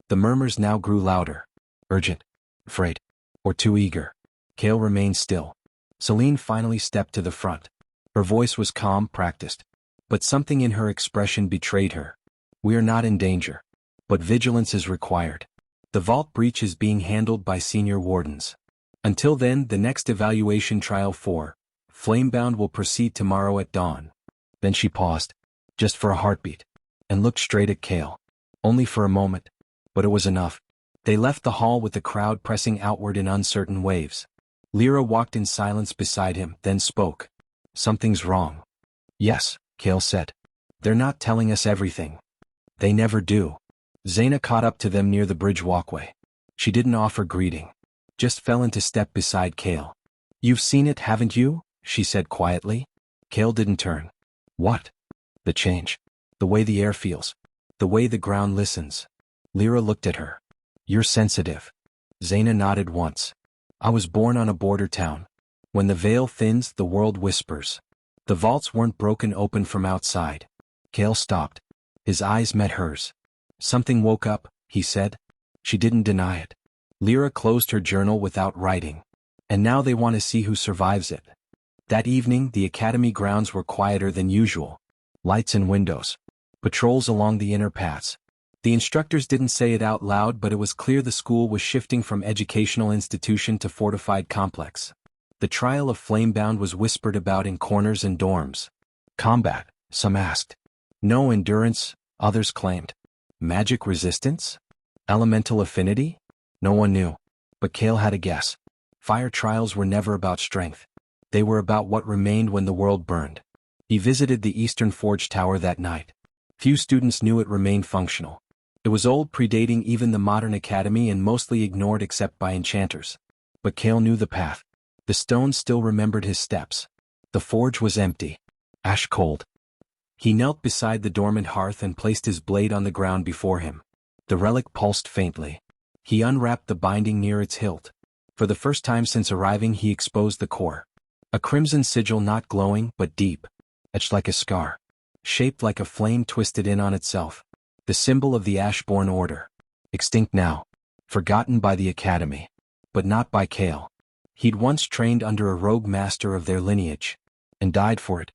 The murmurs now grew louder. Urgent. Afraid. Or too eager. Kael remained still. Celine finally stepped to the front. Her voice was calm, practiced. But something in her expression betrayed her. We are not in danger. But vigilance is required. The vault breach is being handled by senior wardens. Until then, the next evaluation trial for Flamebound will proceed tomorrow at dawn. Then she paused, just for a heartbeat, and looked straight at Kael. Only for a moment. But it was enough. They left the hall with the crowd pressing outward in uncertain waves. Lyra walked in silence beside him, then spoke. Something's wrong. Yes, Kael said. They're not telling us everything. They never do. Zaina caught up to them near the bridge walkway. She didn't offer greeting. Just fell into step beside Kael. You've seen it, haven't you? She said quietly. Kael didn't turn. What? The change. The way the air feels. The way the ground listens. Lyra looked at her. You're sensitive. Zaina nodded once. I was born on a border town. When the veil thins, the world whispers. The vaults weren't broken open from outside. Kael stopped. His eyes met hers. Something woke up, he said. She didn't deny it. Lyra closed her journal without writing. And now they want to see who survives it. That evening, the academy grounds were quieter than usual. Lights in windows. Patrols along the inner paths. The instructors didn't say it out loud, but it was clear the school was shifting from educational institution to fortified complex. The trial of Flamebound was whispered about in corners and dorms. Combat, some asked. No endurance, others claimed. Magic resistance? Elemental affinity? No one knew. But Kael had a guess. Fire trials were never about strength. They were about what remained when the world burned. He visited the Eastern Forge Tower that night. Few students knew it remained functional. It was old, predating even the modern academy, and mostly ignored except by enchanters. But Kael knew the path. The stones still remembered his steps. The forge was empty. Ash cold. He knelt beside the dormant hearth and placed his blade on the ground before him. The relic pulsed faintly. He unwrapped the binding near its hilt. For the first time since arriving, he exposed the core. A crimson sigil, not glowing, but deep. Etched like a scar. Shaped like a flame twisted in on itself. The symbol of the Ashborn Order. Extinct now. Forgotten by the academy. But not by Kael. He'd once trained under a rogue master of their lineage. And died for it.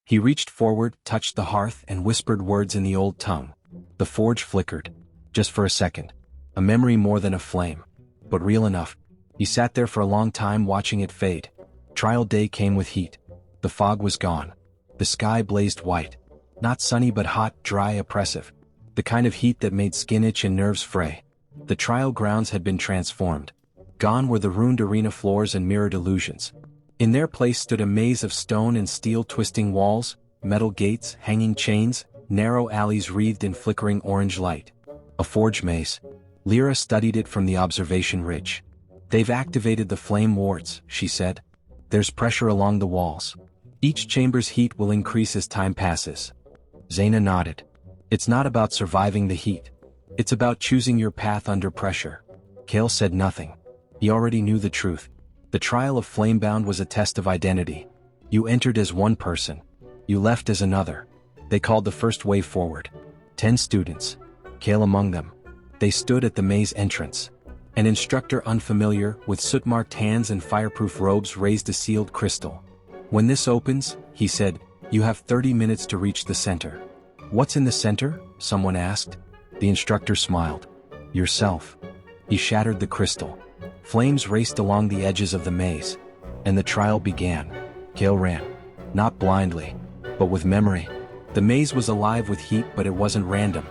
He reached forward, touched the hearth, and whispered words in the old tongue. The forge flickered. Just for a second. A memory more than a flame. But real enough. He sat there for a long time watching it fade. Trial day came with heat. The fog was gone. The sky blazed white. Not sunny but hot, dry, oppressive. The kind of heat that made skin itch and nerves fray. The trial grounds had been transformed. Gone were the ruined arena floors and mirrored illusions. In their place stood a maze of stone and steel twisting walls, metal gates, hanging chains, narrow alleys wreathed in flickering orange light. A forge maze. Lyra studied it from the observation ridge. They've activated the flame wards, she said. There's pressure along the walls. Each chamber's heat will increase as time passes. Zaina nodded. It's not about surviving the heat. It's about choosing your path under pressure. Kael said nothing. He already knew the truth. The trial of Flamebound was a test of identity. You entered as one person. You left as another. They called the first wave forward. 10 students. Kael among them. They stood at the maze entrance. An instructor unfamiliar, with soot-marked hands and fireproof robes, raised a sealed crystal. When this opens, he said, you have 30 minutes to reach the center. What's in the center? Someone asked. The instructor smiled. Yourself. He shattered the crystal. Flames raced along the edges of the maze. And the trial began. Kael ran. Not blindly, but with memory. The maze was alive with heat, but it wasn't random.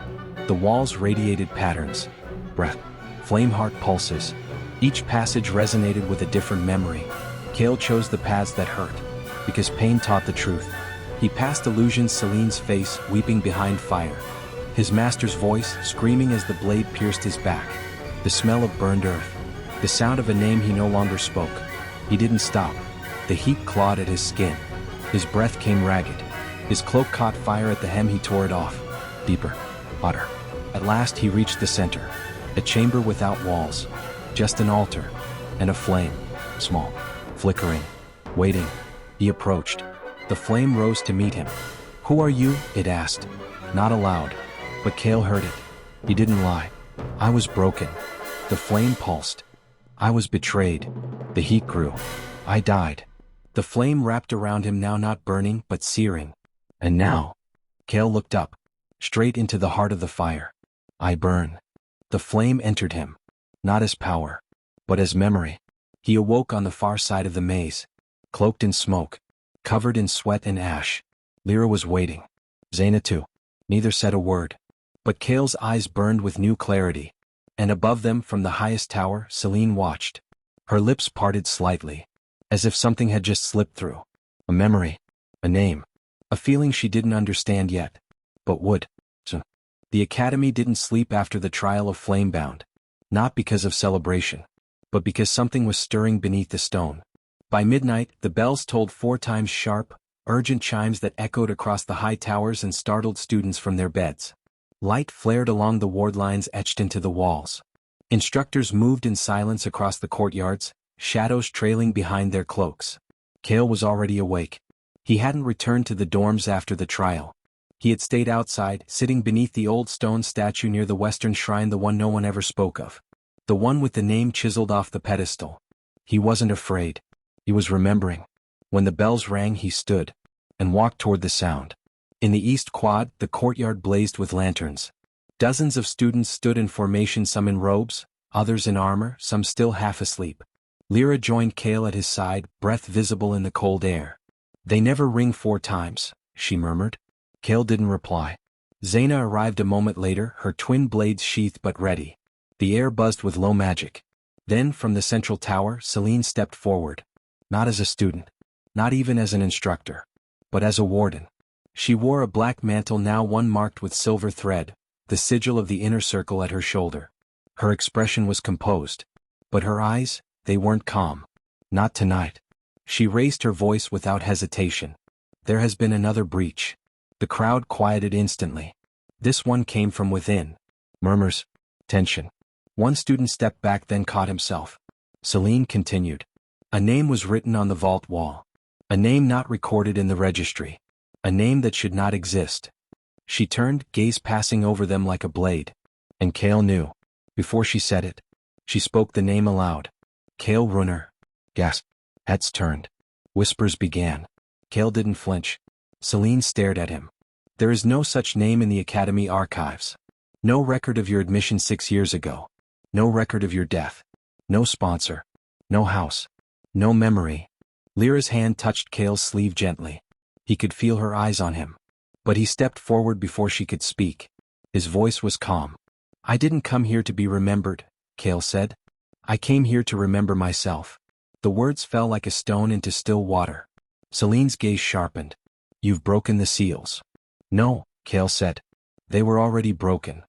The walls radiated patterns. Breath. Flame heart pulses. Each passage resonated with a different memory. Kael chose the paths that hurt, because pain taught the truth. He passed illusions, Celine's face weeping behind fire. His master's voice screaming as the blade pierced his back. The smell of burned earth. The sound of a name he no longer spoke. He didn't stop. The heat clawed at his skin. His breath came ragged. His cloak caught fire at the hem. He tore it off. Deeper. Hotter. At last he reached the center. A chamber without walls. Just an altar. And a flame. Small. Flickering. Waiting. He approached. The flame rose to meet him. Who are you? It asked. Not aloud. But Kael heard it. He didn't lie. I was broken. The flame pulsed. I was betrayed. The heat grew. I died. The flame wrapped around him, now not burning but searing. And now? Kael looked up. Straight into the heart of the fire. I burn. The flame entered him. Not as power, but as memory. He awoke on the far side of the maze. Cloaked in smoke. Covered in sweat and ash. Lyra was waiting. Zaina too. Neither said a word. But Kael's eyes burned with new clarity. And above them, from the highest tower, Celine watched. Her lips parted slightly, as if something had just slipped through. A memory. A name. A feeling she didn't understand yet. But would. So. The academy didn't sleep after the trial of Flamebound. Not because of celebration, but because something was stirring beneath the stone. By midnight, the bells tolled 4 times sharp, urgent chimes that echoed across the high towers and startled students from their beds. Light flared along the ward lines etched into the walls. Instructors moved in silence across the courtyards, shadows trailing behind their cloaks. Kael was already awake. He hadn't returned to the dorms after the trial. He had stayed outside, sitting beneath the old stone statue near the western shrine, the one no one ever spoke of. The one with the name chiseled off the pedestal. He wasn't afraid. He was remembering. When the bells rang, he stood and walked toward the sound. In the east quad, the courtyard blazed with lanterns. Dozens of students stood in formation, some in robes, others in armor, some still half asleep. Lyra joined Kael at his side, breath visible in the cold air. They never ring 4 times, she murmured. Kael didn't reply. Zaina arrived a moment later, her twin blades sheathed but ready. The air buzzed with low magic. Then, from the central tower, Celine stepped forward. Not as a student. Not even as an instructor. But as a warden. She wore a black mantle, now one marked with silver thread, the sigil of the inner circle at her shoulder. Her expression was composed. But her eyes, they weren't calm. Not tonight. She raised her voice without hesitation. There has been another breach. The crowd quieted instantly. This one came from within. Murmurs. Tension. One student stepped back, then caught himself. Celine continued. A name was written on the vault wall. A name not recorded in the registry. A name that should not exist. She turned, gaze passing over them like a blade. And Kael knew. Before she said it, she spoke the name aloud. Kael Runner. Gasp. Heads turned. Whispers began. Kael didn't flinch. Celine stared at him. There is no such name in the academy archives. No record of your admission 6 years ago. No record of your death. No sponsor. No house. No memory. Lyra's hand touched Kael's sleeve gently. He could feel her eyes on him. But he stepped forward before she could speak. His voice was calm. I didn't come here to be remembered, Kael said. I came here to remember myself. The words fell like a stone into still water. Celine's gaze sharpened. You've broken the seals. No, Kael said. They were already broken.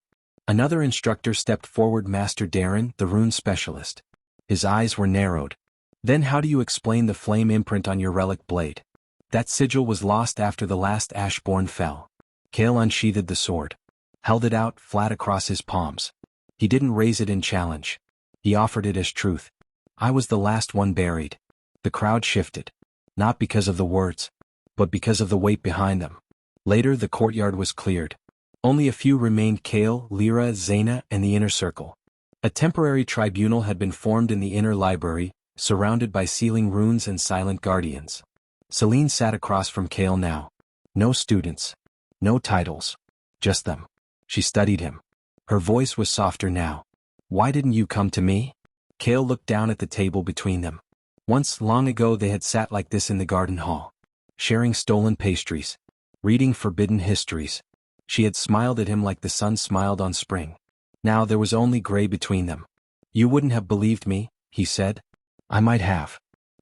Another instructor stepped forward, Master Darren, the rune specialist. His eyes were narrowed. Then how do you explain the flame imprint on your relic blade? That sigil was lost after the last Ashborn fell. Kael unsheathed the sword. Held it out flat across his palms. He didn't raise it in challenge. He offered it as truth. I was the last one buried. The crowd shifted. Not because of the words, but because of the weight behind them. Later the courtyard was cleared. Only a few remained: Kael, Lyra, Zaina, and the inner circle. A temporary tribunal had been formed in the inner library, surrounded by sealing runes and silent guardians. Celine sat across from Kael now. No students. No titles. Just them. She studied him. Her voice was softer now. Why didn't you come to me? Kael looked down at the table between them. Once, long ago, they had sat like this in the garden hall. Sharing stolen pastries. Reading forbidden histories. She had smiled at him like the sun smiled on spring. Now there was only gray between them. You wouldn't have believed me, he said. I might have.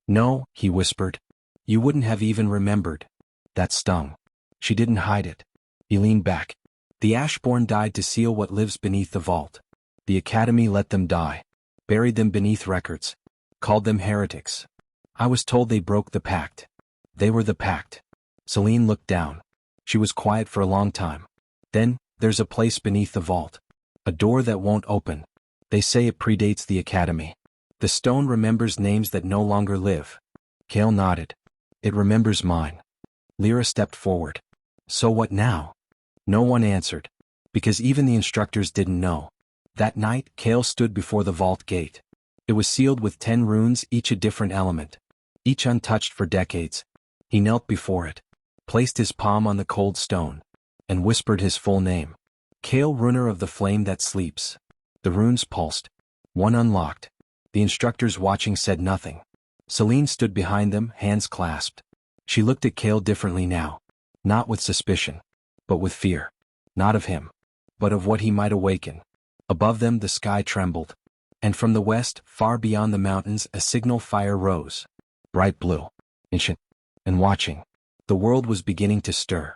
No, he whispered. You wouldn't have even remembered. That stung. She didn't hide it. He leaned back. The Ashborn died to seal what lives beneath the vault. The Academy let them die. Buried them beneath records. Called them heretics. I was told they broke the pact. They were the pact. Celine looked down. She was quiet for a long time. Then, there's a place beneath the vault. A door that won't open. They say it predates the Academy. The stone remembers names that no longer live. Kael nodded. It remembers mine. Lyra stepped forward. So what now? No one answered. Because even the instructors didn't know. That night, Kael stood before the vault gate. It was sealed with 10 runes, each a different element. Each untouched for decades. He knelt before it. Placed his palm on the cold stone. And whispered his full name. Kael, runer of the flame that sleeps. The runes pulsed. One unlocked. The instructors watching said nothing. Celine stood behind them, hands clasped. She looked at Kael differently now. Not with suspicion. But with fear. Not of him. But of what he might awaken. Above them the sky trembled. And from the west, far beyond the mountains, a signal fire rose. Bright blue. Ancient. And watching. The world was beginning to stir.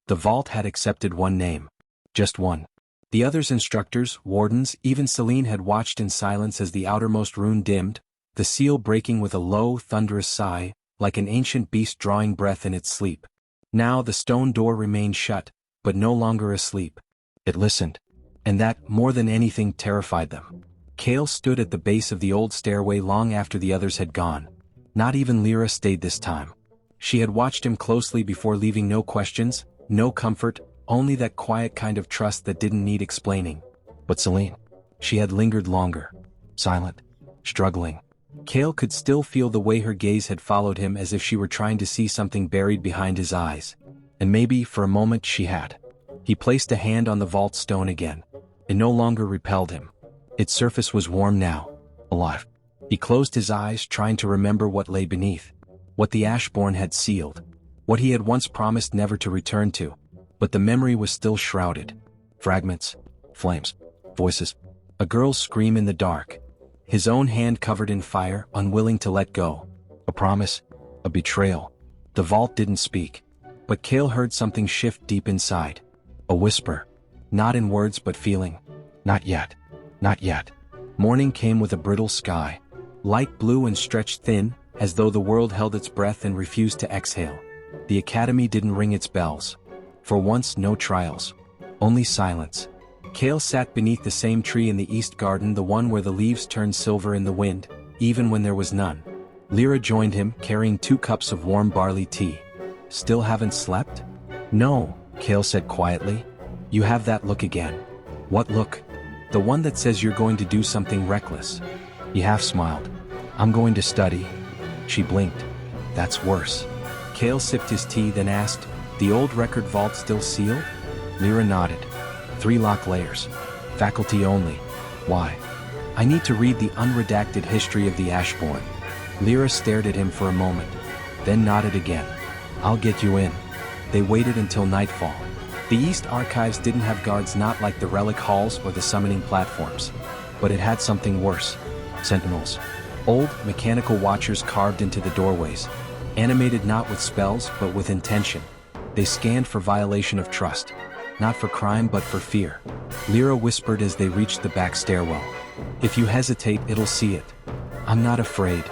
The vault had accepted one name. Just one. The others, instructors, wardens, even Celine, had watched in silence as the outermost rune dimmed, the seal breaking with a low, thunderous sigh, like an ancient beast drawing breath in its sleep. Now the stone door remained shut, but no longer asleep. It listened. And that, more than anything, terrified them. Kael stood at the base of the old stairway long after the others had gone. Not even Lyra stayed this time. She had watched him closely before leaving. No questions, no comfort, only that quiet kind of trust that didn't need explaining. But Celine. She had lingered longer. Silent. Struggling. Kael could still feel the way her gaze had followed him, as if she were trying to see something buried behind his eyes. And maybe, for a moment, she had. He placed a hand on the vault stone again. It no longer repelled him. Its surface was warm now. Alive. He closed his eyes, trying to remember what lay beneath. What the Ashborn had sealed. What he had once promised never to return to. But the memory was still shrouded. Fragments. Flames. Voices. A girl's scream in the dark. His own hand covered in fire, unwilling to let go. A promise. A betrayal. The vault didn't speak. But Kael heard something shift deep inside. A whisper. Not in words but feeling. Not yet. Not yet. Morning came with a brittle sky. Light blue and stretched thin, as though the world held its breath and refused to exhale. The Academy didn't ring its bells. For once, no trials. Only silence. Kael sat beneath the same tree in the east garden, the one where the leaves turned silver in the wind, even when there was none. Lyra joined him, carrying 2 cups of warm barley tea. Still haven't slept? No, Kael said quietly. You have that look again. What look? The one that says you're going to do something reckless. He half smiled. I'm going to study. She blinked. That's worse. Kael sipped his tea, then asked, the old record vault still sealed? Lyra nodded. 3 lock layers. Faculty only. Why? I need to read the unredacted history of the Ashborn. Lyra stared at him for a moment, then nodded again. I'll get you in. They waited until nightfall. The East Archives didn't have guards, not like the relic halls or the summoning platforms. But it had something worse. Sentinels. Old, mechanical watchers carved into the doorways. Animated not with spells but with intention. They scanned for violation of trust. Not for crime but for fear. Lyra whispered as they reached the back stairwell. If you hesitate, it'll see it. I'm not afraid.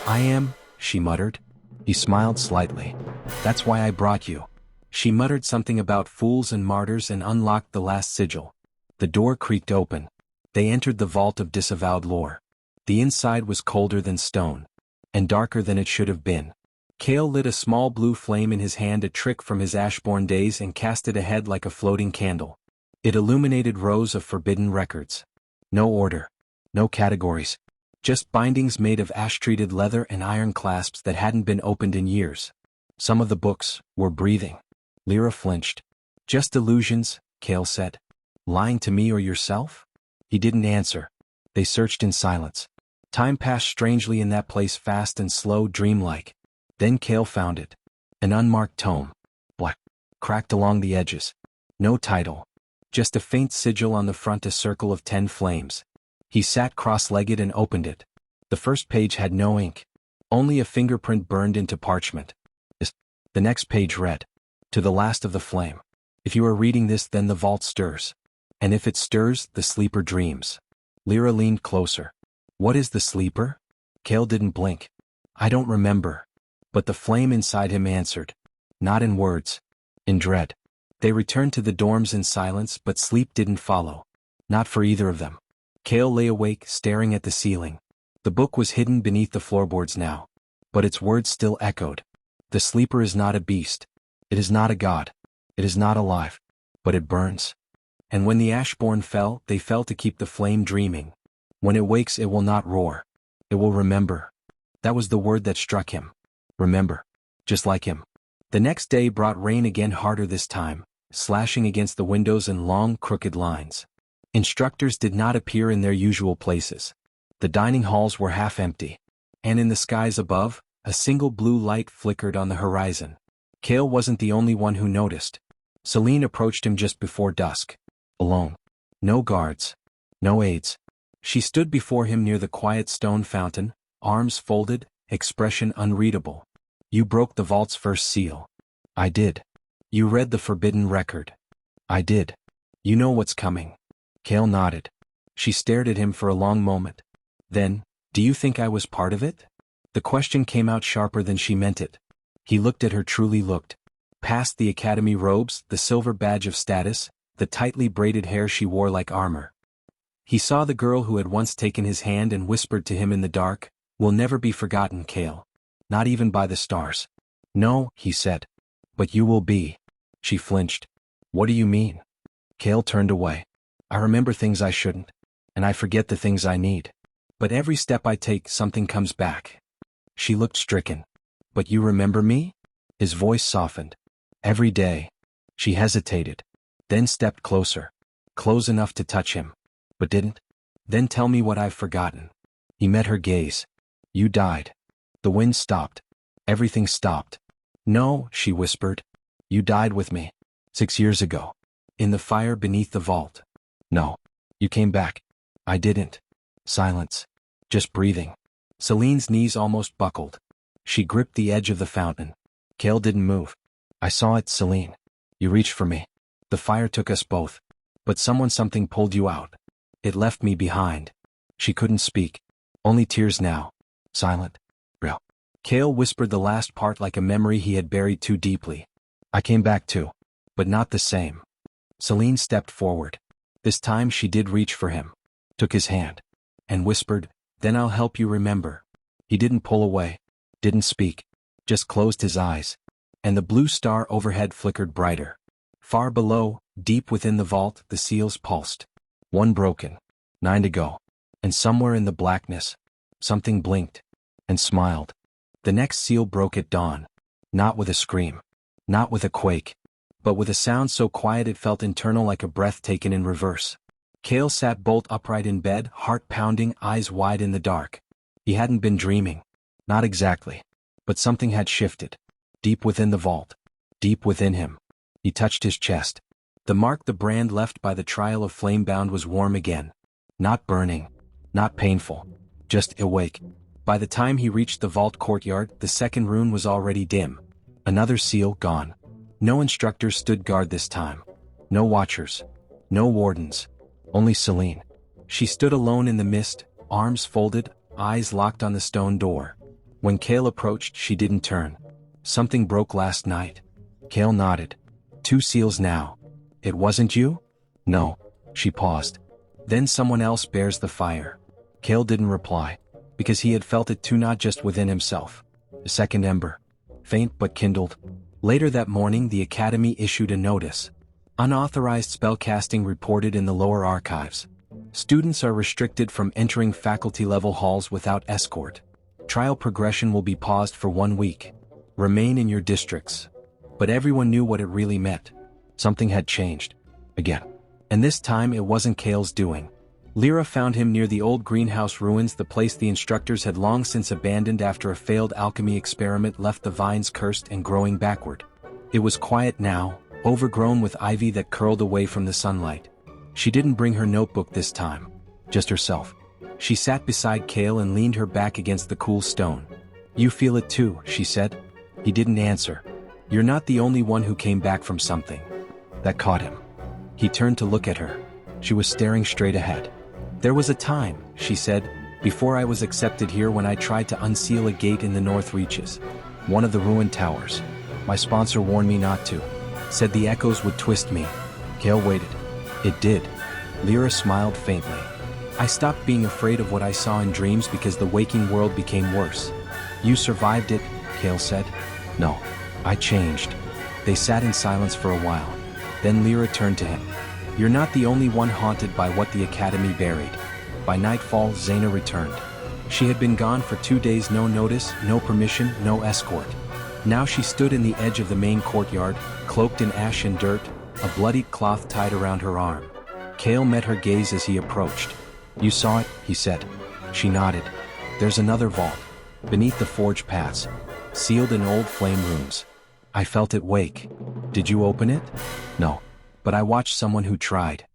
I am, she muttered. He smiled slightly. That's why I brought you. She muttered something about fools and martyrs and unlocked the last sigil. The door creaked open. They entered the vault of disavowed lore. The inside was colder than stone. And darker than it should have been. Kael lit a small blue flame in his hand, a trick from his Ashbourne days, and cast it ahead like a floating candle. It illuminated rows of forbidden records. No order. No categories. Just bindings made of ash-treated leather and iron clasps that hadn't been opened in years. Some of the books were breathing. Lyra flinched. Just illusions, Kael said. Lying to me or yourself? He didn't answer. They searched in silence. Time passed strangely in that place, fast and slow, dreamlike. Then Kael found it. An unmarked tome. Black. Cracked along the edges. No title. Just a faint sigil on the front, a circle of 10 flames. He sat cross-legged and opened it. The first page had no ink. Only a fingerprint burned into parchment. The next page read. To the last of the flame. If you are reading this, then the vault stirs. And if it stirs, the sleeper dreams. Lyra leaned closer. What is the sleeper? Kael didn't blink. I don't remember. But the flame inside him answered. Not in words. In dread. They returned to the dorms in silence, but sleep didn't follow. Not for either of them. Kael lay awake, staring at the ceiling. The book was hidden beneath the floorboards now. But its words still echoed. The sleeper is not a beast. It is not a god. It is not alive. But it burns. And when the Ashbourne fell, they fell to keep the flame dreaming. When it wakes, it will not roar. It will remember. That was the word that struck him. Remember. Just like him. The next day brought rain again, harder this time, slashing against the windows in long, crooked lines. Instructors did not appear in their usual places. The dining halls were half empty. And in the skies above, a single blue light flickered on the horizon. Kael wasn't the only one who noticed. Celine approached him just before dusk. Alone. No guards. No aides. She stood before him near the quiet stone fountain, arms folded, expression unreadable. You broke the vault's first seal. I did. You read the forbidden record. I did. You know what's coming. Kael nodded. She stared at him for a long moment. Then, do you think I was part of it? The question came out sharper than she meant it. He looked at her, truly looked. Past the academy robes, the silver badge of status, the tightly braided hair she wore like armor. He saw the girl who had once taken his hand and whispered to him in the dark, "Will never be forgotten, Kael. Not even by the stars." No, he said. But you will be. She flinched. What do you mean? Kael turned away. I remember things I shouldn't. And I forget the things I need. But every step I take, something comes back. She looked stricken. But you remember me? His voice softened. Every day. She hesitated. Then stepped closer. Close enough to touch him. But didn't. Then tell me what I've forgotten. He met her gaze. You died. The wind stopped. Everything stopped. No, she whispered. You died with me. 6 years ago. In the fire beneath the vault. No. You came back. I didn't. Silence. Just breathing. Celine's knees almost buckled. She gripped the edge of the fountain. Kael didn't move. I saw it, Celine. You reached for me. The fire took us both. But something pulled you out. It left me behind. She couldn't speak. Only tears now. Silent. Real. Kael whispered the last part like a memory he had buried too deeply. I came back too. But not the same. Celine stepped forward. This time she did reach for him. Took his hand. And whispered, then I'll help you remember. He didn't pull away. Didn't speak. Just closed his eyes. And the blue star overhead flickered brighter. Far below, deep within the vault, the seals pulsed. One broken. 9 to go. And somewhere in the blackness, something blinked. And smiled. The next seal broke at dawn. Not with a scream. Not with a quake. But with a sound so quiet it felt internal, like a breath taken in reverse. Kael sat bolt upright in bed, heart pounding, eyes wide in the dark. He hadn't been dreaming. Not exactly. But something had shifted. Deep within the vault. Deep within him. He touched his chest. The mark, the brand left by the trial of Flamebound, was warm again. Not burning. Not painful. Just awake. By the time he reached the vault courtyard, the second rune was already dim. Another seal gone. No instructors stood guard this time. No watchers. No wardens. Only Celine. She stood alone in the mist, arms folded, eyes locked on the stone door. When Kael approached, she didn't turn. Something broke last night. Kael nodded. 2 seals now. It wasn't you? No. She paused. Then someone else bears the fire. Kael didn't reply, because he had felt it too, not just within himself. A second ember. Faint but kindled. Later that morning, the academy issued a notice. Unauthorized spellcasting reported in the lower archives. Students are restricted from entering faculty-level halls without escort. Trial progression will be paused for 1 week. Remain in your districts. But everyone knew what it really meant. Something had changed. Again. And this time it wasn't Kael's doing. Lyra found him near the old greenhouse ruins, the place the instructors had long since abandoned after a failed alchemy experiment left the vines cursed and growing backward. It was quiet now, overgrown with ivy that curled away from the sunlight. She didn't bring her notebook this time. Just herself. She sat beside Kael and leaned her back against the cool stone. You feel it too, she said. He didn't answer. You're not the only one who came back from something. That caught him. He turned to look at her. She was staring straight ahead. There was a time, she said, before I was accepted here, when I tried to unseal a gate in the north reaches. One of the ruined towers. My sponsor warned me not to. Said the echoes would twist me. Kael waited. It did. Lyra smiled faintly. I stopped being afraid of what I saw in dreams because the waking world became worse. You survived it, Kael said. No. I changed. They sat in silence for a while. Then Lyra turned to him. You're not the only one haunted by what the academy buried. By nightfall, Zaina returned. She had been gone for 2 days, no notice, no permission, no escort. Now she stood in the edge of the main courtyard, cloaked in ash and dirt, a bloodied cloth tied around her arm. Kael met her gaze as he approached. You saw it, he said. She nodded. There's another vault. Beneath the forge paths. Sealed in old flame runes. I felt it wake. Did you open it? No. But I watched someone who tried.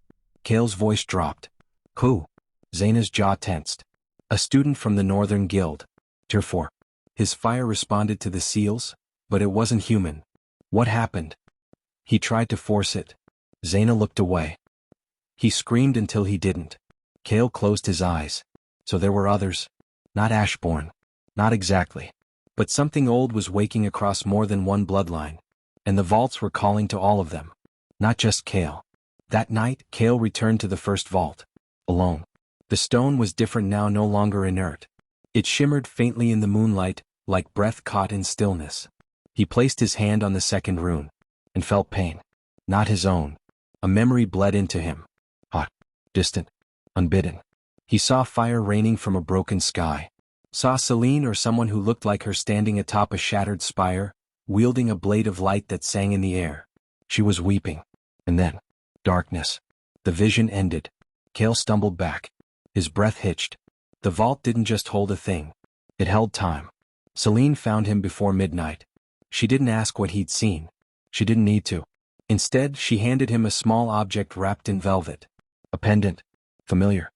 Kael's voice dropped. Who? Zaina's jaw tensed. A student from the Northern Guild. Tier 4. His fire responded to the seals, but it wasn't human. What happened? He tried to force it. Zaina looked away. He screamed until he didn't. Kael closed his eyes. So there were others. Not Ashborn. Not exactly. But something old was waking across more than one bloodline. And the vaults were calling to all of them. Not just Kael. That night, Kael returned to the first vault. Alone. The stone was different now, no longer inert. It shimmered faintly in the moonlight, like breath caught in stillness. He placed his hand on the second rune. And felt pain. Not his own. A memory bled into him. Hot. Distant. Unbidden. He saw fire raining from a broken sky. Saw Celine or someone who looked like her standing atop a shattered spire, wielding a blade of light that sang in the air. She was weeping. And then, darkness. The vision ended. Kael stumbled back. His breath hitched. The vault didn't just hold a thing. It held time. Celine found him before midnight. She didn't ask what he'd seen. She didn't need to. Instead, she handed him a small object wrapped in velvet. A pendant. Familiar.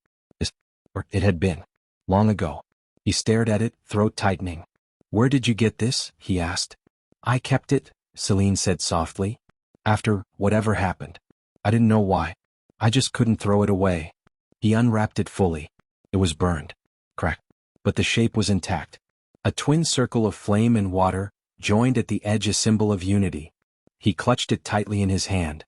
Or it had been. Long ago. He stared at it, throat tightening. Where did you get this? He asked. I kept it, Celine said softly. After whatever happened. I didn't know why. I just couldn't throw it away. He unwrapped it fully. It was burned. Cracked. But the shape was intact. A twin circle of flame and water, joined at the edge, a symbol of unity. He clutched it tightly in his hand.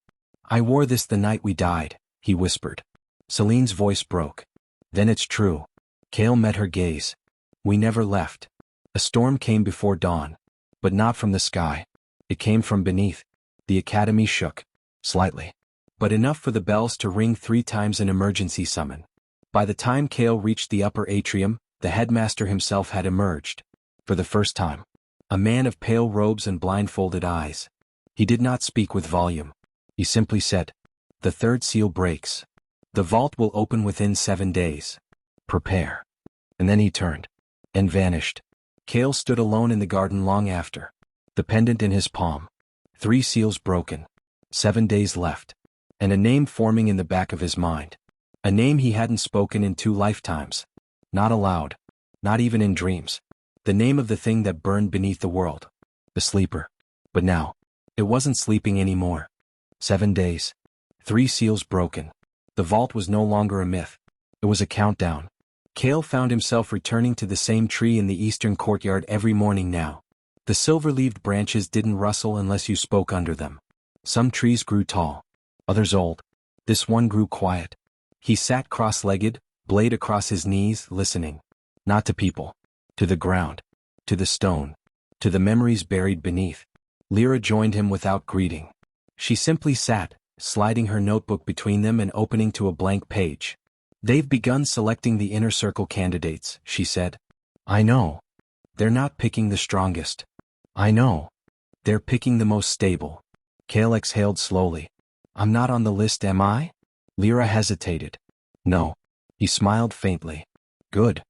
I wore this the night we died, he whispered. Celine's voice broke. Then it's true. Kael met her gaze. We never left. A storm came before dawn. But not from the sky. It came from beneath. The academy shook. Slightly. But enough for the bells to ring 3 times an emergency summon. By the time Kael reached the upper atrium, the headmaster himself had emerged. For the first time. A man of pale robes and blindfolded eyes. He did not speak with volume. He simply said, the third seal breaks. The vault will open within 7 days. Prepare. And then he turned. And vanished. Kael stood alone in the garden long after. The pendant in his palm. 3 seals broken. 7 days left. And a name forming in the back of his mind. A name he hadn't spoken in 2 lifetimes. Not aloud. Not even in dreams. The name of the thing that burned beneath the world. The sleeper. But now, it wasn't sleeping anymore. 7 days. 3 seals broken. The vault was no longer a myth. It was a countdown. Kael found himself returning to the same tree in the eastern courtyard every morning now. The silver-leaved branches didn't rustle unless you spoke under them. Some trees grew tall. Others old. This one grew quiet. He sat cross-legged, blade across his knees, listening. Not to people. To the ground. To the stone. To the memories buried beneath. Lyra joined him without greeting. She simply sat, sliding her notebook between them and opening to a blank page. "They've begun selecting the inner circle candidates," she said. "I know. They're not picking the strongest. I know. They're picking the most stable." Kael exhaled slowly. "I'm not on the list, am I?" Lyra hesitated. "No." He smiled faintly. "Good."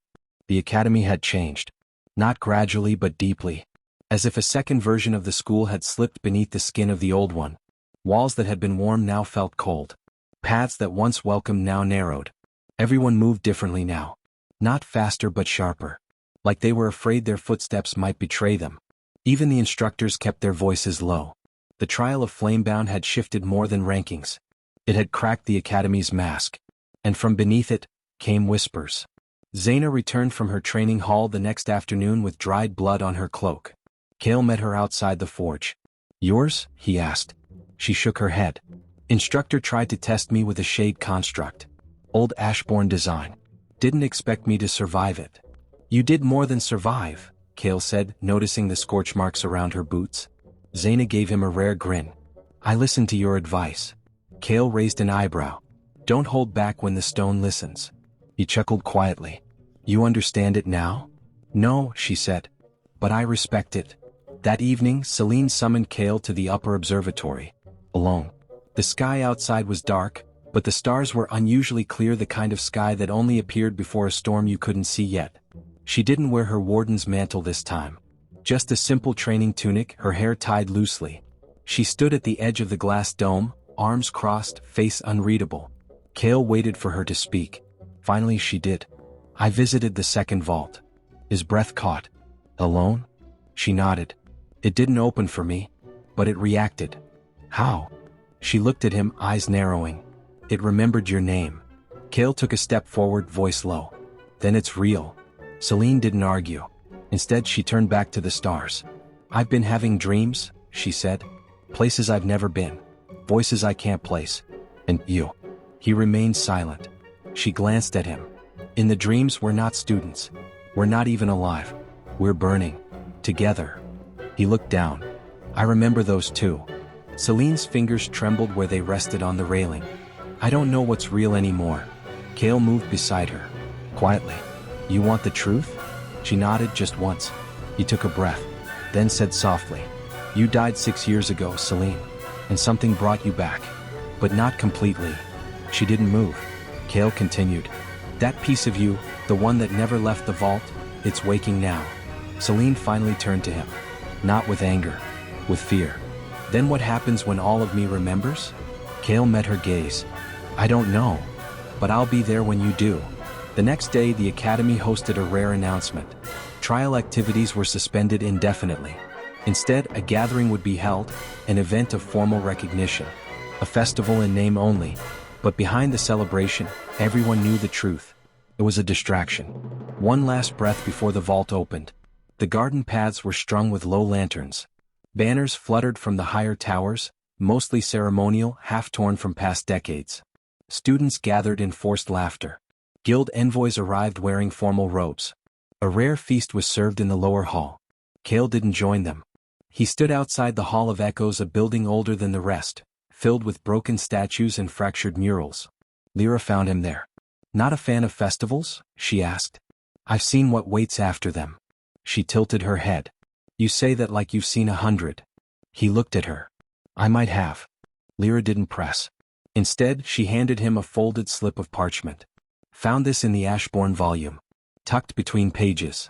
The academy had changed. Not gradually but deeply. As if a second version of the school had slipped beneath the skin of the old one. Walls that had been warm now felt cold. Paths that once welcomed now narrowed. Everyone moved differently now. Not faster but sharper. Like they were afraid their footsteps might betray them. Even the instructors kept their voices low. The trial of Flamebound had shifted more than rankings. It had cracked the academy's mask. And from beneath it, came whispers. Zaina returned from her training hall the next afternoon with dried blood on her cloak. Kael met her outside the forge. "Yours?" he asked. She shook her head. "Instructor tried to test me with a shade construct. Old Ashbourne design. Didn't expect me to survive it." "You did more than survive," Kael said, noticing the scorch marks around her boots. Zaina gave him a rare grin. "I listened to your advice." Kael raised an eyebrow. "Don't hold back when the stone listens." He chuckled quietly. "You understand it now?" "No," she said. "But I respect it." That evening, Celine summoned Kael to the upper observatory. Alone. The sky outside was dark, but the stars were unusually clear, the kind of sky that only appeared before a storm you couldn't see yet. She didn't wear her warden's mantle this time. Just a simple training tunic, her hair tied loosely. She stood at the edge of the glass dome, arms crossed, face unreadable. Kael waited for her to speak. Finally she did. "I visited the second vault." His breath caught. "Alone?" She nodded. "It didn't open for me, but it reacted." "How?" She looked at him, eyes narrowing. "It remembered your name." Kael took a step forward, voice low. "Then it's real." Celine didn't argue. Instead she turned back to the stars. "I've been having dreams," she said. "Places I've never been. Voices I can't place. And you." He remained silent. She glanced at him. "In the dreams we're not students. We're not even alive. We're burning. Together." He looked down. "I remember those too." Celine's fingers trembled where they rested on the railing. "I don't know what's real anymore." Kael moved beside her. Quietly. "You want the truth?" She nodded just once. He took a breath. Then said softly, "You died 6 years ago, Celine. And something brought you back. But not completely." She didn't move. Kael continued. "That piece of you, the one that never left the vault, it's waking now." Celine finally turned to him. Not with anger. With fear. "Then what happens when all of me remembers?" Kael met her gaze. "I don't know. But I'll be there when you do." The next day the academy hosted a rare announcement. Trial activities were suspended indefinitely. Instead, a gathering would be held, an event of formal recognition. A festival in name only. But behind the celebration, everyone knew the truth. It was a distraction. One last breath before the vault opened. The garden paths were strung with low lanterns. Banners fluttered from the higher towers, mostly ceremonial, half-torn from past decades. Students gathered in forced laughter. Guild envoys arrived wearing formal robes. A rare feast was served in the lower hall. Kael didn't join them. He stood outside the Hall of Echoes, a building older than the rest, filled with broken statues and fractured murals. Lyra found him there. "Not a fan of festivals?" she asked. "I've seen what waits after them." She tilted her head. "You say that like you've seen 100. He looked at her. "I might have." Lyra didn't press. Instead, she handed him a folded slip of parchment. "Found this in the Ashbourne volume. Tucked between pages."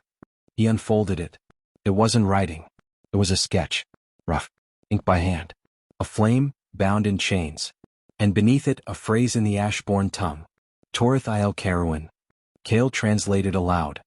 He unfolded it. It wasn't writing. It was a sketch. Rough. Ink by hand. A flame, bound in chains. And beneath it, a phrase in the Ashbourne tongue. "Torith Il Caruan." Kael translated aloud.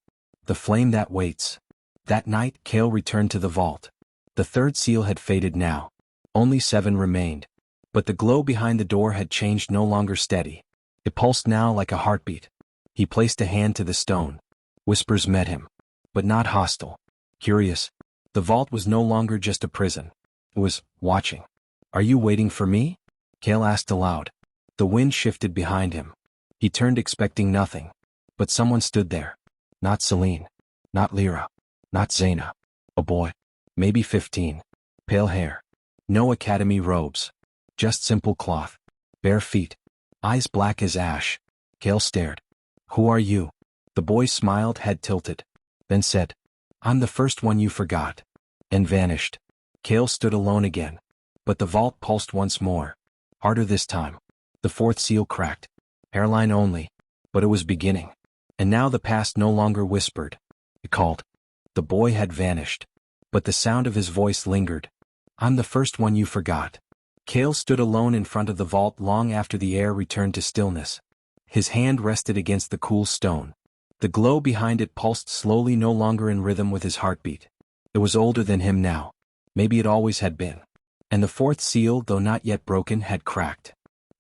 The flame that waits. That night, Kael returned to the vault. The third seal had faded now. Only 7 remained. But the glow behind the door had changed, no longer steady. It pulsed now like a heartbeat. He placed a hand to the stone. Whispers met him. But not hostile. Curious. The vault was no longer just a prison. It was watching. Are you waiting for me? Kael asked aloud. The wind shifted behind him. He turned, expecting nothing. But someone stood there. Not Celine. Not Lyra. Not Zaina. A boy. Maybe 15. Pale hair. No academy robes. Just simple cloth. Bare feet. Eyes black as ash. Kael stared. Who are you? The boy smiled, head tilted. Then said, I'm the first one you forgot. And vanished. Kael stood alone again. But the vault pulsed once more. Harder this time. The fourth seal cracked. Hairline only. But it was beginning. And now the past no longer whispered. It called. The boy had vanished. But the sound of his voice lingered. I'm the first one you forgot. Kael stood alone in front of the vault long after the air returned to stillness. His hand rested against the cool stone. The glow behind it pulsed slowly, no longer in rhythm with his heartbeat. It was older than him now. Maybe it always had been. And the fourth seal, though not yet broken, had cracked.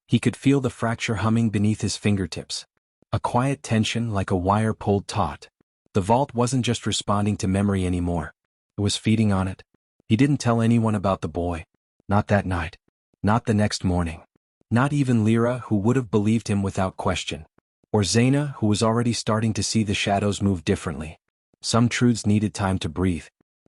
He could feel the fracture humming beneath his fingertips. A quiet tension, like a wire pulled taut. The vault wasn't just responding to memory anymore. It was feeding on it. He didn't tell anyone about the boy. Not that night. Not the next morning. Not even Lyra, who would have believed him without question. Or Zaina, who was already starting to see the shadows move differently. Some truths needed time to breathe.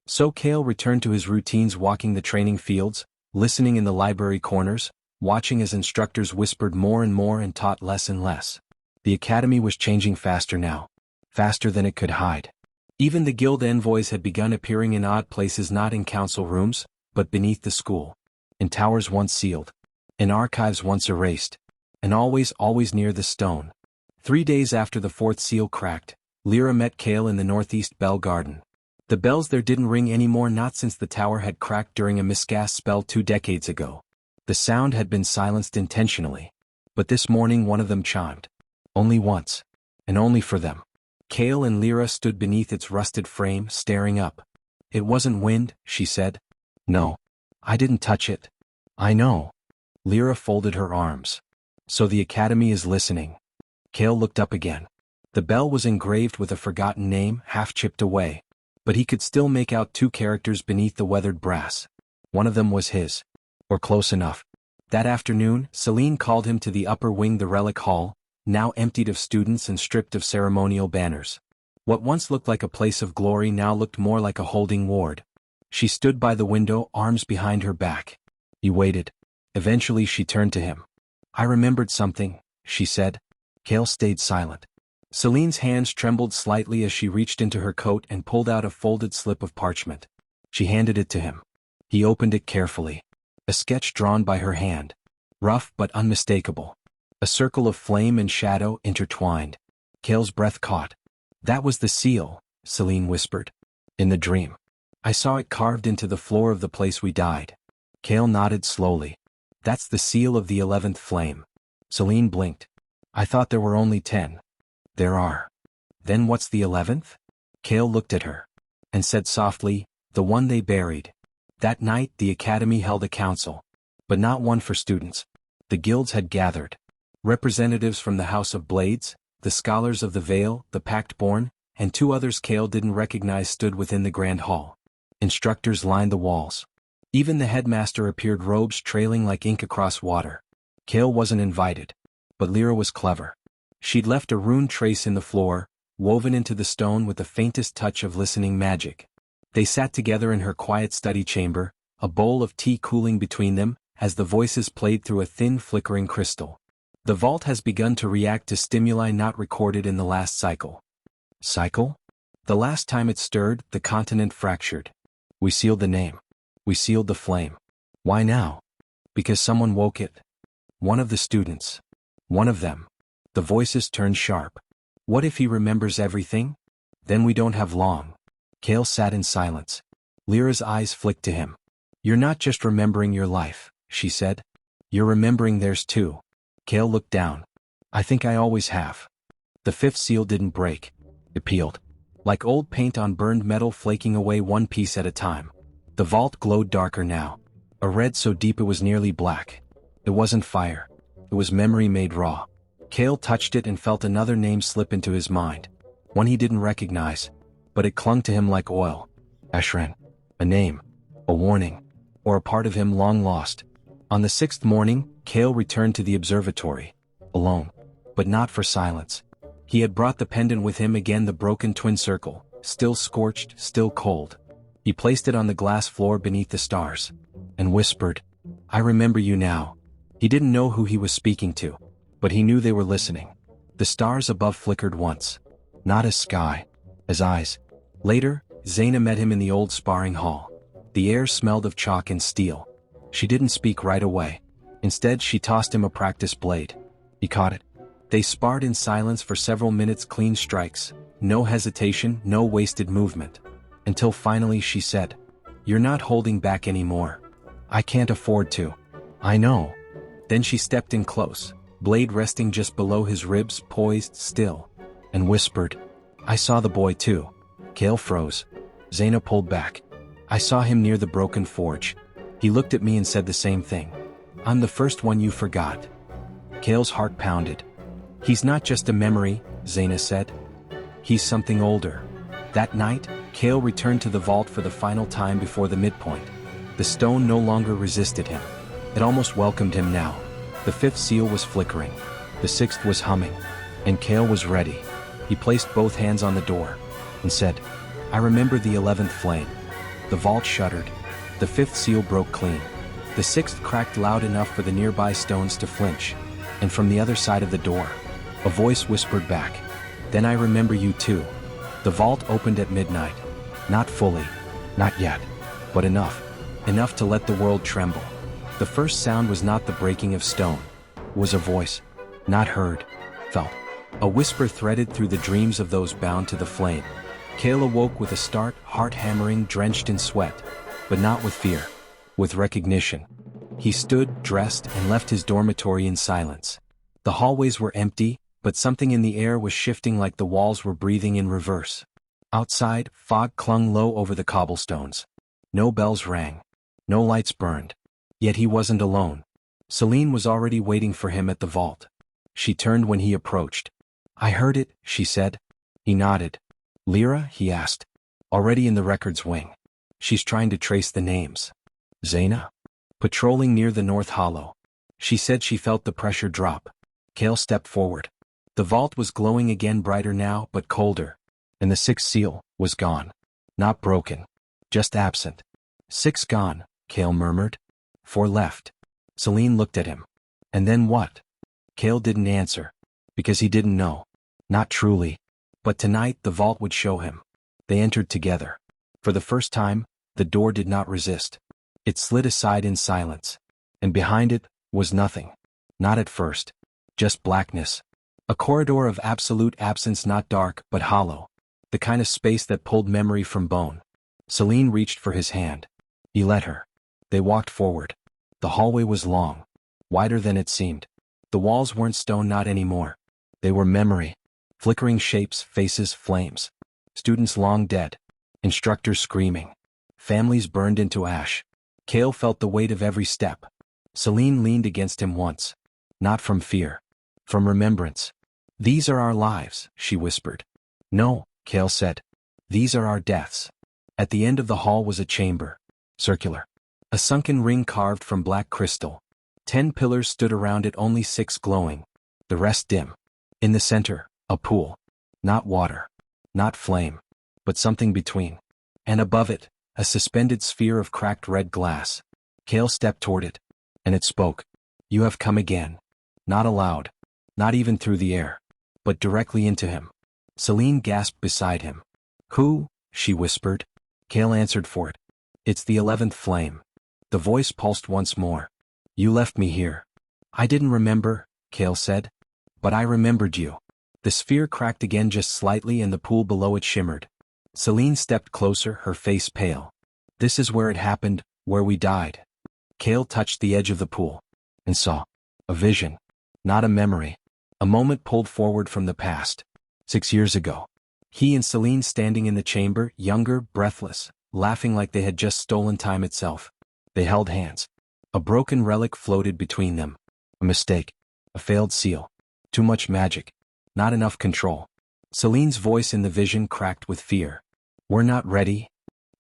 So Kael returned to his routines, walking the training fields, listening in the library corners, watching as instructors whispered more and more and taught less and less. The academy was changing faster now. Faster than it could hide. Even the guild envoys had begun appearing in odd places, not in council rooms, but beneath the school. In towers once sealed. In archives once erased. And always near the stone. 3 days after the fourth seal cracked, Lyra met Kael in the northeast bell garden. The bells there didn't ring anymore, not since the tower had cracked during a miscast spell 2 decades ago. The sound had been silenced intentionally. But this morning one of them chimed. Only once. And only for them. Kael and Lyra stood beneath its rusted frame, staring up. It wasn't wind, she said. No. I didn't touch it. I know. Lyra folded her arms. So the academy is listening. Kael looked up again. The bell was engraved with a forgotten name, half chipped away. But he could still make out 2 characters beneath the weathered brass. One of them was his. Or close enough. That afternoon, Celine called him to the upper wing, the relic hall, now emptied of students and stripped of ceremonial banners. What once looked like a place of glory now looked more like a holding ward. She stood by the window, arms behind her back. He waited. Eventually she turned to him. I remembered something, she said. Kael stayed silent. Celine's hands trembled slightly as she reached into her coat and pulled out a folded slip of parchment. She handed it to him. He opened it carefully. A sketch drawn by her hand. Rough but unmistakable. A circle of flame and shadow intertwined. Kael's breath caught. That was the seal, Celine whispered. In the dream. I saw it carved into the floor of the place we died. Kael nodded slowly. That's the seal of the 11th flame. Celine blinked. I thought there were only 10. There are. Then what's the 11th? Kael looked at her. And said softly, the one they buried. That night the academy held a council. But not one for students. The guilds had gathered. Representatives from the House of Blades, the Scholars of the Veil, the Pact-Born, and 2 others Kael didn't recognize stood within the grand hall. Instructors lined the walls. Even the headmaster appeared, robes trailing like ink across water. Kael wasn't invited. But Lyra was clever. She'd left a rune trace in the floor, woven into the stone with the faintest touch of listening magic. They sat together in her quiet study chamber, a bowl of tea cooling between them, as the voices played through a thin flickering crystal. The vault has begun to react to stimuli not recorded in the last cycle. Cycle? The last time it stirred, the continent fractured. We sealed the name. We sealed the flame. Why now? Because someone woke it. One of the students. One of them. The voices turned sharp. What if he remembers everything? Then we don't have long. Kael sat in silence. Lyra's eyes flicked to him. You're not just remembering your life, she said. You're remembering theirs too. Kael looked down. I think I always have. The 5th seal didn't break. It peeled. like old paint on burned metal flaking away one piece at a time. The vault glowed darker now, a red so deep it was nearly black. It wasn't fire. It was memory made raw. Kael touched it and felt another name slip into his mind, one he didn't recognize, but it clung to him like oil. Ashran. A name, a warning, or a part of him long lost. On the 6th morning, Kael returned to the observatory, alone, but not for silence. He had brought the pendant with him again, the broken twin circle, still scorched, still cold. He placed it on the glass floor beneath the stars, and whispered, "I remember you now." He didn't know who he was speaking to, but he knew they were listening. The stars above flickered once, not as sky, as eyes. Later, Zaina met him in the old sparring hall. The air smelled of chalk and steel. She didn't speak right away. Instead, she tossed him a practice blade. He caught it. They sparred in silence for several minutes, clean strikes, no hesitation, no wasted movement. Until finally she said, "You're not holding back anymore. I can't afford to." "I know." Then she stepped in close, blade resting just below his ribs, poised still, and whispered, "I saw the boy too." Kael froze. Zaina pulled back. "I saw him near the broken forge. He looked at me and said the same thing. I'm the first one you forgot." Kael's heart pounded. "He's not just a memory," Zaina said. "He's something older." That night, Kael returned to the vault for the final time before the midpoint. The stone no longer resisted him. It almost welcomed him now. The 5th seal was flickering. The 6th was humming. And Kael was ready. He placed both hands on the door and said, "I remember the 11th flame." The vault shuddered. The 5th seal broke clean. The 6th cracked loud enough for the nearby stones to flinch. And from the other side of the door, a voice whispered back, "Then I remember you too." The vault opened at midnight. Not fully. Not yet. But enough. Enough to let the world tremble. The first sound was not the breaking of stone. It was a voice. Not heard. Felt. A whisper threaded through the dreams of those bound to the flame. Kael awoke with a start, heart hammering, drenched in sweat. But not with fear. With recognition. He stood, dressed, and left his dormitory in silence. The hallways were empty, but something in the air was shifting, like the walls were breathing in reverse. Outside, fog clung low over the cobblestones. No bells rang. No lights burned. Yet he wasn't alone. Celine was already waiting for him at the vault. She turned when he approached. "I heard it," she said. He nodded. "Lyra?" he asked. "Already in the records wing. She's trying to trace the names." "Zaina?" "Patrolling near the North Hollow. She said she felt the pressure drop." Kael stepped forward. The vault was glowing again, brighter now, but colder. And the 6th seal was gone. Not broken. Just absent. "6 gone," Kael murmured. 4 left. Celine looked at him. "And then what?" Kael didn't answer. Because he didn't know. Not truly. But tonight the vault would show him. They entered together. For the first time, the door did not resist. It slid aside in silence. And behind it was nothing. Not at first. Just blackness. A corridor of absolute absence, not dark, but hollow. The kind of space that pulled memory from bone. Celine reached for his hand. He let her. They walked forward. The hallway was long. Wider than it seemed. The walls weren't stone, not anymore. They were memory. Flickering shapes, faces, flames. Students long dead. Instructors screaming. Families burned into ash. Kael felt the weight of every step. Celine leaned against him once. Not from fear. From remembrance. "These are our lives," she whispered. "No," Kael said. "These are our deaths." At the end of the hall was a chamber. Circular. A sunken ring carved from black crystal. 10 pillars stood around it, only 6 glowing. The rest dim. In the center, a pool. Not water. Not flame. But something between. And above it, a suspended sphere of cracked red glass. Kael stepped toward it. And it spoke. "You have come again." Not aloud. Not even through the air. But directly into him. Celine gasped beside him. "Who?" she whispered. Kael answered for it. "It's the 11th flame." The voice pulsed once more. "You left me here." "I didn't remember," Kael said. "But I remembered you." The sphere cracked again just slightly, and the pool below it shimmered. Celine stepped closer, her face pale. "This is where it happened, where we died." Kael touched the edge of the pool. And saw. A vision. Not a memory. A moment pulled forward from the past. 6 years ago. He and Celine standing in the chamber, younger, breathless, laughing like they had just stolen time itself. They held hands. A broken relic floated between them. A mistake. A failed seal. Too much magic. Not enough control. Celine's voice in the vision cracked with fear. We're not ready.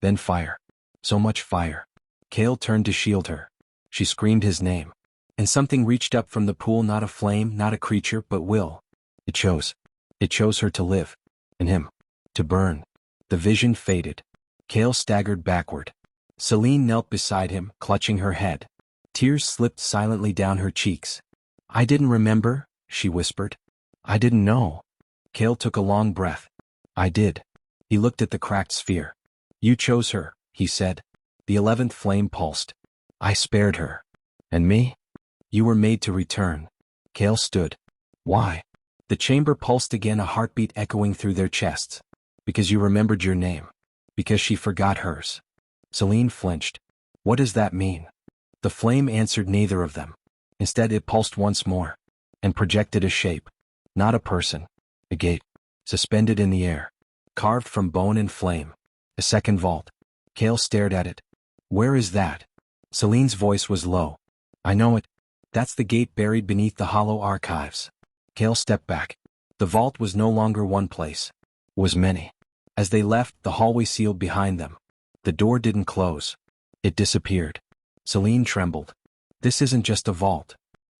Then fire. So much fire. Kael turned to shield her. She screamed his name. And something reached up from the pool, not a flame, not a creature, but will. It chose. It chose her to live. And him. To burn. The vision faded. Kael staggered backward. Celine knelt beside him, clutching her head. Tears slipped silently down her cheeks. I didn't remember, she whispered. I didn't know. Kael took a long breath. I did. He looked at the cracked sphere. You chose her, he said. The 11th flame pulsed. I spared her. And me? You were made to return. Kael stood. Why? The chamber pulsed again, a heartbeat echoing through their chests. Because you remembered your name. Because she forgot hers. Celine flinched. What does that mean? The flame answered neither of them. Instead it pulsed once more. And projected a shape. Not a person. A gate. Suspended in the air. Carved from bone and flame. A second vault. Kael stared at it. Where is that? Celine's voice was low. I know it. That's the gate buried beneath the hollow archives. Kael stepped back. The vault was no longer one place. It was many. As they left, the hallway sealed behind them. The door didn't close. It disappeared. Celine trembled. This isn't just a vault.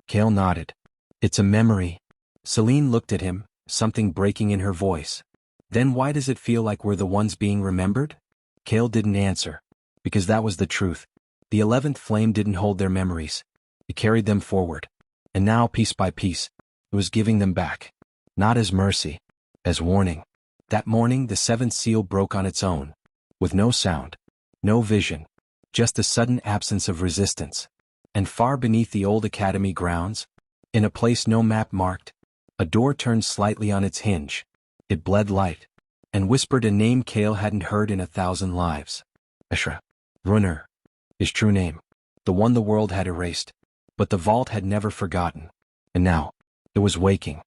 Kael nodded. It's a memory. Celine looked at him, something breaking in her voice. Then why does it feel like we're the ones being remembered? Kael didn't answer. Because that was the truth. The 11th flame didn't hold their memories. It carried them forward. And now, piece by piece, it was giving them back. Not as mercy. As warning. That morning the 7th seal broke on its own. With no sound. No vision. Just a sudden absence of resistance. And far beneath the old academy grounds, in a place no map marked, a door turned slightly on its hinge. It bled light. And whispered a name Kael hadn't heard in 1,000 lives. Ashra. Runner. His true name. The one the world had erased. But the vault had never forgotten. And now, it was waking.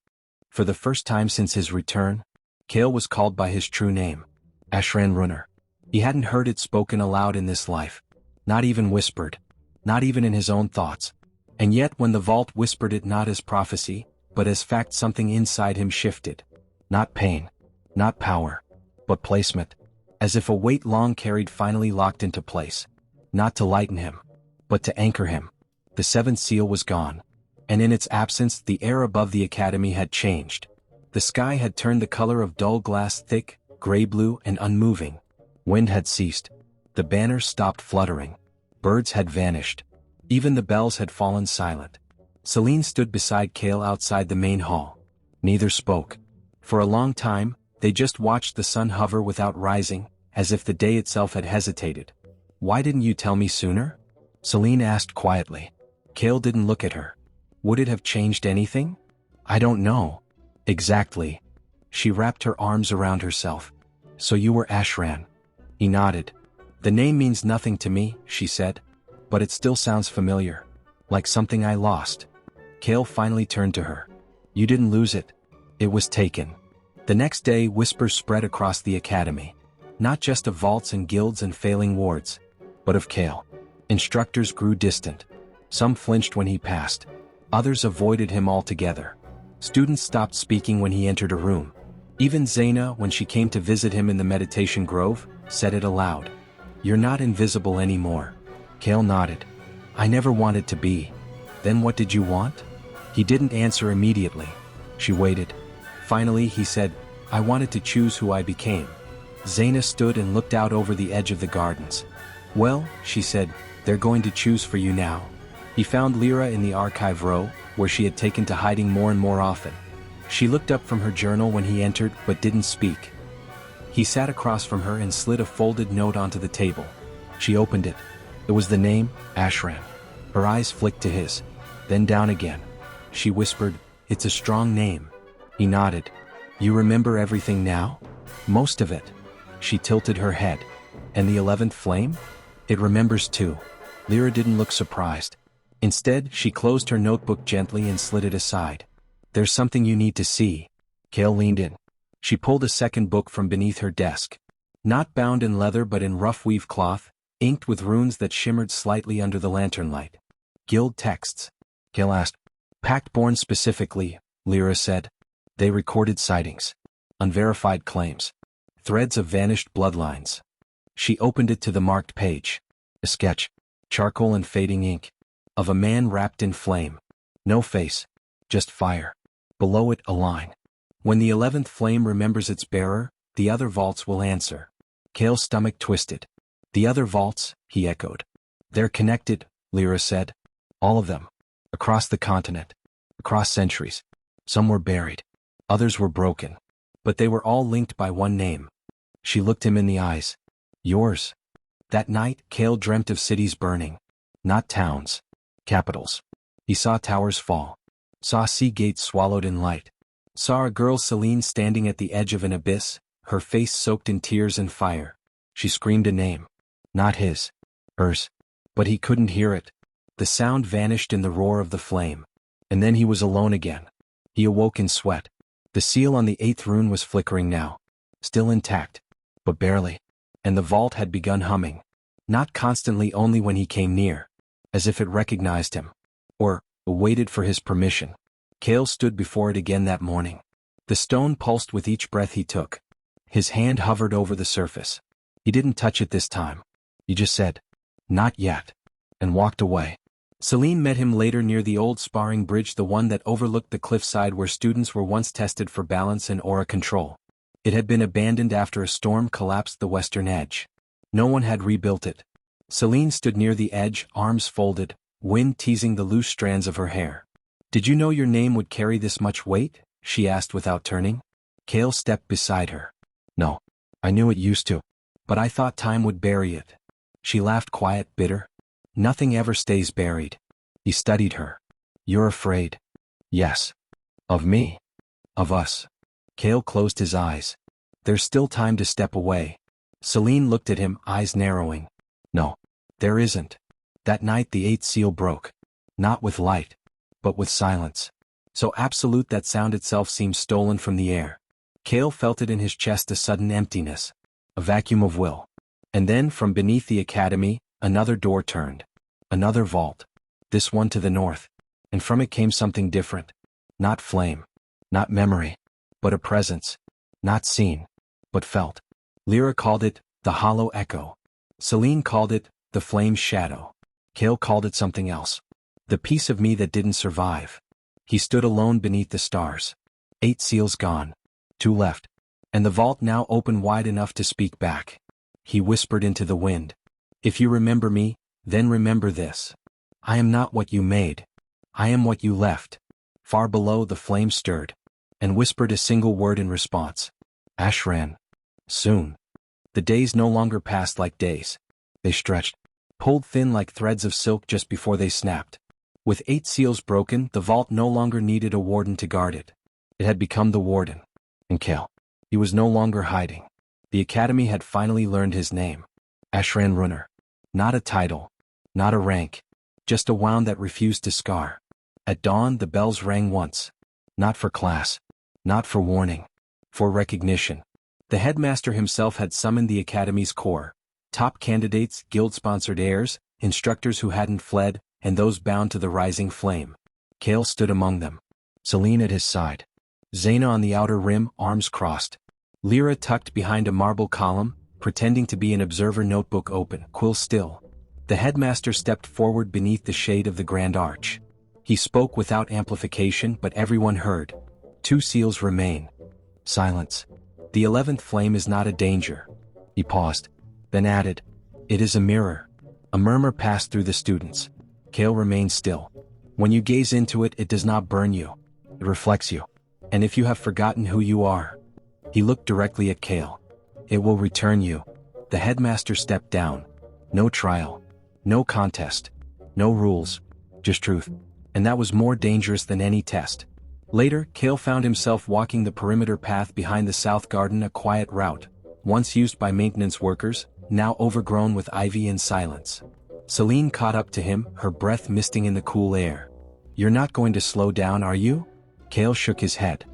For the first time since his return, Kael was called by his true name. Ashran Runner. He hadn't heard it spoken aloud in this life. Not even whispered. Not even in his own thoughts. And yet when the vault whispered it not as prophecy, but as fact, something inside him shifted. Not pain. Not power. But placement. As if a weight long carried finally locked into place. Not to lighten him. But to anchor him. The 7th seal was gone. And in its absence the air above the academy had changed. The sky had turned the color of dull glass, thick, gray-blue and unmoving. Wind had ceased. The banners stopped fluttering. Birds had vanished. Even the bells had fallen silent. Celine stood beside Kael outside the main hall. Neither spoke. For a long time, they just watched the sun hover without rising, as if the day itself had hesitated. Why didn't you tell me sooner? Celine asked quietly. Kael didn't look at her. Would it have changed anything? I don't know. Exactly. She wrapped her arms around herself. So you were Ashran. He nodded. The name means nothing to me, she said. But it still sounds familiar. Like something I lost. Kael finally turned to her. You didn't lose it. It was taken. The next day whispers spread across the academy. Not just of vaults and guilds and failing wards. But of Kael. Instructors grew distant. Some flinched when he passed. Others avoided him altogether. Students stopped speaking when he entered a room. Even Zaina, when she came to visit him in the meditation grove, said it aloud. You're not invisible anymore. Kael nodded. I never wanted to be. Then what did you want? He didn't answer immediately. She waited. Finally he said, I wanted to choose who I became. Zaina stood and looked out over the edge of the gardens. Well, she said, they're going to choose for you now. He found Lyra in the archive row, where she had taken to hiding more and more often. She looked up from her journal when he entered, but didn't speak. He sat across from her and slid a folded note onto the table. She opened it. It was the name, Ashran. Her eyes flicked to his. Then down again. She whispered, It's a strong name. He nodded. You remember everything now? Most of it. She tilted her head. And the 11th flame? It remembers too. Lyra didn't look surprised. Instead, she closed her notebook gently and slid it aside. There's something you need to see. Kael leaned in. She pulled a second book from beneath her desk. Not bound in leather but in rough weave cloth, inked with runes that shimmered slightly under the lantern light. Guild texts. Kael asked. Pact-born specifically, Lyra said. They recorded sightings. Unverified claims. Threads of vanished bloodlines. She opened it to the marked page. A sketch. Charcoal and fading ink. Of a man wrapped in flame. No face. Just fire. Below it a line. When the 11th flame remembers its bearer, the other vaults will answer. Kael's stomach twisted. The other vaults, he echoed. They're connected, Lyra said. All of them. Across the continent. Across centuries. Some were buried. Others were broken. But they were all linked by one name. She looked him in the eyes. Yours. That night, Kael dreamt of cities burning. Not towns. Capitals. He saw towers fall. Saw sea gates swallowed in light. Saw a girl Celine standing at the edge of an abyss, her face soaked in tears and fire. She screamed a name. Not his. Hers. But he couldn't hear it. The sound vanished in the roar of the flame. And then he was alone again. He awoke in sweat. The seal on the 8th rune was flickering now. Still intact. But barely. And the vault had begun humming. Not constantly, only when he came near. As if it recognized him. Or waited for his permission. Kael stood before it again that morning. The stone pulsed with each breath he took. His hand hovered over the surface. He didn't touch it this time. He just said, "Not yet," and walked away. Celine met him later near the old sparring bridge, the one that overlooked the cliffside where students were once tested for balance and aura control. It had been abandoned after a storm collapsed the western edge. No one had rebuilt it. Celine stood near the edge, arms folded, wind teasing the loose strands of her hair. "Did you know your name would carry this much weight?" she asked without turning. Kael stepped beside her. "No. I knew it used to. But I thought time would bury it." She laughed, quiet, bitter. "Nothing ever stays buried." He studied her. "You're afraid?" "Yes." "Of me?" "Of us." Kael closed his eyes. "There's still time to step away." Celine looked at him, eyes narrowing. "No. There isn't. That night the 8th seal broke. Not with light. But with silence. So absolute that sound itself seemed stolen from the air. Kael felt it in his chest, a sudden emptiness. A vacuum of will. And then, from beneath the academy, another door turned. Another vault. This one to the north. And from it came something different. Not flame. Not memory. But a presence. Not seen. But felt. Lyra called it, the hollow echo. Celine called it, the flame's shadow. Kael called it something else. The piece of me that didn't survive. He stood alone beneath the stars. 8 seals gone. 2 left. And the vault now open wide enough to speak back. He whispered into the wind. "If you remember me, then remember this. I am not what you made. I am what you left." Far below, the flame stirred. And whispered a single word in response. "Ashran." Soon. The days no longer passed like days. They stretched. Pulled thin like threads of silk just before they snapped. With 8 seals broken, the vault no longer needed a warden to guard it. It had become the warden. And Kael. He was no longer hiding. The academy had finally learned his name. Ashran Runner. Not a title. Not a rank. Just a wound that refused to scar. At dawn the bells rang once. Not for class. Not for warning. For recognition. The headmaster himself had summoned the academy's core. Top candidates, guild-sponsored heirs, instructors who hadn't fled, and those bound to the rising flame. Kael stood among them. Celine at his side. Zaina on the outer rim, arms crossed. Lyra tucked behind a marble column, pretending to be an observer, notebook open, quill still. The headmaster stepped forward beneath the shade of the grand arch. He spoke without amplification, but everyone heard. 2 seals remain. Silence. The 11th flame is not a danger. He paused, then added, "It is a mirror." A murmur passed through the students. Kael remained still. When you gaze into it, it does not burn you. It reflects you. And if you have forgotten who you are, he looked directly at Kael. It will return you. The headmaster stepped down. No trial. No contest. No rules. Just truth. And that was more dangerous than any test. Later, Kael found himself walking the perimeter path behind the south garden, a quiet route, once used by maintenance workers, now overgrown with ivy and silence. Celine caught up to him, her breath misting in the cool air. "You're not going to slow down, are you?" Kael shook his head.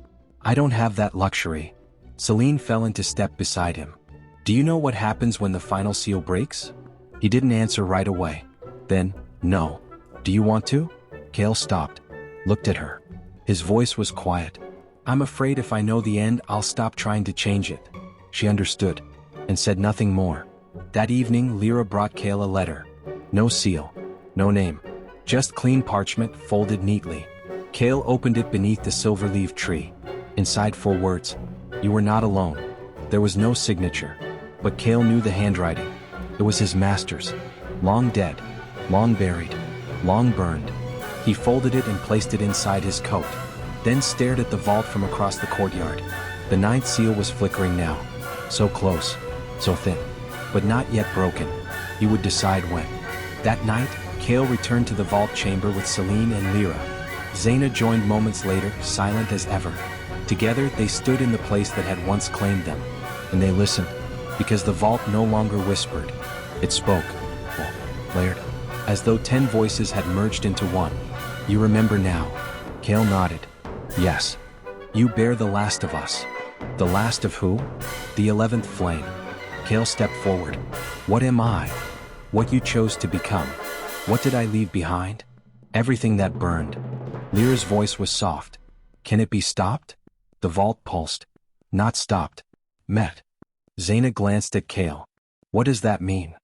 "I don't have that luxury." Celine fell into step beside him. Do you know what happens when the final seal breaks? He didn't answer right away. Then, no. Do you want to? Kael stopped, looked at her. His voice was quiet. I'm afraid if I know the end, I'll stop trying to change it. She understood, and said nothing more. That evening, Lyra brought Kael a letter. No seal, no name, just clean parchment folded neatly. Kael opened it beneath the silver-leaved tree. Inside 4 words. You were not alone. There was no signature. But Kael knew the handwriting. It was his master's. Long dead, long buried, long burned. He folded it and placed it inside his coat, then stared at the vault from across the courtyard. The 9th seal was flickering now. So close, so thin, but not yet broken. He would decide when. That night, Kael returned to the vault chamber with Celine and Lyra. Zaina joined moments later, silent as ever. Together, they stood in the place that had once claimed them. And they listened, because the vault no longer whispered. It spoke, blared, as though 10 voices had merged into one. You remember now? Kael nodded. Yes. You bear the last of us. The last of who? The 11th flame. Kael stepped forward. What am I? What you chose to become. What did I leave behind? Everything that burned. Lyra's voice was soft. Can it be stopped? The vault pulsed. Not stopped. Met. Zaina glanced at Kael. What does that mean?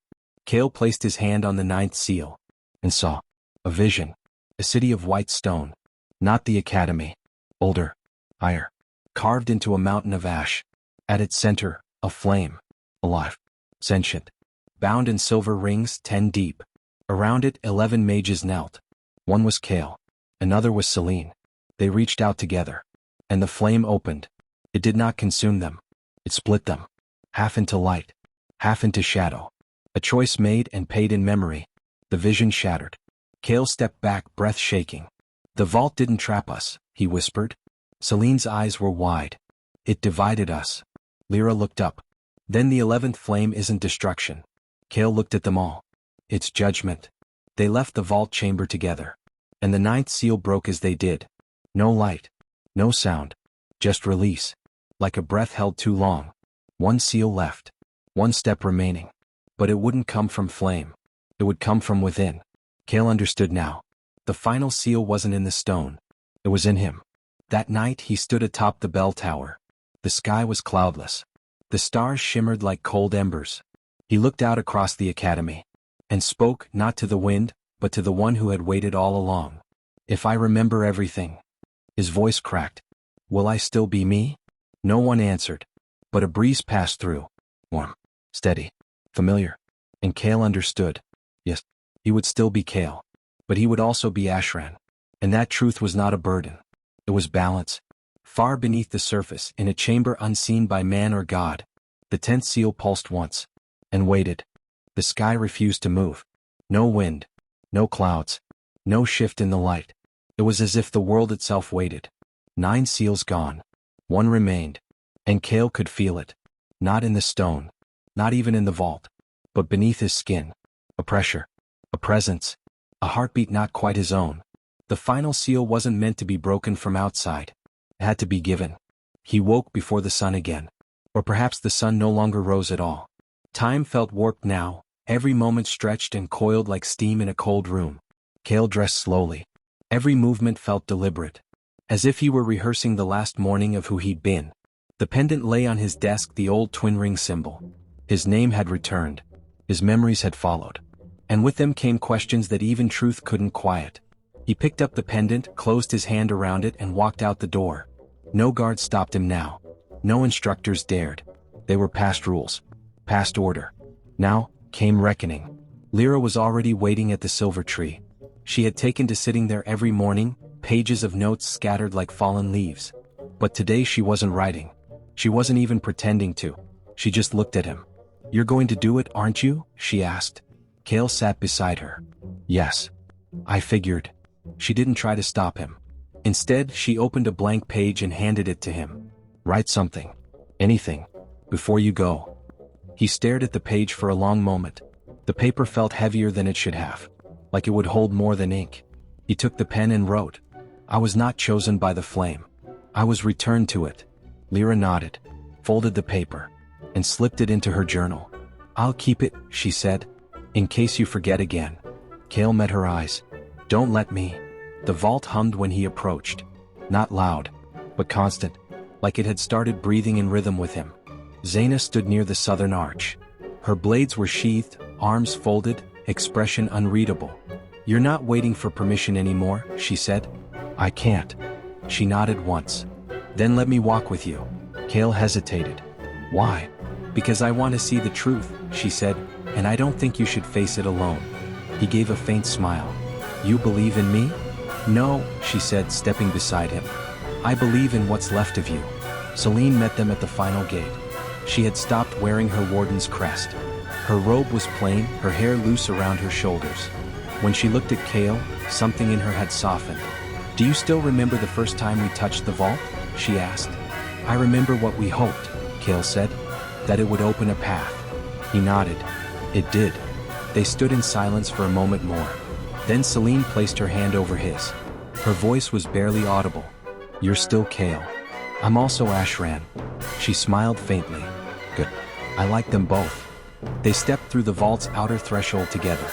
Kael placed his hand on the 9th seal, and saw a vision. A city of white stone. Not the academy. Older. Higher. Carved into a mountain of ash. At its center, a flame. Alive. Sentient. Bound in silver rings 10 deep. Around it 11 mages knelt. One was Kael. Another was Celine. They reached out together. And the flame opened. It did not consume them. It split them. Half into light. Half into shadow. A choice made and paid in memory. The vision shattered. Kael stepped back, breath shaking. The vault didn't trap us, he whispered. Celine's eyes were wide. It divided us. Lyra looked up. Then the 11th flame isn't destruction. Kael looked at them all. It's judgment. They left the vault chamber together. And the 9th seal broke as they did. No light. No sound. Just release. Like a breath held too long. One seal left. One step remaining. But it wouldn't come from flame. It would come from within. Kael understood now. The final seal wasn't in the stone. It was in him. That night he stood atop the bell tower. The sky was cloudless. The stars shimmered like cold embers. He looked out across the academy. And spoke not to the wind, but to the one who had waited all along. If I remember everything. His voice cracked. Will I still be me? No one answered. But a breeze passed through. Warm. Steady. Familiar. And Kael understood. Yes, he would still be Kael. But he would also be Ashran. And that truth was not a burden. It was balance. Far beneath the surface, in a chamber unseen by man or god. The 10th seal pulsed once. And waited. The sky refused to move. No wind. No clouds. No shift in the light. It was as if the world itself waited. 9 seals gone. One remained. And Kael could feel it. Not in the stone. Not even in the vault. But beneath his skin. A pressure. A presence. A heartbeat not quite his own. The final seal wasn't meant to be broken from outside. It had to be given. He woke before the sun again. Or perhaps the sun no longer rose at all. Time felt warped now, every moment stretched and coiled like steam in a cold room. Kael dressed slowly. Every movement felt deliberate. As if he were rehearsing the last morning of who he'd been. The pendant lay on his desk, the old twin ring symbol. His name had returned. His memories had followed. And with them came questions that even truth couldn't quiet. He picked up the pendant, closed his hand around it and walked out the door. No guard stopped him now. No instructors dared. They were past rules. Past order. Now, came reckoning. Lyra was already waiting at the silver tree. She had taken to sitting there every morning, pages of notes scattered like fallen leaves. But today she wasn't writing. She wasn't even pretending to. She just looked at him. You're going to do it, aren't you? She asked. Kael sat beside her. Yes. I figured. She didn't try to stop him. Instead, she opened a blank page and handed it to him. Write something. Anything. Before you go. He stared at the page for a long moment. The paper felt heavier than it should have. Like it would hold more than ink. He took the pen and wrote. I was not chosen by the flame. I was returned to it. Lyra nodded. folded the paper, and slipped it into her journal. "I'll keep it," she said, "in case you forget again." Kael met her eyes. "Don't let me." The vault hummed when he approached. Not loud, but constant, like it had started breathing in rhythm with him. Zaina stood near the southern arch. Her blades were sheathed, arms folded, expression unreadable. "You're not waiting for permission anymore," she said. "I can't." She nodded once. "Then let me walk with you." Kael hesitated. "Why?" "Because I want to see the truth," she said, "and I don't think you should face it alone." He gave a faint smile. "You believe in me?" "No," she said, stepping beside him. "I believe in what's left of you." Celine met them at the final gate. She had stopped wearing her warden's crest. Her robe was plain, her hair loose around her shoulders. When she looked at Kael, something in her had softened. "Do you still remember the first time we touched the vault?" she asked. "I remember what we hoped," Kael said. "That it would open a path." He nodded. It did. They stood in silence for a moment more. Then Celine placed her hand over his. Her voice was barely audible. "You're still Kael. I'm also Ashran." She smiled faintly. "Good. I like them both." They stepped through the vault's outer threshold together.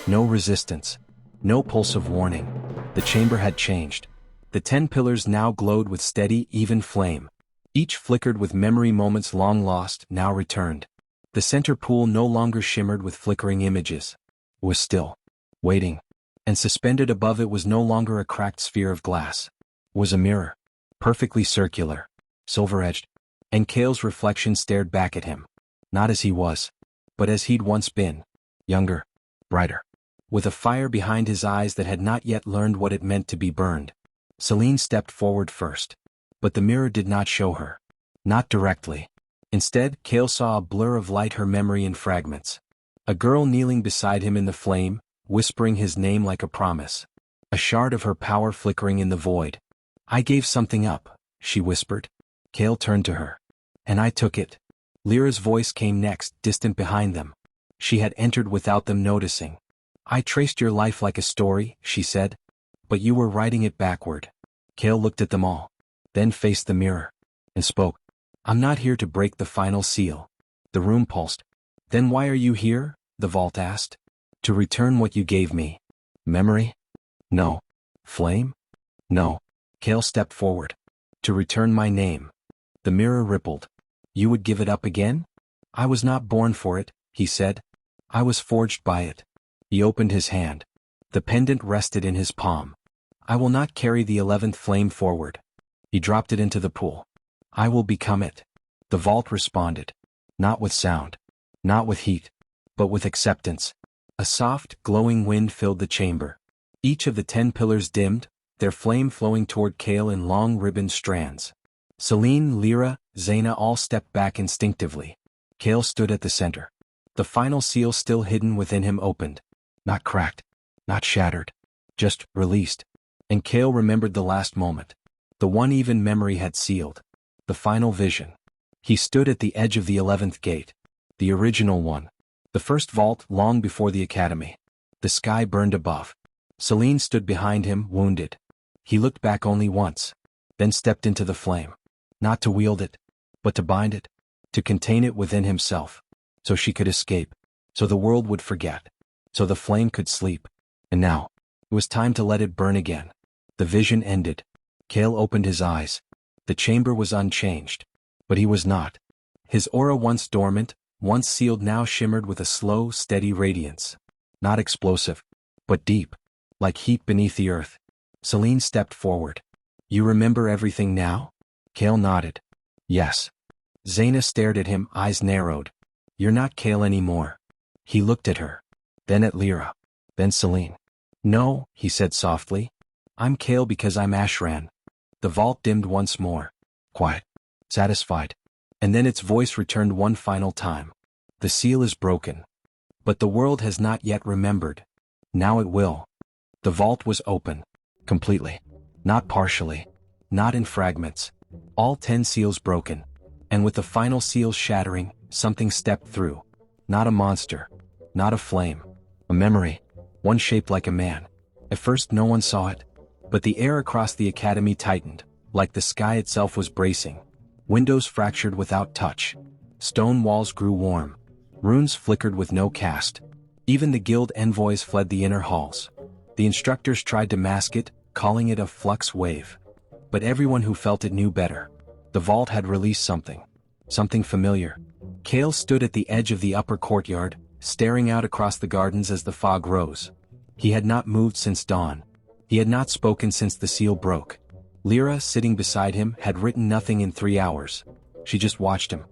No resistance. No pulse of warning. The chamber had changed. The 10 pillars now glowed with steady, even flame. Each flickered with memory moments long lost, now returned. The center pool no longer shimmered with flickering images. It was still. Waiting. And suspended above it was no longer a cracked sphere of glass. It was a mirror. Perfectly circular. Silver-edged. And Kael's reflection stared back at him. Not as he was, but as he'd once been. Younger. Brighter. With a fire behind his eyes that had not yet learned what it meant to be burned. Celine stepped forward first. But the mirror did not show her. Not directly. Instead, Kael saw a blur of light, her memory in fragments. A girl kneeling beside him in the flame, whispering his name like a promise. A shard of her power flickering in the void. "I gave something up," she whispered. Kael turned to her. "And I took it." Lyra's voice came next, distant behind them. She had entered without them noticing. "I traced your life like a story," she said. "But you were writing it backward." Kael looked at them all. Then faced the mirror. And spoke. "I'm not here to break the final seal." The room pulsed. "Then why are you here?" the vault asked. "To return what you gave me." "Memory?" "No." "Flame?" "No." Kael stepped forward. "To return my name." The mirror rippled. "You would give it up again?" "I was not born for it," he said. "I was forged by it." He opened his hand. The pendant rested in his palm. "I will not carry the 11th flame forward." He dropped it into the pool. "I will become it." The vault responded. Not with sound. Not with heat. But with acceptance. A soft, glowing wind filled the chamber. Each of the 10 pillars dimmed, their flame flowing toward Kael in long ribboned strands. Celine, Lyra, Zaina all stepped back instinctively. Kael stood at the center. The final seal still hidden within him opened. Not cracked. Not shattered. Just released. And Kael remembered the last moment. The one even memory had sealed. The final vision. He stood at the edge of the 11th gate. The original one. The first vault long before the academy. The sky burned above. Celine stood behind him, wounded. He looked back only once. Then stepped into the flame. Not to wield it, but to bind it. To contain it within himself. So she could escape. So the world would forget. So the flame could sleep. And now, it was time to let it burn again. The vision ended. Kael opened his eyes. The chamber was unchanged. But he was not. His aura, once dormant, once sealed, now shimmered with a slow, steady radiance. Not explosive, but deep. Like heat beneath the earth. Celine stepped forward. "You remember everything now?" Kael nodded. "Yes." Zaina stared at him, eyes narrowed. "You're not Kael anymore." He looked at her. Then at Lyra. Then Celine. "No," he said softly. "I'm Kael because I'm Ashran." The vault dimmed once more. Quiet. Satisfied. And then its voice returned one final time. "The seal is broken. But the world has not yet remembered. Now it will." The vault was open. Completely. Not partially. Not in fragments. All 10 seals broken. And with the final seal shattering, something stepped through. Not a monster. Not a flame. A memory. One shaped like a man. At first no one saw it. But the air across the academy tightened, like the sky itself was bracing. Windows fractured without touch. Stone walls grew warm. Runes flickered with no cast. Even the guild envoys fled the inner halls. The instructors tried to mask it, calling it a flux wave. But everyone who felt it knew better. The vault had released something. Something familiar. Kael stood at the edge of the upper courtyard, staring out across the gardens as the fog rose. He had not moved since dawn. He had not spoken since the seal broke. Lyra, sitting beside him, had written nothing in 3 hours. She just watched him.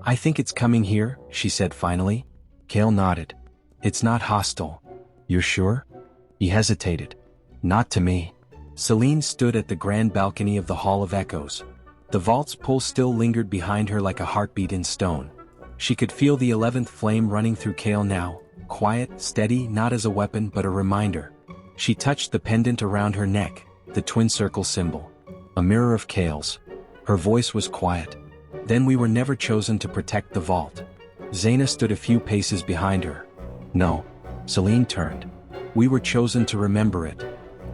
"I think it's coming here," she said finally. Kael nodded. "It's not hostile." "You're sure?" He hesitated. "Not to me." Celine stood at the grand balcony of the Hall of Echoes. The vault's pull still lingered behind her like a heartbeat in stone. She could feel the 11th flame running through Kael now, quiet, steady, not as a weapon but a reminder. She touched the pendant around her neck, the twin circle symbol. A mirror of Kael's. Her voice was quiet. "Then we were never chosen to protect the vault." Zaina stood a few paces behind her. "No." Celine turned. "We were chosen to remember it."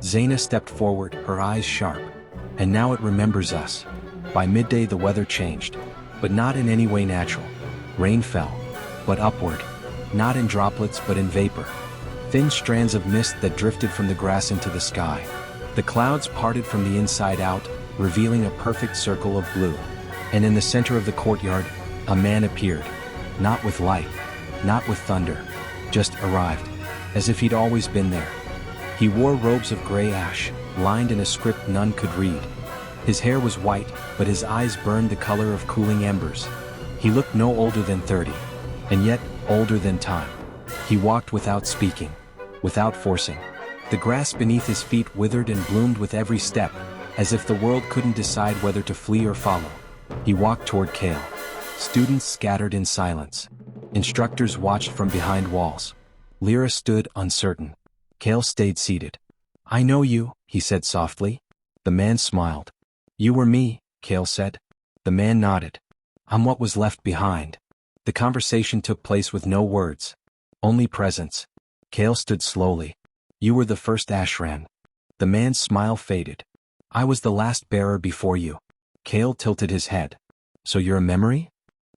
Zaina stepped forward, her eyes sharp. "And now it remembers us." By midday the weather changed. But not in any way natural. Rain fell. But upward. Not in droplets but in vapor. Thin strands of mist that drifted from the grass into the sky. The clouds parted from the inside out, revealing a perfect circle of blue. And in the center of the courtyard, a man appeared. Not with light. Not with thunder. Just arrived. As if he'd always been there. He wore robes of gray ash, lined in a script none could read. His hair was white, but his eyes burned the color of cooling embers. He looked no older than 30, and yet older than time. He walked without speaking, without forcing. The grass beneath his feet withered and bloomed with every step, as if the world couldn't decide whether to flee or follow. He walked toward Kael. Students scattered in silence. Instructors watched from behind walls. Lyra stood uncertain. Kael stayed seated. "I know you," he said softly. The man smiled. "You were me," Kael said. The man nodded. "I'm what was left behind." The conversation took place with no words. Only presence. Kael stood slowly. "You were the first Ashran." The man's smile faded. "I was the last bearer before you." Kael tilted his head. "So you're a memory?"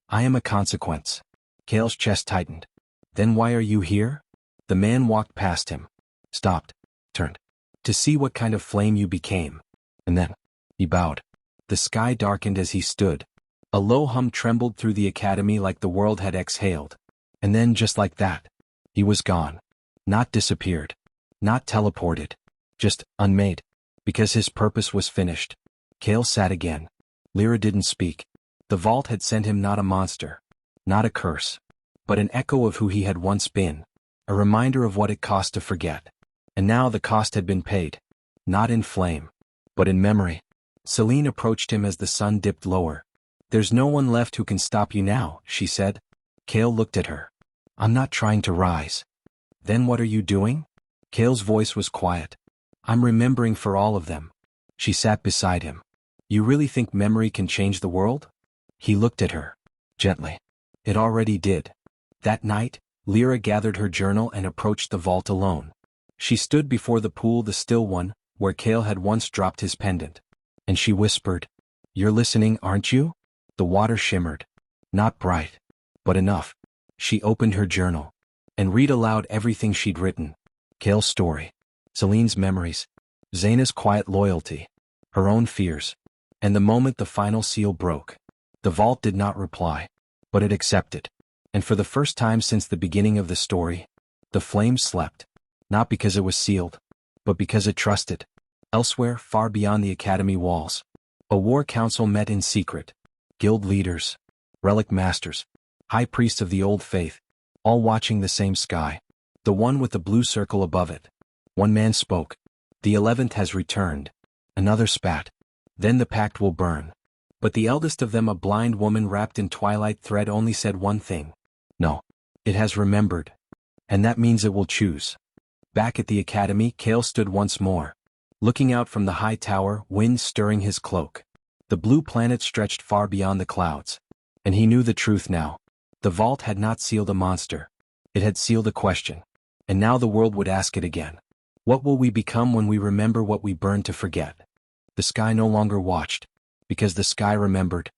"I am a consequence." Kael's chest tightened. "Then why are you here?" The man walked past him. Stopped. Turned. "To see what kind of flame you became." And then, he bowed. The sky darkened as he stood. A low hum trembled through the academy like the world had exhaled. And then just like that, he was gone. Not disappeared. Not teleported. Just unmade. Because his purpose was finished. Kael sat again. Lyra didn't speak. The vault had sent him not a monster. Not a curse. But an echo of who he had once been. A reminder of what it cost to forget. And now the cost had been paid. Not in flame. But in memory. Celine approached him as the sun dipped lower. "There's no one left who can stop you now," she said. Kael looked at her. "I'm not trying to rise." "Then what are you doing?" Kael's voice was quiet. "I'm remembering for all of them." She sat beside him. "You really think memory can change the world?" He looked at her. Gently. "It already did." That night, Lyra gathered her journal and approached the vault alone. She stood before the pool, the still one, where Kael had once dropped his pendant. And she whispered, "You're listening, aren't you?" The water shimmered. Not bright. But enough. She opened her journal. And read aloud everything she'd written. Kael's story. Celine's memories. Zaina's quiet loyalty. Her own fears. And the moment the final seal broke. The vault did not reply. But it accepted. And for the first time since the beginning of the story, the flame slept. Not because it was sealed, but because it trusted. Elsewhere, far beyond the academy walls, a war council met in secret. Guild leaders, relic masters, high priests of the old faith, all watching the same sky, the one with the blue circle above it. One man spoke. "The 11th has returned." Another spat. "Then the pact will burn." But the eldest of them, a blind woman wrapped in twilight thread, only said one thing. "No. It has remembered. And that means it will choose." Back at the academy, Kael stood once more. Looking out from the high tower, wind stirring his cloak. The blue planet stretched far beyond the clouds. And he knew the truth now. The vault had not sealed a monster. It had sealed a question. And now the world would ask it again. What will we become when we remember what we burned to forget? The sky no longer watched. Because the sky remembered.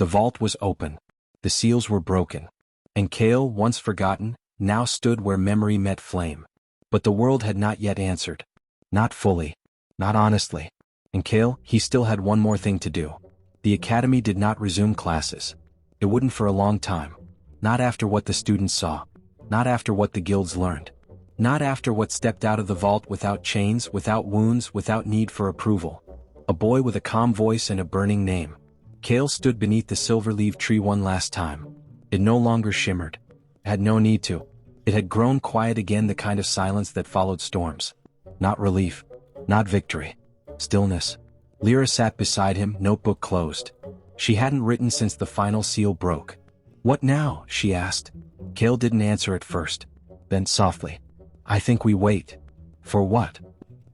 The vault was open. The seals were broken. And Kael, once forgotten, now stood where memory met flame. But the world had not yet answered. Not fully. Not honestly. And Kael, he still had one more thing to do. The academy did not resume classes. It wouldn't for a long time. Not after what the students saw. Not after what the guilds learned. Not after what stepped out of the vault without chains, without wounds, without need for approval. A boy with a calm voice and a burning name. Kael stood beneath the silver-leaved tree one last time. It no longer shimmered. It had no need to. It had grown quiet again, the kind of silence that followed storms. Not relief. Not victory. Stillness. Lyra sat beside him, notebook closed. She hadn't written since the final seal broke. "What now?" she asked. Kael didn't answer at first. Then softly. "I think we wait." "For what?"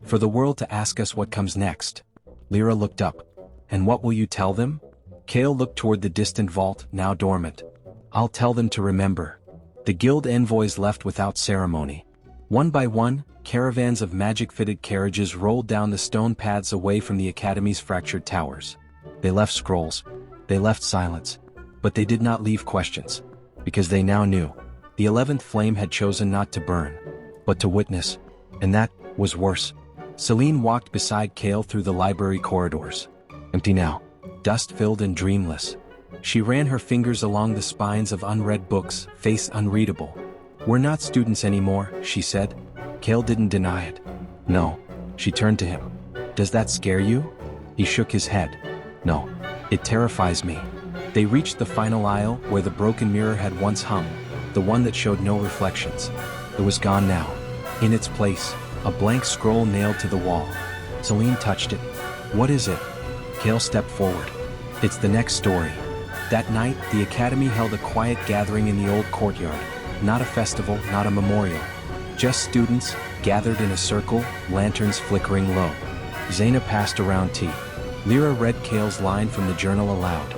"For the world to ask us what comes next." Lyra looked up. "And what will you tell them?" Kael looked toward the distant vault, now dormant. "I'll tell them to remember." The guild envoys left without ceremony. One by one, caravans of magic-fitted carriages rolled down the stone paths away from the academy's fractured towers. They left scrolls. They left silence. But they did not leave questions. Because they now knew. The 11th flame had chosen not to burn, but to witness. And that was worse. Celine walked beside Kael through the library corridors. Empty now. Dust-filled and dreamless. She ran her fingers along the spines of unread books, face unreadable. "We're not students anymore," she said. Kael didn't deny it. "No." She turned to him. "Does that scare you?" He shook his head. "No. It terrifies me." They reached the final aisle where the broken mirror had once hung, the one that showed no reflections. It was gone now. In its place, a blank scroll nailed to the wall. Celine touched it. "What is it?" Kael stepped forward. "It's the next story." That night, the academy held a quiet gathering in the old courtyard. Not a festival, not a memorial. Just students, gathered in a circle, lanterns flickering low. Zaina passed around tea. Lyra read Kael's line from the journal aloud.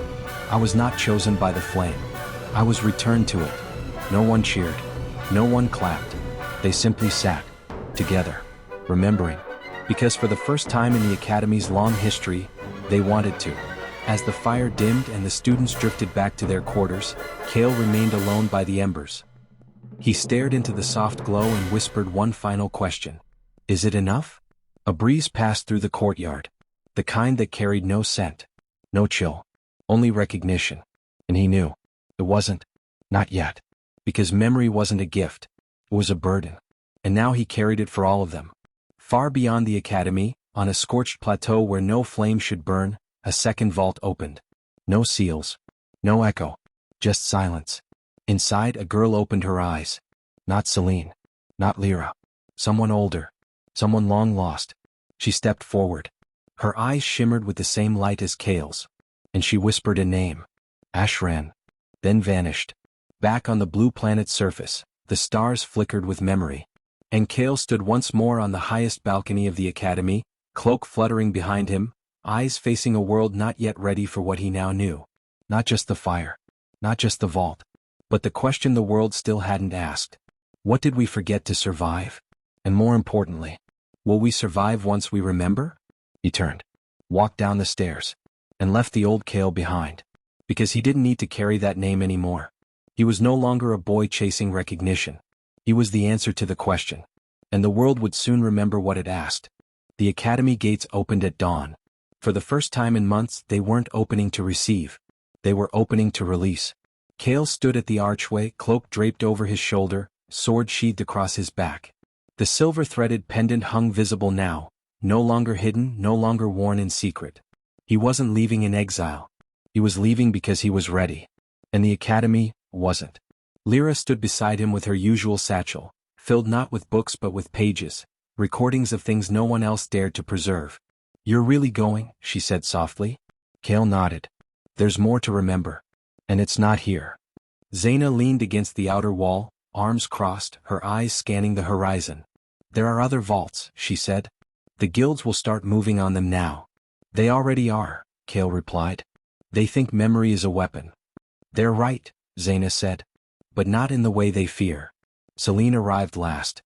"I was not chosen by the flame. I was returned to it." No one cheered. No one clapped. They simply sat. Together. Remembering. Because for the first time in the academy's long history, they wanted to. As the fire dimmed and the students drifted back to their quarters, Kael remained alone by the embers. He stared into the soft glow and whispered one final question. "Is it enough?" A breeze passed through the courtyard. The kind that carried no scent. No chill. Only recognition. And he knew. It wasn't. Not yet. Because memory wasn't a gift. It was a burden. And now he carried it for all of them. Far beyond the academy, on a scorched plateau where no flame should burn, a second vault opened. No seals. No echo. Just silence. Inside, a girl opened her eyes. Not Celine. Not Lyra. Someone older. Someone long lost. She stepped forward. Her eyes shimmered with the same light as Kael's. And she whispered a name. Ashran. Then vanished. Back on the blue planet's surface, the stars flickered with memory. And Kael stood once more on the highest balcony of the academy, cloak fluttering behind him, eyes facing a world not yet ready for what he now knew. Not just the fire. Not just the vault. But the question the world still hadn't asked. What did we forget to survive? And more importantly, will we survive once we remember? He turned, walked down the stairs, and left the old Kael behind. Because he didn't need to carry that name anymore. He was no longer a boy chasing recognition. He was the answer to the question. And the world would soon remember what it asked. The academy gates opened at dawn. For the first time in months, they weren't opening to receive. They were opening to release. Kael stood at the archway, cloak draped over his shoulder, sword sheathed across his back. The silver-threaded pendant hung visible now, no longer hidden, no longer worn in secret. He wasn't leaving in exile. He was leaving because he was ready. And the academy wasn't. Lyra stood beside him with her usual satchel, filled not with books but with pages, recordings of things no one else dared to preserve. "You're really going?" she said softly. Kael nodded. "There's more to remember. And it's not here." Zaina leaned against the outer wall, arms crossed, her eyes scanning the horizon. "There are other vaults," she said. "The guilds will start moving on them now." "They already are," Kael replied. "They think memory is a weapon." "They're right," Zaina said. "But not in the way they fear." Celine arrived last.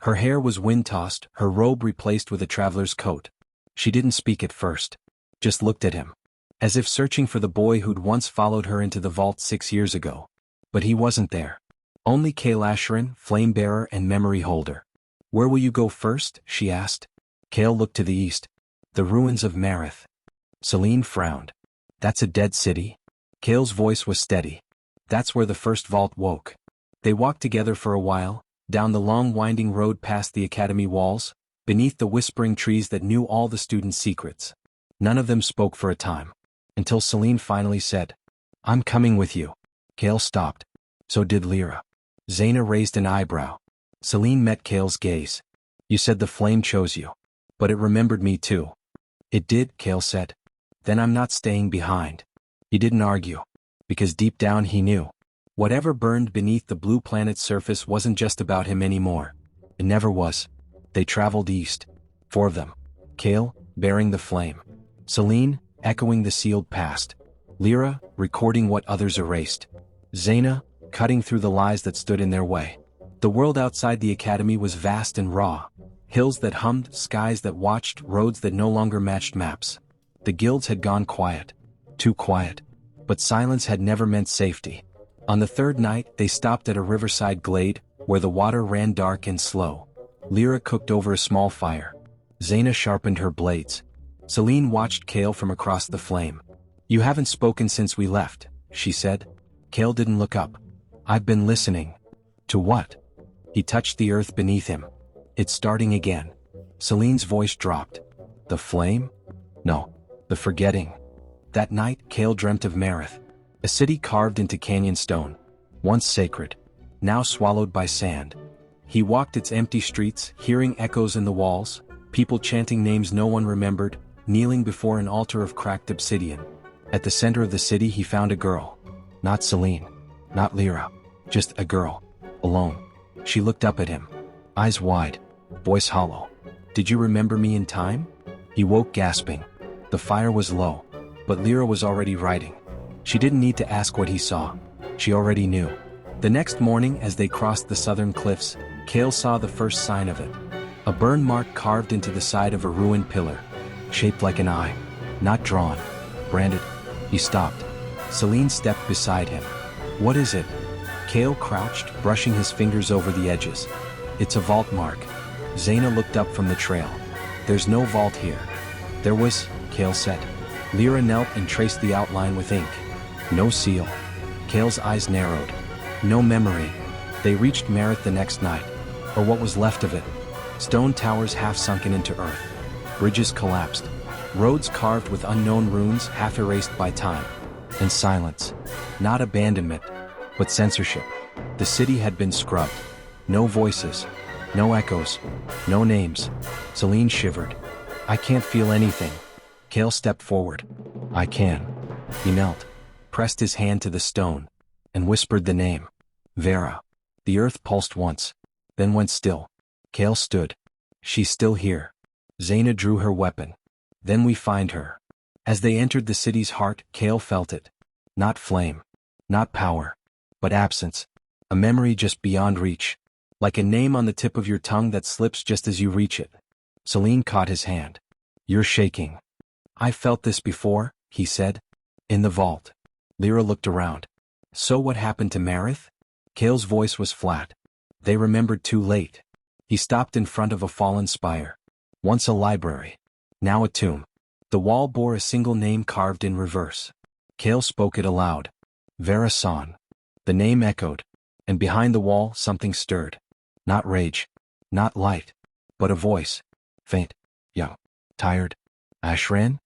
Her hair was wind-tossed, her robe replaced with a traveler's coat. She didn't speak at first. Just looked at him. as if searching for the boy who'd once followed her into the vault 6 years ago. But he wasn't there. Only Kael, flame-bearer and memory holder. "Where will you go first?" she asked. Kael looked to the east. "The ruins of Marith." Celine frowned. "That's a dead city?" Kael's voice was steady. "That's where the first vault woke." They walked together for a while, down the long winding road past the academy walls, beneath the whispering trees that knew all the students' secrets. None of them spoke for a time, until Celine finally said, "I'm coming with you." Kael stopped. So did Lyra. Zaina raised an eyebrow. Celine met Kael's gaze. "You said the flame chose you. But it remembered me too." "It did," Kael said. "Then I'm not staying behind." He didn't argue. Because deep down he knew. Whatever burned beneath the blue planet's surface wasn't just about him anymore. It never was. They traveled east. 4 of them. Kael, bearing the flame. Celine, echoing the sealed past. Lyra, recording what others erased. Zaina, cutting through the lies that stood in their way. The world outside the academy was vast and raw. Hills that hummed, skies that watched, roads that no longer matched maps. The guilds had gone quiet. Too quiet. But silence had never meant safety. On the 3rd night, they stopped at a riverside glade, where the water ran dark and slow. Lyra cooked over a small fire. Zaina sharpened her blades. Celine watched Kael from across the flame. "You haven't spoken since we left," she said. Kael didn't look up. "I've been listening." "To what?" He touched the earth beneath him. "It's starting again." Celine's voice dropped. "The flame?" "No. The forgetting." That night, Kael dreamt of Marith. A city carved into canyon stone. Once sacred. Now swallowed by sand. He walked its empty streets, hearing echoes in the walls, people chanting names no one remembered, kneeling before an altar of cracked obsidian. At the center of the city he found a girl. Not Celine. Not Lyra. Just a girl. Alone. She looked up at him. Eyes wide. Voice hollow. "Did you remember me in time?" He woke gasping. The fire was low. But Lyra was already writing. She didn't need to ask what he saw. She already knew. The next morning as they crossed the southern cliffs, Kael saw the first sign of it. A burn mark carved into the side of a ruined pillar. Shaped like an eye. Not drawn. Branded. He stopped. Celine stepped beside him. "What is it?" Kael crouched, brushing his fingers over the edges. "It's a vault mark." Zaina looked up from the trail. "There's no vault here." "There was," Kael said. Lyra knelt and traced the outline with ink. No seal. Kael's eyes narrowed. No memory. They reached Marith the next night. Or what was left of it. Stone towers half sunken into earth. Bridges collapsed. Roads carved with unknown runes half erased by time. And silence. Not abandonment, but censorship. The city had been scrubbed. No voices. No echoes. No names. Celine shivered. "I can't feel anything." Kael stepped forward. "I can." He knelt, pressed his hand to the stone, and whispered the name. Vera. The earth pulsed once, then went still. Kael stood. "She's still here." Zaina drew her weapon. "Then we find her." As they entered the city's heart, Kael felt it. Not flame. Not power. But absence. A memory just beyond reach. Like a name on the tip of your tongue that slips just as you reach it. Celine caught his hand. "You're shaking." "I felt this before," he said. "In the vault." Lyra looked around. "So what happened to Marith?" Kael's voice was flat. "They remembered too late." He stopped in front of a fallen spire. Once a library. Now a tomb. The wall bore a single name carved in reverse. Kael spoke it aloud. "Vera-san." The name echoed. And behind the wall something stirred. Not rage. Not light. But a voice. Faint. Young. Tired. "Ashran?"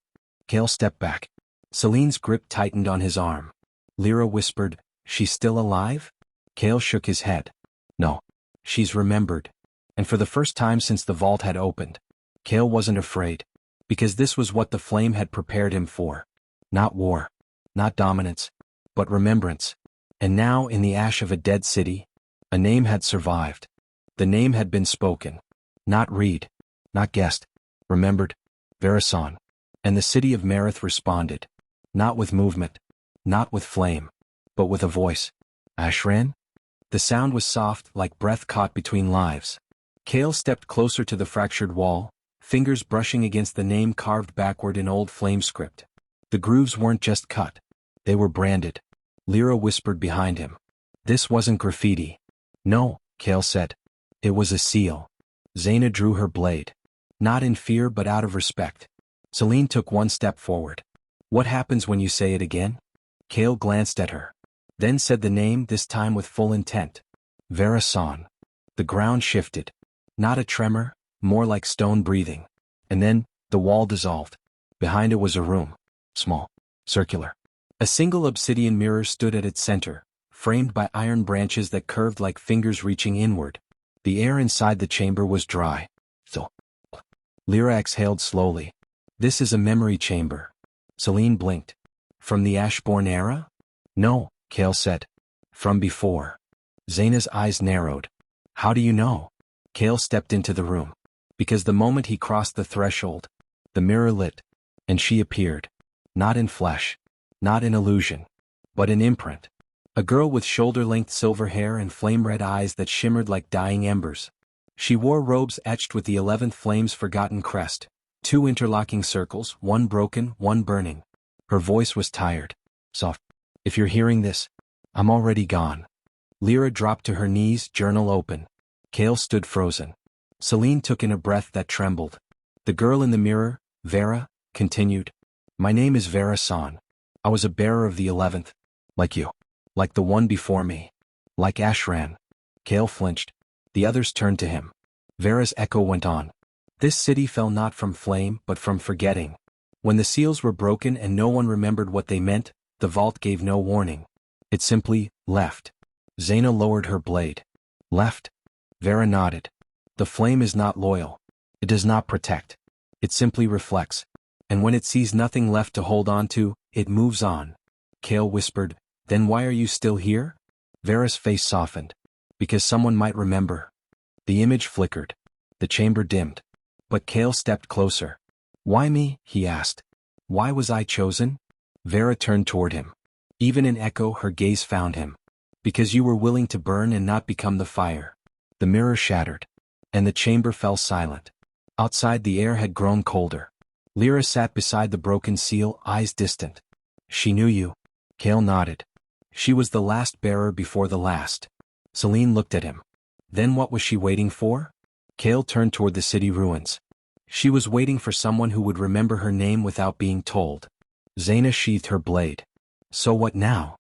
Kael stepped back. Celine's grip tightened on his arm. Lyra whispered, "She's still alive?" Kael shook his head. "No. She's remembered." And for the first time since the vault had opened, Kael wasn't afraid. Because this was what the flame had prepared him for. Not war. Not dominance. But remembrance. And now, in the ash of a dead city, a name had survived. The name had been spoken. Not read. Not guessed. Remembered. Vera-san. And the city of Marith responded. Not with movement. Not with flame. But with a voice. "Ashran?" The sound was soft, like breath caught between lives. Kael stepped closer to the fractured wall, fingers brushing against the name carved backward in old flame script. The grooves weren't just cut. They were branded. Lyra whispered behind him. This wasn't graffiti. No, Kael said. It was a seal. Zaina drew her blade. Not in fear but out of respect. Celine took one step forward. What happens when you say it again? Kael glanced at her. Then said the name, this time with full intent. Vera-san. The ground shifted. Not a tremor, more like stone breathing. And then, the wall dissolved. Behind it was a room. Small. Circular. A single obsidian mirror stood at its center, framed by iron branches that curved like fingers reaching inward. The air inside the chamber was dry. So. Lyra exhaled slowly. This is a memory chamber. Celine blinked. From the Ashbourne era? No, Kael said. From before. Zaina's eyes narrowed. How do you know? Kael stepped into the room. Because the moment he crossed the threshold, the mirror lit, and she appeared. Not in flesh. Not in illusion. But in imprint. A girl with shoulder-length silver hair and flame-red eyes that shimmered like dying embers. She wore robes etched with the 11th flame's forgotten crest. 2 interlocking circles, one broken, one burning. Her voice was tired. Soft. If you're hearing this, I'm already gone. Lyra dropped to her knees, journal open. Kael stood frozen. Celine took in a breath that trembled. The girl in the mirror, Vera, continued. My name is Vera-san. I was a bearer of the 11th. Like you. Like the one before me. Like Ashran. Kael flinched. The others turned to him. Vera's echo went on. This city fell not from flame but from forgetting. When the seals were broken and no one remembered what they meant, the vault gave no warning. It simply left. Zaina lowered her blade. Left? Vera nodded. The flame is not loyal. It does not protect. It simply reflects. And when it sees nothing left to hold on to, it moves on. Kael whispered, Then why are you still here? Vera's face softened. Because someone might remember. The image flickered. The chamber dimmed. But Kael stepped closer. Why me? He asked. Why was I chosen? Vera turned toward him. Even in echo her gaze found him. Because you were willing to burn and not become the fire. The mirror shattered. And the chamber fell silent. Outside the air had grown colder. Lyra sat beside the broken seal, eyes distant. She knew you. Kael nodded. She was the last bearer before the last. Celine looked at him. Then what was she waiting for? Kael turned toward the city ruins. She was waiting for someone who would remember her name without being told. Zaina sheathed her blade. So what now?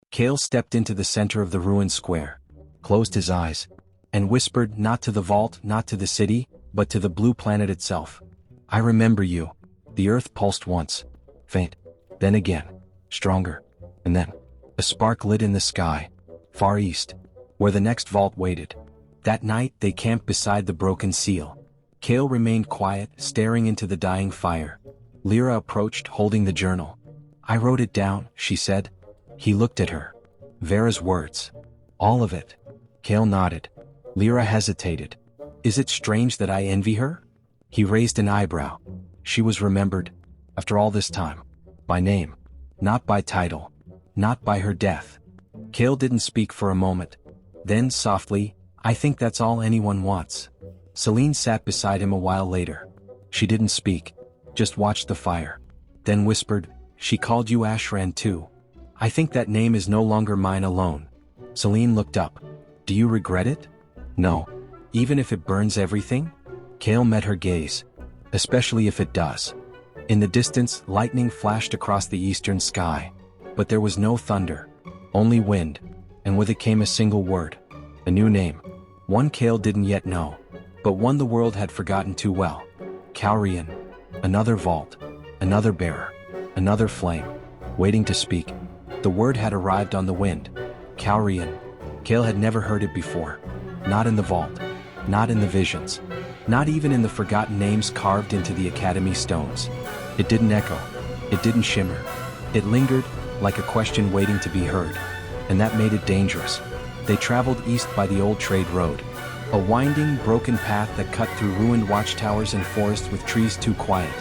Kael stepped into the center of the ruined square, closed his eyes, and whispered not to the vault, not to the city, but to the blue planet itself. I remember you. The earth pulsed once. Faint. Then again. Stronger. And then. A spark lit in the sky. Far east. Where the next vault waited. That night they camped beside the broken seal. Kael remained quiet, staring into the dying fire. Lyra approached, holding the journal. I wrote it down, she said. He looked at her. Vera's words. All of it. Kael nodded. Lyra hesitated. Is it strange that I envy her? He raised an eyebrow. She was remembered, after all this time, by name, not by title, not by her death. Kael didn't speak for a moment. Then, softly, I think that's all anyone wants. Celine sat beside him a while later. She didn't speak, just watched the fire. Then whispered, she called you Ashran too. I think that name is no longer mine alone. Celine looked up. Do you regret it? No. Even if it burns everything? Kael met her gaze. Especially if it does. In the distance, lightning flashed across the eastern sky. But there was no thunder. Only wind. And with it came a single word. A new name. One Kael didn't yet know. But one the world had forgotten too well. Kaurian. Another vault. Another bearer. Another flame. Waiting to speak. The word had arrived on the wind. Kaurian. Kael had never heard it before. Not in the vault. Not in the visions. Not even in the forgotten names carved into the academy stones. It didn't echo. It didn't shimmer. It lingered, like a question waiting to be heard. And that made it dangerous. They traveled east by the old trade road. A winding, broken path that cut through ruined watchtowers and forests with trees too quiet.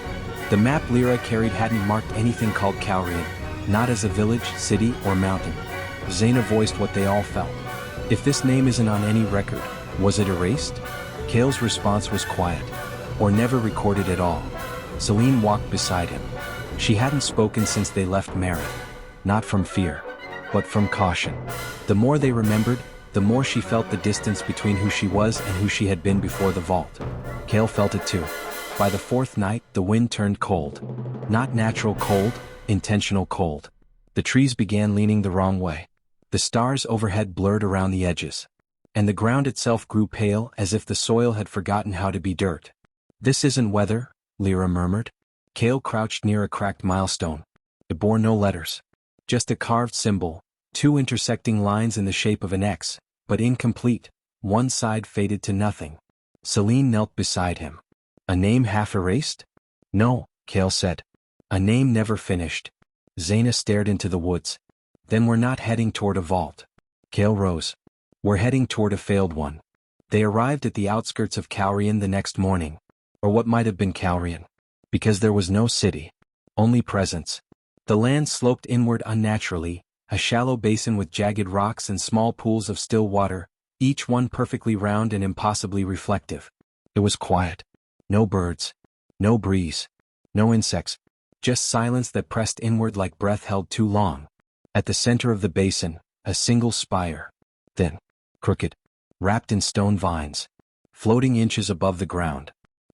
The map Lyra carried hadn't marked anything called Kaurian, not as a village, city, or mountain. Zaina voiced what they all felt. If this name isn't on any record, was it erased? Kael's response was quiet. Or never recorded at all. Celine walked beside him. She hadn't spoken since they left Merit. Not from fear, but from caution. The more they remembered, the more she felt the distance between who she was and who she had been before the vault. Kael felt it too. By the fourth night, the wind turned cold. Not natural cold, intentional cold. The trees began leaning the wrong way. The stars overhead blurred around the edges. And the ground itself grew pale as if the soil had forgotten how to be dirt. "This isn't weather," Lyra murmured. Kael crouched near a cracked milestone. It bore no letters. Just a carved symbol, two intersecting lines in the shape of an X, but incomplete. One side faded to nothing. Celine knelt beside him. "A name half erased?" "No," Kael said. "A name never finished." Zaina stared into the woods. "Then we're not heading toward a vault." Kael rose. "We're heading toward a failed one." They arrived at the outskirts of Calrian the next morning. Or what might have been Calrian. Because there was no city. Only presence. The land sloped inward unnaturally, a shallow basin with jagged rocks and small pools of still water, each one perfectly round and impossibly reflective. It was quiet. No birds. No breeze. No insects. Just silence that pressed inward like breath held too long. At the center of the basin, a single spire. Thin. Crooked. Wrapped in stone vines. Floating inches above the ground.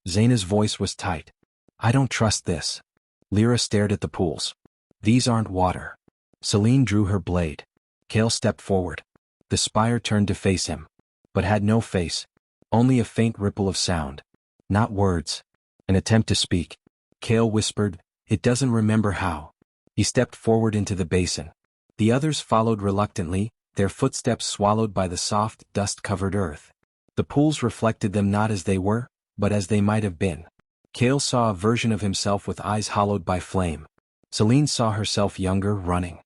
Zaina's voice was tight. "I don't trust this." Lyra stared at the pools. "These aren't water." Celine drew her blade. Kael stepped forward. The spire turned to face him. But had no face. Only a faint ripple of sound. Not words. An attempt to speak. Kael whispered, "It doesn't remember how." He stepped forward into the basin. The others followed reluctantly, their footsteps swallowed by the soft, dust-covered earth. The pools reflected them not as they were, but as they might have been. Kael saw a version of himself with eyes hollowed by flame. Celine saw herself younger, running.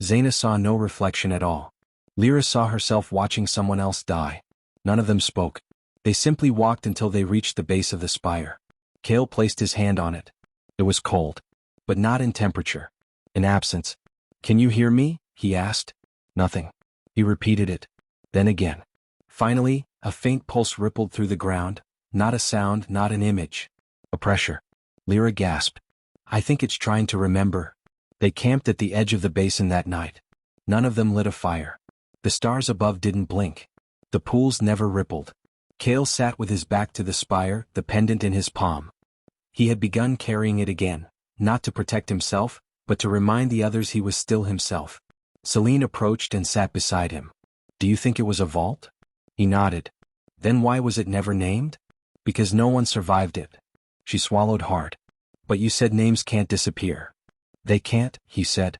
Zaina saw no reflection at all. Lyra saw herself watching someone else die. None of them spoke. They simply walked until they reached the base of the spire. Kael placed his hand on it. It was cold. But not in temperature. In absence. "Can you hear me?" he asked. Nothing. He repeated it. Then again. Finally, a faint pulse rippled through the ground. Not a sound, not an image. A pressure. Lyra gasped. "I think it's trying to remember." They camped at the edge of the basin that night. None of them lit a fire. The stars above didn't blink. The pools never rippled. Kael sat with his back to the spire, the pendant in his palm. He had begun carrying it again, not to protect himself, but to remind the others he was still himself. Celine approached and sat beside him. "Do you think it was a vault?" He nodded. "Then why was it never named?" "Because no one survived it." She swallowed hard. "But you said names can't disappear." "They can't," he said.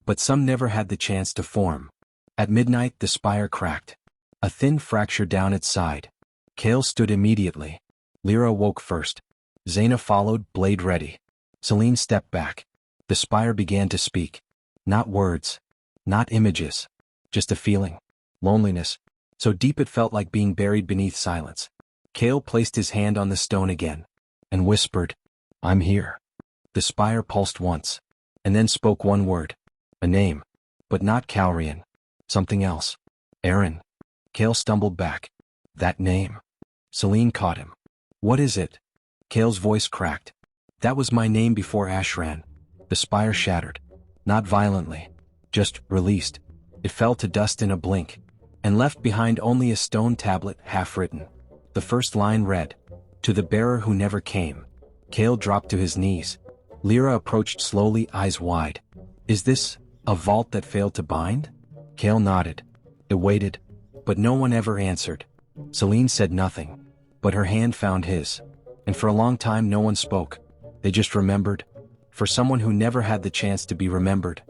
"But some never had the chance to form." At midnight the spire cracked. A thin fracture down its side. Kael stood immediately. Lyra woke first. Zaina followed, blade ready. Celine stepped back. The spire began to speak. Not words. Not images. Just a feeling. Loneliness. So deep it felt like being buried beneath silence. Kael placed his hand on the stone again. And whispered, "I'm here." The spire pulsed once. And then spoke one word. A name. But not Calrian. Something else. Aaron. Kael stumbled back. That name. Celine caught him. "What is it?" Kael's voice cracked. "That was my name before Ashran." The spire shattered. Not violently. Just released. It fell to dust in a blink. And left behind only a stone tablet half-written. The first line read, "To the bearer who never came." Kael dropped to his knees. Lyra approached slowly, eyes wide. "Is this a vault that failed to bind?" Kael nodded. It waited. But no one ever answered. Celine said nothing. But her hand found his. And for a long time no one spoke. They just remembered. For someone who never had the chance to be remembered.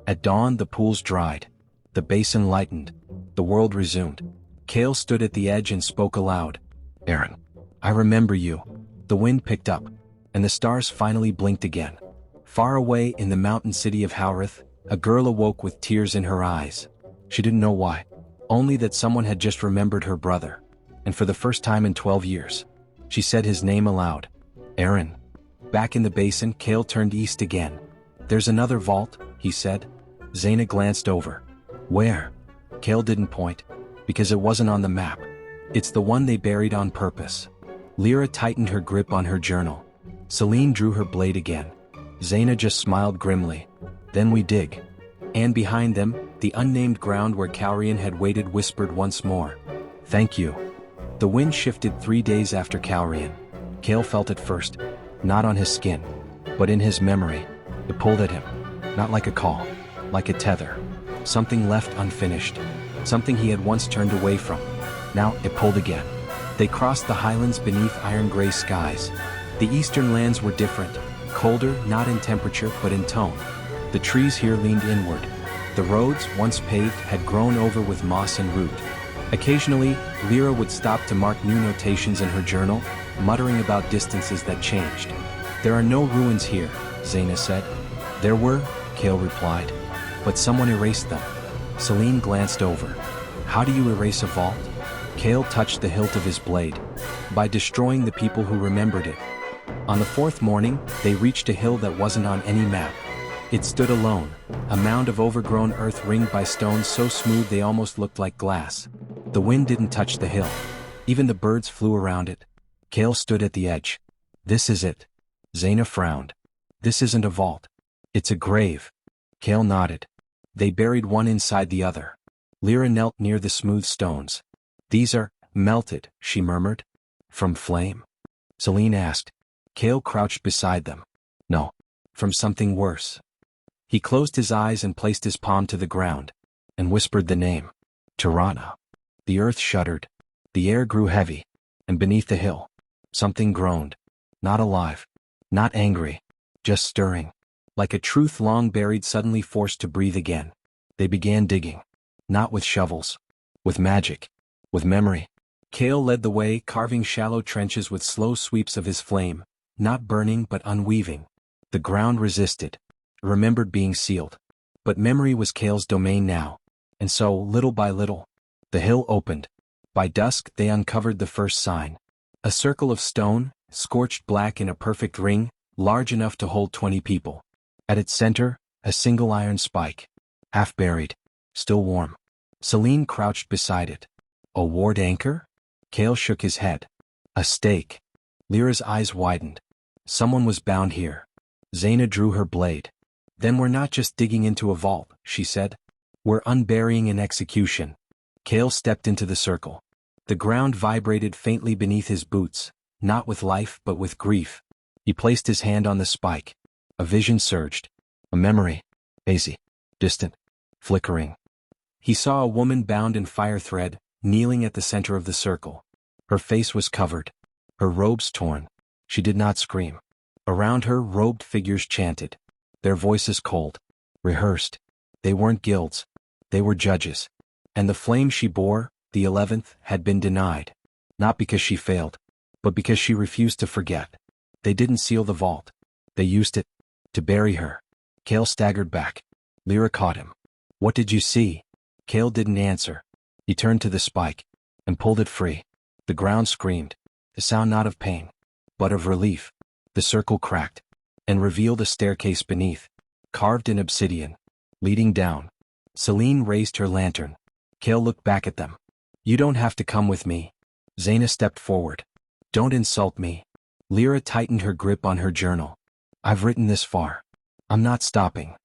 At dawn the pools dried. The basin lightened. The world resumed. Kael stood at the edge and spoke aloud. "Aaron, I remember you." The wind picked up. And the stars finally blinked again. Far away in the mountain city of Haurith, a girl awoke with tears in her eyes. She didn't know why. Only that someone had just remembered her brother. And for the first time in 12 years. She said his name aloud. "Aaron." Back in the basin, Kael turned east again. "There's another vault," he said. Zaina glanced over. "Where?" Kael didn't point. Because it wasn't on the map. "It's the one they buried on purpose." Lyra tightened her grip on her journal. Celine drew her blade again. Zaina just smiled grimly. Then we dig. And behind them, the unnamed ground where Kaurian had waited whispered once more. Thank you. The wind shifted 3 days after Kaurian. Kael felt it first, not on his skin, but in his memory. It pulled at him, not like a call, like a tether. Something left unfinished, something he had once turned away from. Now it pulled again. They crossed the highlands beneath iron-gray skies. The eastern lands were different, colder not in temperature but in tone. The trees here leaned inward. The roads, once paved, had grown over with moss and root. Occasionally, Lyra would stop to mark new notations in her journal, muttering about distances that changed. There are no ruins here, Zaina said. There were, Kael replied. But someone erased them. Celine glanced over. How do you erase a vault? Kael touched the hilt of his blade. By destroying the people who remembered it. On the 4th morning, they reached a hill that wasn't on any map. It stood alone, a mound of overgrown earth ringed by stones so smooth they almost looked like glass. The wind didn't touch the hill. Even the birds flew around it. Kael stood at the edge. This is it. Zaina frowned. This isn't a vault. It's a grave. Kael nodded. They buried one inside the other. Lyra knelt near the smooth stones. These are melted, she murmured. From flame? Celine asked. Kael crouched beside them. No. From something worse. He closed his eyes and placed his palm to the ground, and whispered the name. Tirana. The earth shuddered. The air grew heavy, and beneath the hill, something groaned. Not alive. Not angry. Just stirring. Like a truth long buried suddenly forced to breathe again. They began digging. Not with shovels. With magic. With memory. Kael led the way, carving shallow trenches with slow sweeps of his flame, not burning but unweaving. The ground resisted. Remembered being sealed. But memory was Kael's domain now. And so, little by little, the hill opened. By dusk they uncovered the first sign. A circle of stone, scorched black in a perfect ring, large enough to hold 20 people. At its center, a single iron spike. Half buried. Still warm. Celine crouched beside it. A ward anchor? Kael shook his head. A stake. Lyra's eyes widened. Someone was bound here. Zaina drew her blade. Then we're not just digging into a vault, she said. We're unburying an execution. Kael stepped into the circle. The ground vibrated faintly beneath his boots, not with life but with grief. He placed his hand on the spike. A vision surged. A memory. Hazy. Distant. Flickering. He saw a woman bound in fire thread, kneeling at the center of the circle. Her face was covered. Her robes torn. She did not scream. Around her, robed figures chanted. Their voices cold. Rehearsed. They weren't guilds. They were judges. And the flame she bore, the 11th, had been denied. Not because she failed, but because she refused to forget. They didn't seal the vault. They used it to bury her. Kael staggered back. Lyra caught him. What did you see? Kael didn't answer. He turned to the spike and pulled it free. The ground screamed, the sound not of pain, but of relief. The circle cracked and revealed a staircase beneath, carved in obsidian, leading down. Celine raised her lantern. Kael looked back at them. You don't have to come with me. Zaina stepped forward. Don't insult me. Lyra tightened her grip on her journal. I've written this far. I'm not stopping.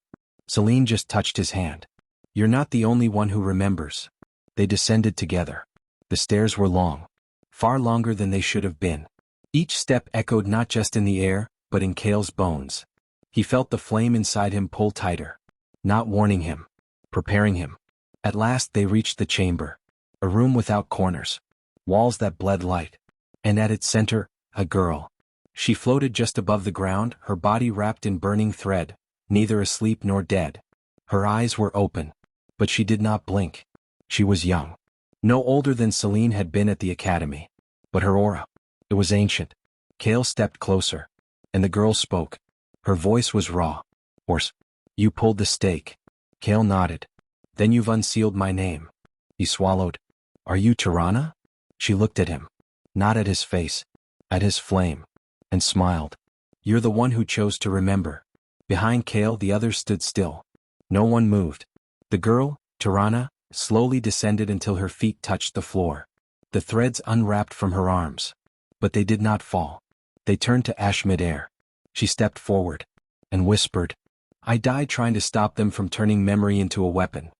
Celine just touched his hand. You're not the only one who remembers. They descended together. The stairs were long. Far longer than they should have been. Each step echoed not just in the air, but in Kael's bones. He felt the flame inside him pull tighter. Not warning him. Preparing him. At last they reached the chamber. A room without corners. Walls that bled light. And at its center, a girl. She floated just above the ground, her body wrapped in burning thread, neither asleep nor dead. Her eyes were open. But she did not blink. She was young. No older than Celine had been at the academy. But her aura. It was ancient. Kael stepped closer. And the girl spoke. Her voice was raw. Hoarse. You pulled the stake. Kael nodded. Then you've unsealed my name. He swallowed. Are you Tirana? She looked at him. Not at his face. At his flame. And smiled. You're the one who chose to remember. Behind Kael the others stood still. No one moved. The girl, Tirana, slowly descended until her feet touched the floor. The threads unwrapped from her arms. But they did not fall. They turned to ash mid-air. She stepped forward. and whispered, "I died trying to stop them from turning memory into a weapon."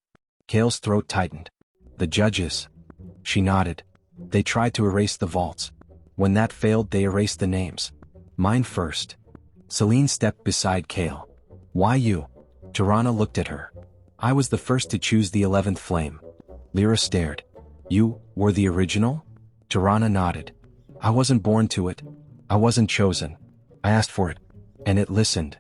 Kael's throat tightened. "The judges?" She nodded. "They tried to erase the vaults. When that failed, they erased the names. Mine first." Celine stepped beside Kael. "Why you?" Tirana looked at her. "I was the first to choose the 11th flame." Lyra stared. "You were the original?" Tirana nodded. "I wasn't born to it. I wasn't chosen. I asked for it. And it listened."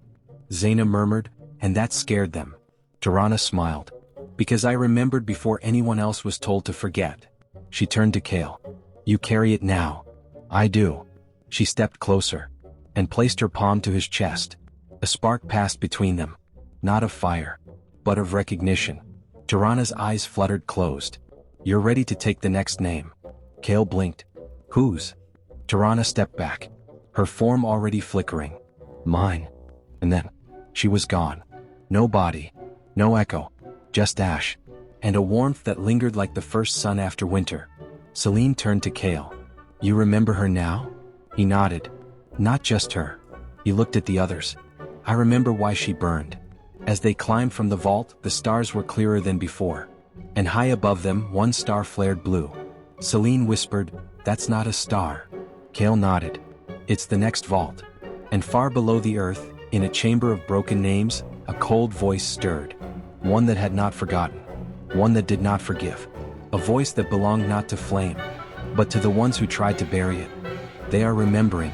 Zaina murmured, "And that scared them." Tirana smiled. "Because I remembered before anyone else was told to forget." She turned to Kael. "You carry it now." "I do." She stepped closer and placed her palm to his chest. A spark passed between them. Not of fire, but of recognition. Tirana's eyes fluttered closed. "You're ready to take the next name." Kael blinked. "Whose?" Tirana stepped back, her form already flickering. "Mine." And then, she was gone. No body, no echo, just ash, and a warmth that lingered like the first sun after winter. Celine turned to Kael. "You remember her now?" He nodded. "Not just her." He looked at the others. "I remember why she burned." As they climbed from the vault, the stars were clearer than before. And high above them, one star flared blue. Celine whispered, "That's not a star." Kael nodded. "It's the next vault." And far below the earth, in a chamber of broken names, a cold voice stirred. One that had not forgotten. One that did not forgive. A voice that belonged not to flame, but to the ones who tried to bury it. "They are remembering."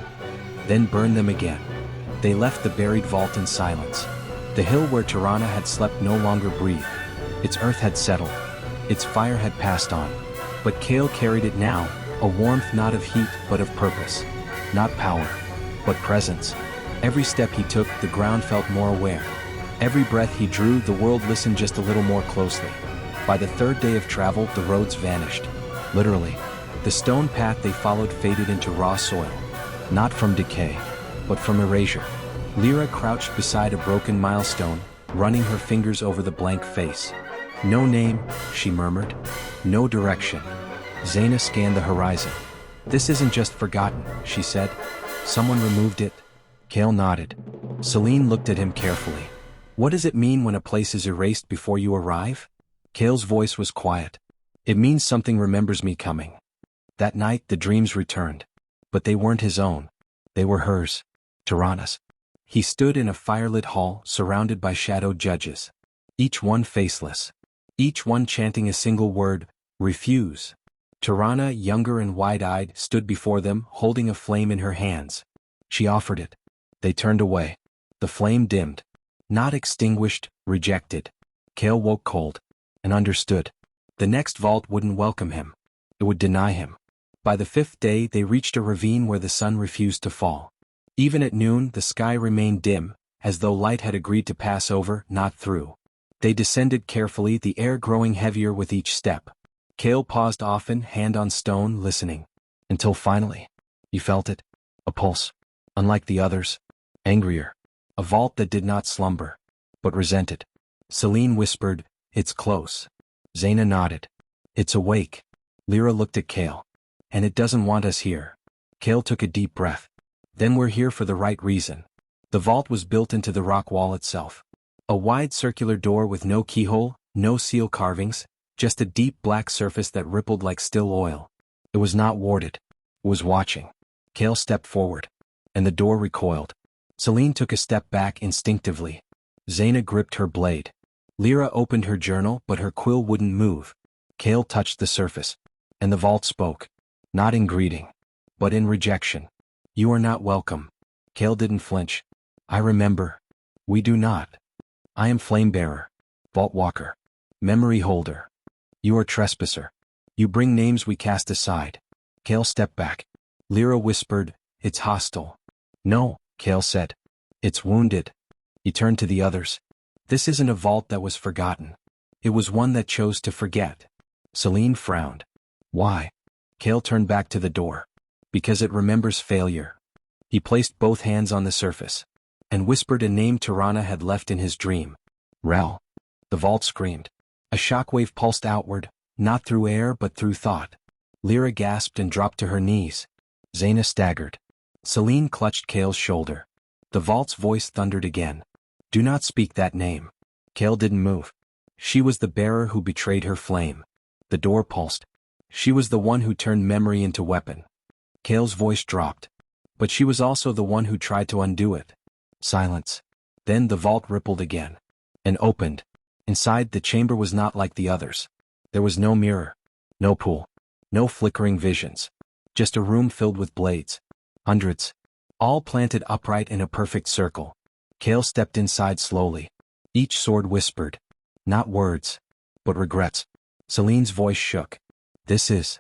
Then burn them again. They left the buried vault in silence. The hill where Tirana had slept no longer breathed. Its earth had settled. Its fire had passed on. But Kael carried it now, a warmth not of heat but of purpose. Not power, but presence. Every step he took, the ground felt more aware. Every breath he drew, the world listened just a little more closely. By the third day of travel, the roads vanished. Literally. The stone path they followed faded into raw soil. Not from decay, but from erasure. Lyra crouched beside a broken milestone, running her fingers over the blank face. "No name," she murmured. "No direction." Zaina scanned the horizon. "This isn't just forgotten," she said. "Someone removed it." Kael nodded. Celine looked at him carefully. "What does it mean when a place is erased before you arrive?" Kael's voice was quiet. "It means something remembers me coming." That night the dreams returned. But they weren't his own. They were hers. Tirana's. He stood in a firelit hall surrounded by shadowed judges. Each one faceless. Each one chanting a single word, "Refuse." Tirana, younger and wide-eyed, stood before them, holding a flame in her hands. She offered it. They turned away. The flame dimmed. Not extinguished, rejected. Kael woke cold. And understood. The next vault wouldn't welcome him. It would deny him. By the 5th day they reached a ravine where the sun refused to fall. Even at noon the sky remained dim, as though light had agreed to pass over, not through. They descended carefully, the air growing heavier with each step. Kael paused often, hand on stone, listening. Until finally, he felt it. A pulse. Unlike the others. Angrier. A vault that did not slumber. But resented. Celine whispered, "It's close." Zaina nodded. "It's awake." Lyra looked at Kael. "And it doesn't want us here." Kael took a deep breath. "Then we're here for the right reason." The vault was built into the rock wall itself. A wide circular door with no keyhole, no seal carvings, just a deep black surface that rippled like still oil. It was not warded. It was watching. Kael stepped forward. And the door recoiled. Celine took a step back instinctively. Zaina gripped her blade. Lyra opened her journal, but her quill wouldn't move. Kael touched the surface. And the vault spoke. Not in greeting, but in rejection. "You are not welcome." Kael didn't flinch. "I remember." "We do not." "I am Flamebearer, Vault Walker, Memory Holder. You are Trespasser. You bring names we cast aside." Kael stepped back. Lyra whispered, "It's hostile." "No," Kael said. "It's wounded." He turned to the others. "This isn't a vault that was forgotten. It was one that chose to forget." Celine frowned. "Why?" Kael turned back to the door. "Because it remembers failure." He placed both hands on the surface. And whispered a name Tirana had left in his dream. "Rel." The vault screamed. A shockwave pulsed outward, not through air but through thought. Lyra gasped and dropped to her knees. Zaina staggered. Celine clutched Kael's shoulder. The vault's voice thundered again. Do not speak that name. Kael didn't move. She was the bearer who betrayed her flame. The door pulsed. She was the one who turned memory into weapon. Kael's voice dropped. But she was also the one who tried to undo it. Silence. Then the vault rippled again. And opened. Inside, the chamber was not like the others. There was no mirror. No pool. No flickering visions. Just a room filled with blades. Hundreds. All planted upright in a perfect circle. Kael stepped inside slowly. Each sword whispered. Not words. But regrets. Celine's voice shook. This is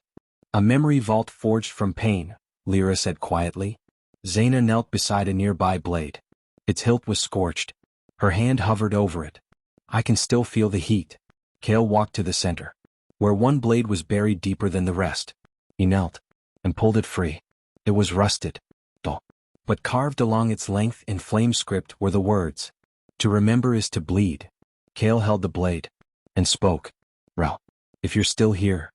a memory vault forged from pain, Lyra said quietly. Zaina knelt beside a nearby blade. Its hilt was scorched. Her hand hovered over it. I can still feel the heat. Kael walked to the center, where one blade was buried deeper than the rest. He knelt and pulled it free. It was rusted, dull, but carved along its length in flame script were the words, "To remember is to bleed." Kael held the blade and spoke. Rel, if you're still here.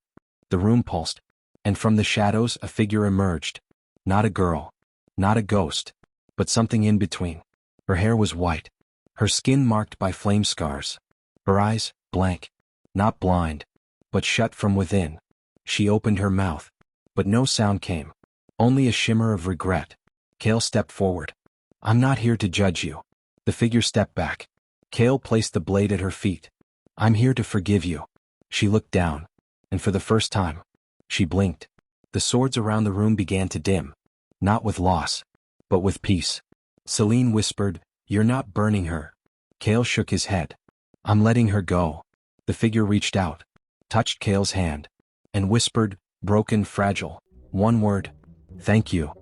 The room pulsed, and from the shadows a figure emerged. Not a girl, not a ghost, but something in between. Her hair was white, her skin marked by flame scars. Her eyes, blank, not blind, but shut from within. She opened her mouth, but no sound came, only a shimmer of regret. Kael stepped forward. I'm not here to judge you. The figure stepped back. Kael placed the blade at her feet. I'm here to forgive you. She looked down, and for the first time, she blinked. The swords around the room began to dim, not with loss, but with peace. Celine whispered, You're not burning her. Kael shook his head. I'm letting her go. The figure reached out, touched Kael's hand, and whispered, broken, fragile, one word, thank you.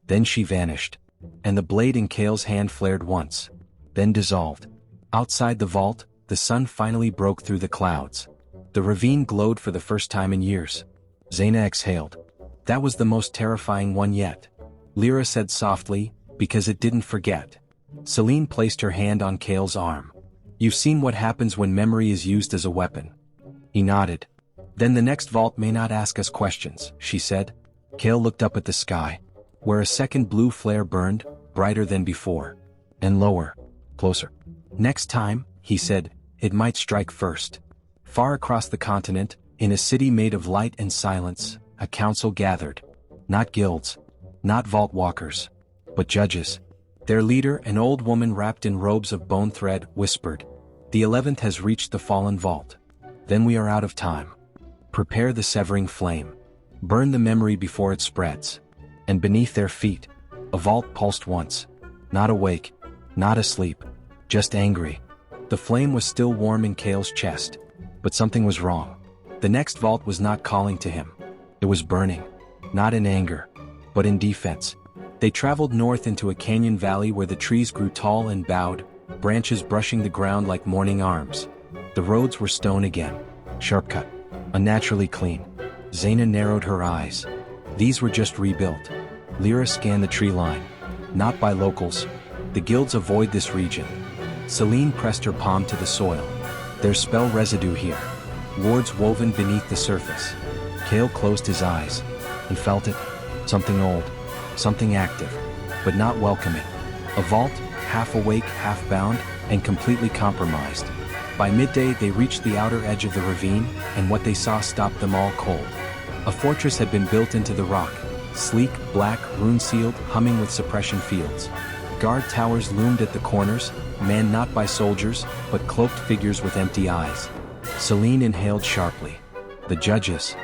Then she vanished, and the blade in Kael's hand flared once, then dissolved. Outside the vault, the sun finally broke through the clouds. The ravine glowed for the first time in years. Zaina exhaled. That was the most terrifying one yet. Lyra said softly, because it didn't forget. Celine placed her hand on Kael's arm. You've seen what happens when memory is used as a weapon. He nodded. Then the next vault may not ask us questions, she said. Kael looked up at the sky, where a second blue flare burned, brighter than before. And lower, closer. Next time, he said, it might strike first. Far across the continent, in a city made of light and silence, a council gathered. Not guilds, not vault walkers, but judges. Their leader, an old woman wrapped in robes of bone thread, whispered, The 11th has reached the fallen vault. Then we are out of time. Prepare the severing flame. Burn the memory before it spreads. And beneath their feet, a vault pulsed once. Not awake, not asleep, just angry. The flame was still warm in Kael's chest, but something was wrong. The next vault was not calling to him. It was burning, not in anger, but in defense. They traveled north into a canyon valley where the trees grew tall and bowed, branches brushing the ground like morning arms. The roads were stone again, sharp cut, unnaturally clean. Zaina narrowed her eyes. These were just rebuilt. Lyra scanned the tree line. Not by locals. The guilds avoid this region. Celine pressed her palm to the soil. There's spell residue here. Wards woven beneath the surface. Kael closed his eyes and felt it. Something old. Something active, but not welcoming. A vault, half awake, half bound, and completely compromised. By midday they reached the outer edge of the ravine, and what they saw stopped them all cold. A fortress had been built into the rock, sleek, black, rune-sealed, humming with suppression fields. Guard towers loomed at the corners, manned not by soldiers, but cloaked figures with empty eyes. Celine inhaled sharply. The judges.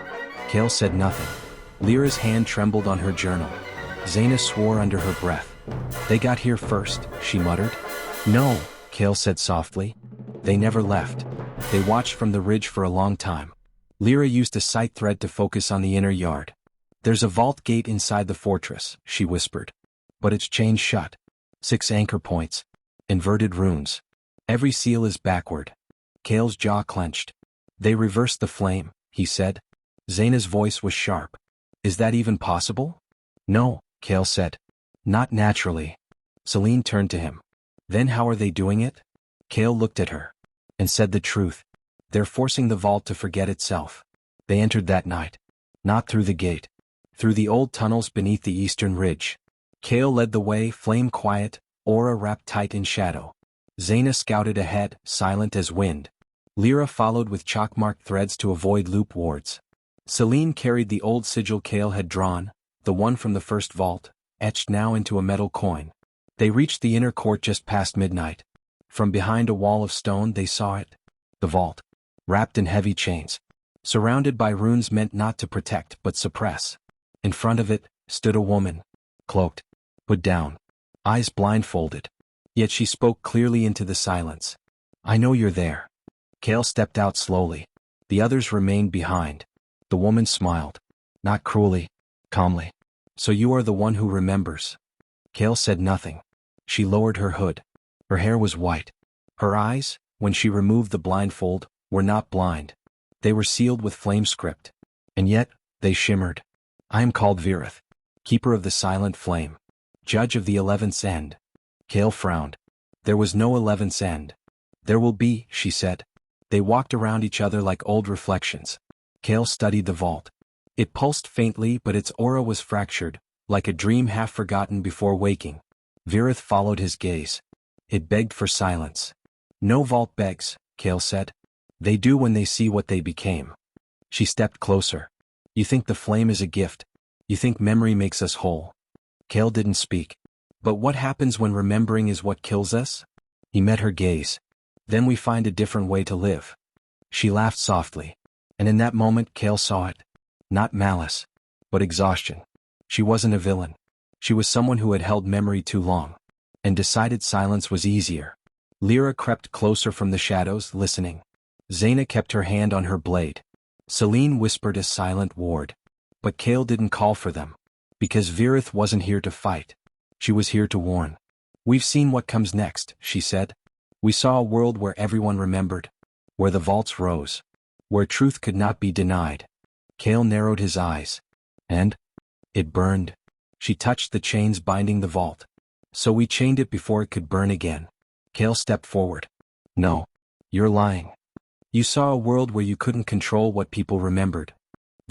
Kael said nothing. Lyra's hand trembled on her journal. Zaina swore under her breath. They got here first, she muttered. No, Kael said softly. They never left. They watched from the ridge for a long time. Lyra used a sight thread to focus on the inner yard. There's a vault gate inside the fortress, she whispered. But it's chained shut. 6 anchor points. Inverted runes. Every seal is backward. Kael's jaw clenched. They reversed the flame, he said. Zaina's voice was sharp. Is that even possible? No, Kael said. Not naturally. Celine turned to him. Then how are they doing it? Kael looked at her and said the truth. They're forcing the vault to forget itself. They entered that night. Not through the gate. Through the old tunnels beneath the eastern ridge. Kael led the way, flame quiet, aura wrapped tight in shadow. Zaina scouted ahead, silent as wind. Lyra followed with chalk-marked threads to avoid loop wards. Celine carried the old sigil Kael had drawn, the one from the first vault, etched now into a metal coin. They reached the inner court just past midnight. From behind a wall of stone they saw it. The vault. Wrapped in heavy chains. Surrounded by runes meant not to protect but suppress. In front of it stood a woman. Cloaked. Put down. Eyes blindfolded. Yet she spoke clearly into the silence. I know you're there. Kael stepped out slowly. The others remained behind. The woman smiled. Not cruelly. Calmly. So you are the one who remembers. Kael said nothing. She lowered her hood. Her hair was white. Her eyes, when she removed the blindfold, were not blind. They were sealed with flame script. And yet, they shimmered. I am called Virith, keeper of the silent flame. Judge of the 11th end. Kael frowned. There was no 11th end. There will be, she said. They walked around each other like old reflections. Kael studied the vault. It pulsed faintly but its aura was fractured, like a dream half forgotten before waking. Virith followed his gaze. It begged for silence. No vault begs, Kael said. They do when they see what they became. She stepped closer. You think the flame is a gift. You think memory makes us whole. Kael didn't speak. But what happens when remembering is what kills us? He met her gaze. Then we find a different way to live. She laughed softly. And in that moment Kael saw it. Not malice. But exhaustion. She wasn't a villain. She was someone who had held memory too long. And decided silence was easier. Lyra crept closer from the shadows, listening. Zaina kept her hand on her blade. Celine whispered a silent ward. But Kael didn't call for them. Because Virith wasn't here to fight. She was here to warn. We've seen what comes next, she said. We saw a world where everyone remembered. Where the vaults rose. Where truth could not be denied. Kael narrowed his eyes. And? It burned. She touched the chains binding the vault. So we chained it before it could burn again. Kael stepped forward. No. You're lying. You saw a world where you couldn't control what people remembered.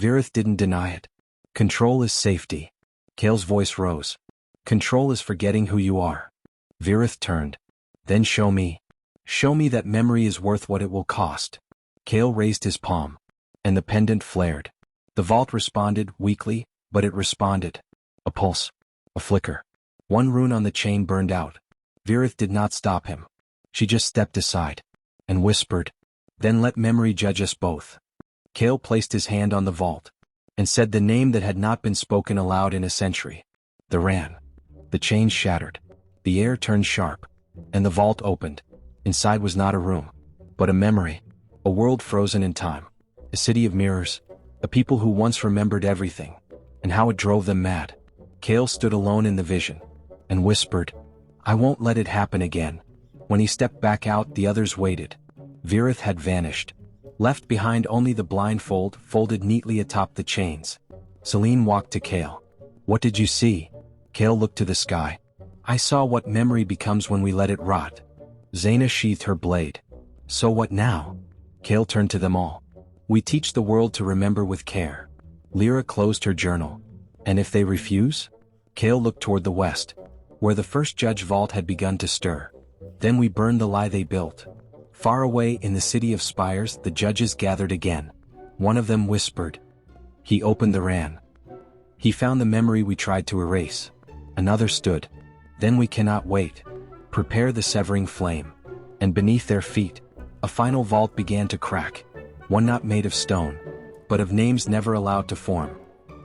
Virith didn't deny it. Control is safety. Kael's voice rose. Control is forgetting who you are. Virith turned. Then show me. Show me that memory is worth what it will cost. Kael raised his palm. And the pendant flared. The vault responded, weakly, but it responded. A pulse. A flicker. One rune on the chain burned out. Virith did not stop him. She just stepped aside. And whispered. Then let memory judge us both. Kael placed his hand on the vault. And said the name that had not been spoken aloud in a century. The Ran. The chains shattered. The air turned sharp. And the vault opened. Inside was not a room. But a memory. A world frozen in time. A city of mirrors. A people who once remembered everything. And how it drove them mad. Kael stood alone in the vision. And whispered. I won't let it happen again. When he stepped back out, the others waited. Virith had vanished. Left behind only the blindfold folded neatly atop the chains. Celine walked to Kael. What did you see? Kael looked to the sky. I saw what memory becomes when we let it rot. Zaina sheathed her blade. So what now? Kael turned to them all. We teach the world to remember with care. Lyra closed her journal. And if they refuse? Kael looked toward the west, where the first judge vault had begun to stir. Then we burned the lie they built. Far away in the city of spires, the judges gathered again. One of them whispered. He opened the Ran. He found the memory we tried to erase. Another stood. Then we cannot wait. Prepare the severing flame. And beneath their feet, a final vault began to crack. One not made of stone, but of names never allowed to form.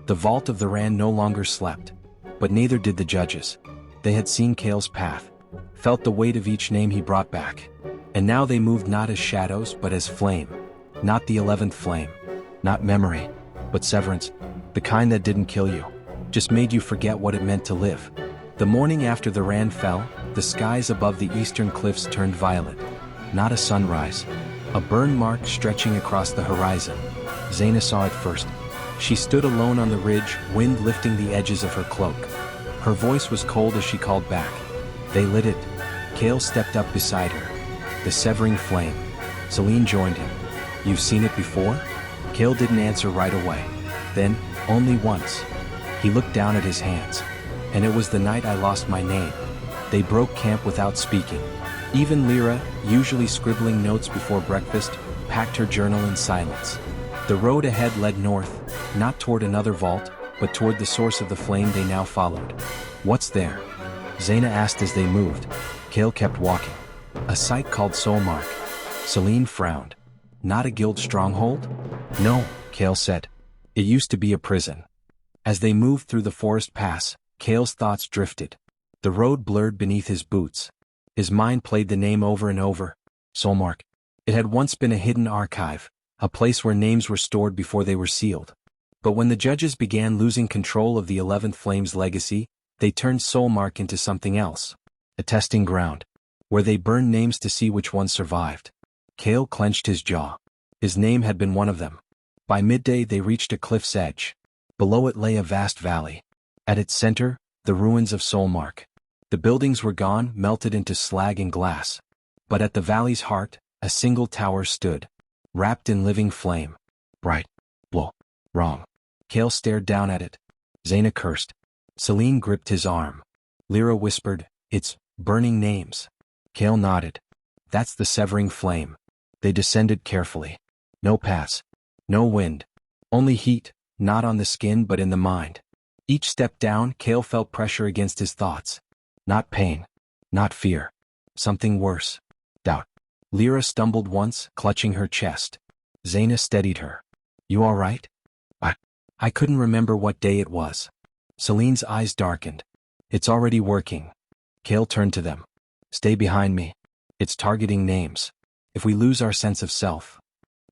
The vault of the Ran no longer slept. But neither did the judges. They had seen Kael's path. Felt the weight of each name he brought back. And now they moved not as shadows but as flame. Not the 11th flame. Not memory. But severance. The kind that didn't kill you. Just made you forget what it meant to live. The morning after the Ran fell, the skies above the eastern cliffs turned violet. Not a sunrise. A burn mark stretching across the horizon. Zaina saw it first. She stood alone on the ridge, wind lifting the edges of her cloak. Her voice was cold as she called back. They lit it. Kael stepped up beside her. The severing flame. Celine joined him. You've seen it before? Kael didn't answer right away. Then, only once. He looked down at his hands. And it was the night I lost my name. They broke camp without speaking. Even Lyra, usually scribbling notes before breakfast, packed her journal in silence. The road ahead led north, not toward another vault, but toward the source of the flame they now followed. "What's there?" Zaina asked as they moved. Kael kept walking. "A site called Soulmark." Celine frowned. "Not a guild stronghold?" "No," Kael said. "It used to be a prison." As they moved through the forest pass, Kael's thoughts drifted. The road blurred beneath his boots. His mind played the name over and over. Soulmark. It had once been a hidden archive, a place where names were stored before they were sealed. But when the judges began losing control of the 11th Flame's legacy, they turned Soulmark into something else. A testing ground, where they burned names to see which ones survived. Kael clenched his jaw. His name had been one of them. By midday they reached a cliff's edge. Below it lay a vast valley. At its center, the ruins of Soulmark. The buildings were gone, melted into slag and glass. But at the valley's heart, a single tower stood, wrapped in living flame. Right. Blow. Wrong. Kael stared down at it. Zaina cursed. Celine gripped his arm. Lyra whispered, "It's burning names." Kael nodded. "That's the severing flame." They descended carefully. No paths. No wind. Only heat, not on the skin but in the mind. Each step down, Kael felt pressure against his thoughts. Not pain. Not fear. Something worse. Doubt. Lyra stumbled once, clutching her chest. Zaina steadied her. "You all right?" I couldn't remember what day it was. Celine's eyes darkened. "It's already working." Kael turned to them. "Stay behind me. It's targeting names. If we lose our sense of self."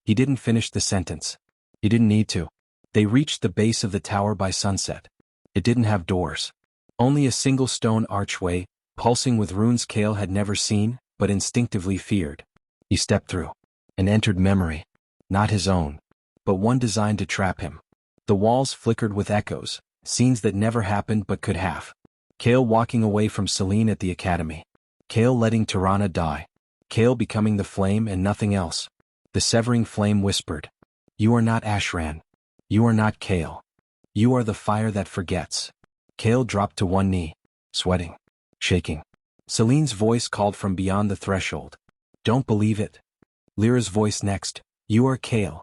He didn't finish the sentence. He didn't need to. They reached the base of the tower by sunset. It didn't have doors. Only a single stone archway, pulsing with runes Kael had never seen, but instinctively feared. He stepped through and entered memory. Not his own, but one designed to trap him. The walls flickered with echoes, scenes that never happened but could have. Kael walking away from Celine at the academy. Kael letting Tirana die. Kael becoming the flame and nothing else. The severing flame whispered, "You are not Ashran. You are not Kael. You are the fire that forgets." Kael dropped to one knee, sweating, shaking. Celine's voice called from beyond the threshold. "Don't believe it." Lyra's voice next, "You are Kael.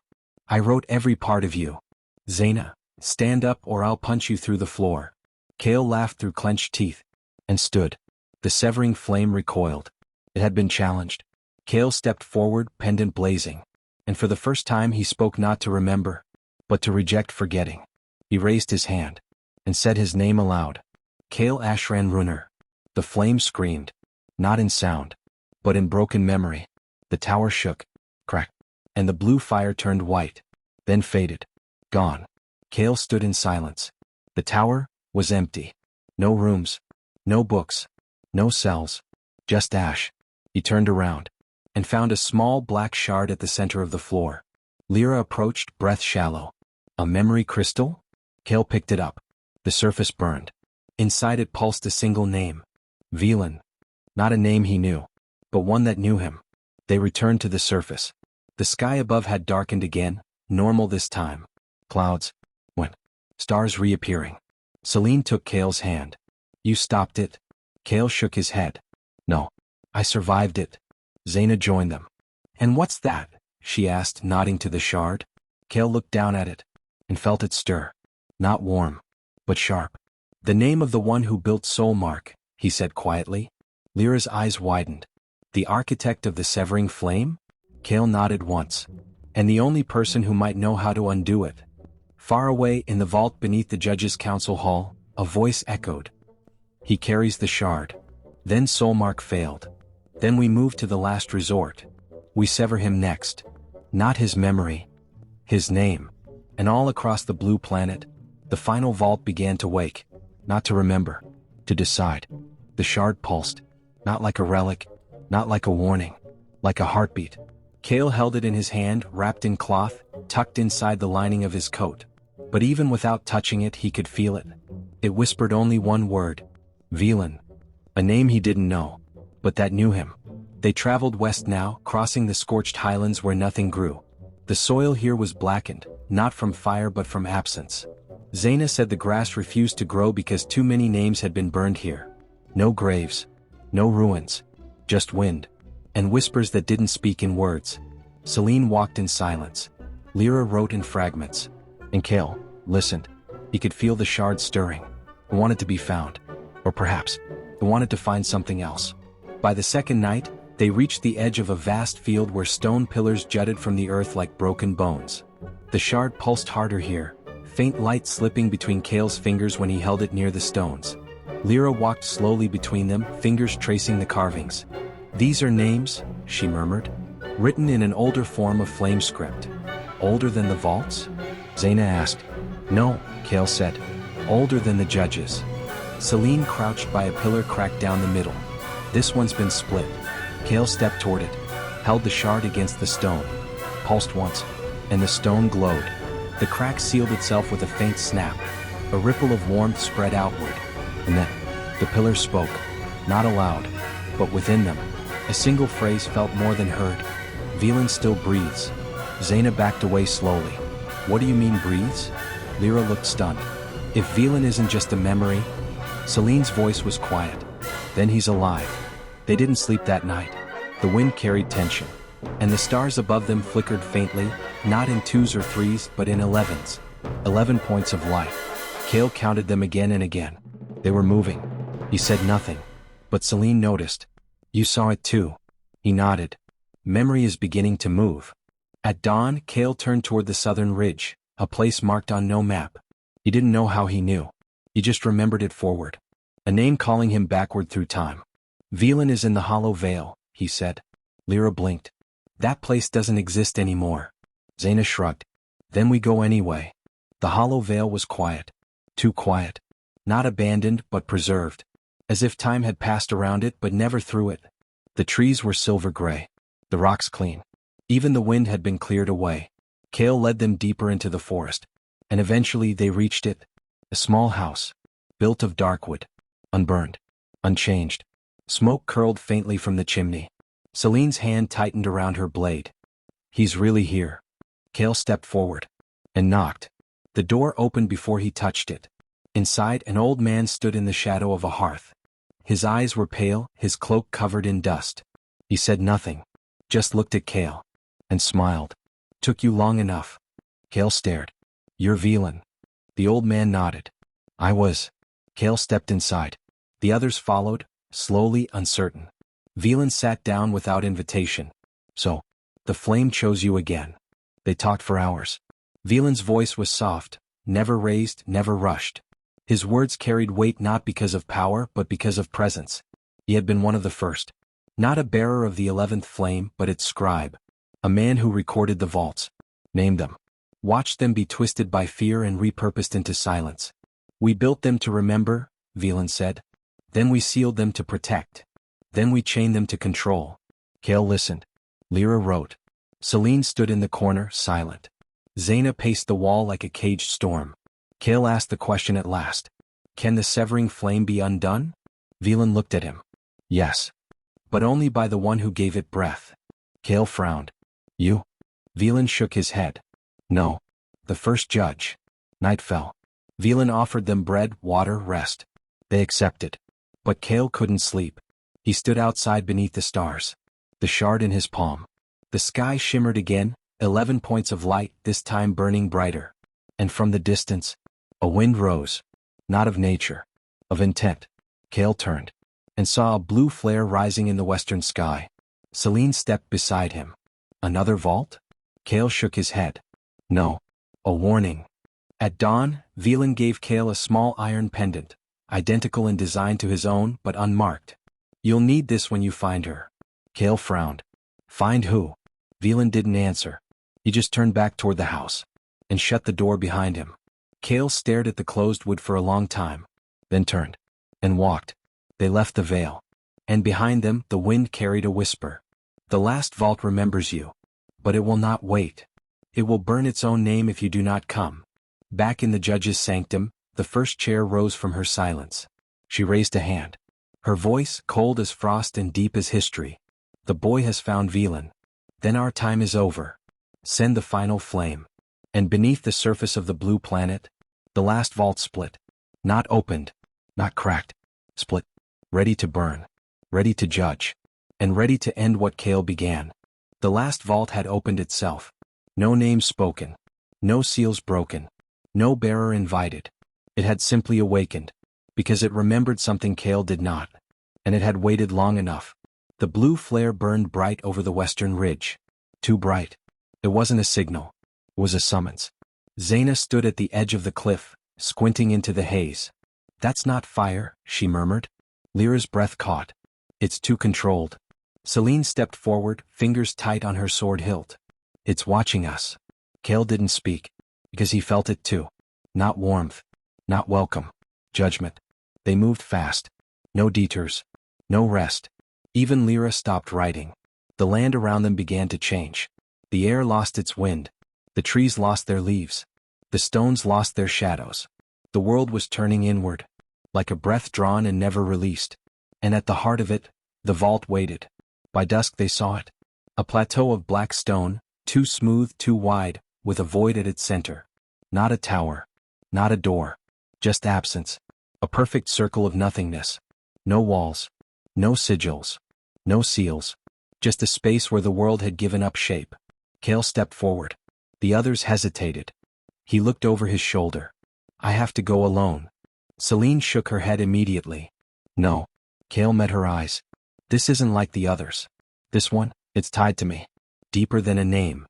I wrote every part of you." Zaina, "Stand up or I'll punch you through the floor." Kael laughed through clenched teeth, and stood. The severing flame recoiled. It had been challenged. Kael stepped forward, pendant blazing. And for the first time he spoke not to remember, but to reject forgetting. He raised his hand, and said his name aloud. Kael Ashran Runner. The flame screamed, not in sound, but in broken memory. The tower shook, cracked, and the blue fire turned white, then faded. Gone. Kael stood in silence. The tower was empty. No rooms, no books, no cells, just ash. He turned around, and found a small black shard at the center of the floor. Lyra approached, breath shallow. A memory crystal? Kael picked it up. The surface burned. Inside it pulsed a single name. Velan. Not a name he knew, but one that knew him. They returned to the surface. The sky above had darkened again, normal this time. Clouds. When? Stars reappearing. Celine took Kael's hand. "You stopped it?" Kael shook his head. "No. I survived it." Zaina joined them. "And what's that?" she asked, nodding to the shard. Kael looked down at it, and felt it stir. Not warm, but sharp. "The name of the one who built Soulmark," he said quietly. Lyra's eyes widened. "The architect of the severing flame?" Kael nodded once. "And the only person who might know how to undo it." Far away in the vault beneath the judges' council hall, a voice echoed. "He carries the shard. Then Soulmark failed. Then we move to the last resort. We sever him next. Not his memory. His name." And all across the blue planet, the final vault began to wake. Not to remember. To decide. The shard pulsed. Not like a relic. Not like a warning. Like a heartbeat. Kael held it in his hand, wrapped in cloth, tucked inside the lining of his coat. But even without touching it, he could feel it. It whispered only one word. Velan. A name he didn't know, but that knew him. They traveled west now, crossing the scorched highlands where nothing grew. The soil here was blackened, not from fire but from absence. Zaina said the grass refused to grow because too many names had been burned here. No graves, No ruins. Just wind. And whispers that didn't speak in words. Celine walked in silence. Lyra wrote in fragments. And Kael listened. He could feel the shard stirring. He wanted to be found. Or perhaps, he wanted to find something else. By the second night, they reached the edge of a vast field where stone pillars jutted from the earth like broken bones. The shard pulsed harder here, faint light slipping between Kael's fingers when he held it near the stones. Lyra walked slowly between them, fingers tracing the carvings. "These are names," she murmured, "written in an older form of flame script." "Older than the vaults?" Zaina asked. "No," Kael said. "Older than the judges." Celine crouched by a pillar cracked down the middle. "This one's been split." Kael stepped toward it, held the shard against the stone, pulsed once, and the stone glowed. The crack sealed itself with a faint snap. A ripple of warmth spread outward. And then, the pillar spoke, not aloud, but within them. A single phrase felt more than heard. "Velan still breathes." Zaina backed away slowly. "What do you mean breathes?" Lyra looked stunned. "If Velan isn't just a memory..." Celine's voice was quiet. "Then he's alive." They didn't sleep that night. The wind carried tension, and the stars above them flickered faintly, not in 2s or 3s but in 11s. 11 points of light. Kael counted them again and again. They were moving. He said nothing, but Celine noticed. "You saw it too." He nodded. "Memory is beginning to move." At dawn, Kael turned toward the southern ridge, a place marked on no map. He didn't know how he knew. He just remembered it forward. A name calling him backward through time. "Velan is in the Hollow Vale," he said. Lyra blinked. "That place doesn't exist anymore." Zaina shrugged. "Then we go anyway." The Hollow Vale was quiet. Too quiet. Not abandoned but preserved. As if time had passed around it but never through it. The trees were silver gray. The rocks clean. Even the wind had been cleared away. Kael led them deeper into the forest. And eventually they reached it. A small house. Built of dark wood. Unburned. Unchanged. Smoke curled faintly from the chimney. Celine's hand tightened around her blade. "He's really here." Kael stepped forward. And knocked. The door opened before he touched it. Inside, an old man stood in the shadow of a hearth. His eyes were pale, his cloak covered in dust. He said nothing. Just looked at Kael. And smiled. "Took you long enough." Kael stared. "You're Velan." The old man nodded. "I was." Kael stepped inside. The others followed, slowly, uncertain. Velan sat down without invitation. "So, the flame chose you again." They talked for hours. Velan's voice was soft, never raised, never rushed. His words carried weight not because of power but because of presence. He had been one of the first. Not a bearer of the 11th flame but its scribe. A man who recorded the vaults. Named them. Watched them be twisted by fear and repurposed into silence. "We built them to remember," Velan said. "Then we sealed them to protect. Then we chained them to control." Kael listened. Lyra wrote. Celine stood in the corner, silent. Zaina paced the wall like a caged storm. Kael asked the question at last. "Can the severing flame be undone?" Velan looked at him. "Yes. But only by the one who gave it breath." Kael frowned. "You?" Velan shook his head. "No. The first judge." Night fell. Velan offered them bread, water, rest. They accepted. But Kael couldn't sleep. He stood outside beneath the stars. The shard in his palm. The sky shimmered again, 11 points of light, this time burning brighter. And from the distance, a wind rose. Not of nature. Of intent. Kael turned. And saw a blue flare rising in the western sky. Celine stepped beside him. "Another vault?" Kael shook his head. "No. A warning." At dawn, Velan gave Kael a small iron pendant, identical in design to his own but unmarked. "You'll need this when you find her." Kael frowned. "Find who?" Velan didn't answer. He just turned back toward the house. And shut the door behind him. Kael stared at the closed wood for a long time. Then turned. And walked. They left the vale. And behind them, the wind carried a whisper. "The last vault remembers you. But it will not wait. It will burn its own name if you do not come." Back in the judge's sanctum, the first chair rose from her silence. She raised a hand. Her voice, cold as frost and deep as history. "The boy has found Velan. Then our time is over. Send the final flame." And beneath the surface of the blue planet, the last vault split. Not opened. Not cracked. Split. Ready to burn. ready to judge, and ready to end what Kael began. The last vault had opened itself. No names spoken. No seals broken. No bearer invited. It had simply awakened, because it remembered something Kael did not, and it had waited long enough. The blue flare burned bright over the western ridge. Too bright. It wasn't a signal. It was a summons. Zaina stood at the edge of the cliff, squinting into the haze. "That's not fire," she murmured. Lyra's breath caught. "It's too controlled." Celine stepped forward, fingers tight on her sword hilt. "It's watching us." Kael didn't speak, because he felt it too. Not warmth. Not welcome. Judgment. They moved fast. No detours. No rest. Even Lyra stopped writing. The land around them began to change. The air lost its wind. The trees lost their leaves. The stones lost their shadows. The world was turning inward, like a breath drawn and never released. And at the heart of it, the vault waited. By dusk they saw it. A plateau of black stone, too smooth, too wide, with a void at its center. Not a tower. Not a door. Just absence. A perfect circle of nothingness. No walls. No sigils. No seals. Just a space where the world had given up shape. Kael stepped forward. The others hesitated. He looked over his shoulder. "I have to go alone." Celine shook her head immediately. "No." Kael met her eyes. "This isn't like the others. This one, it's tied to me. Deeper than a name."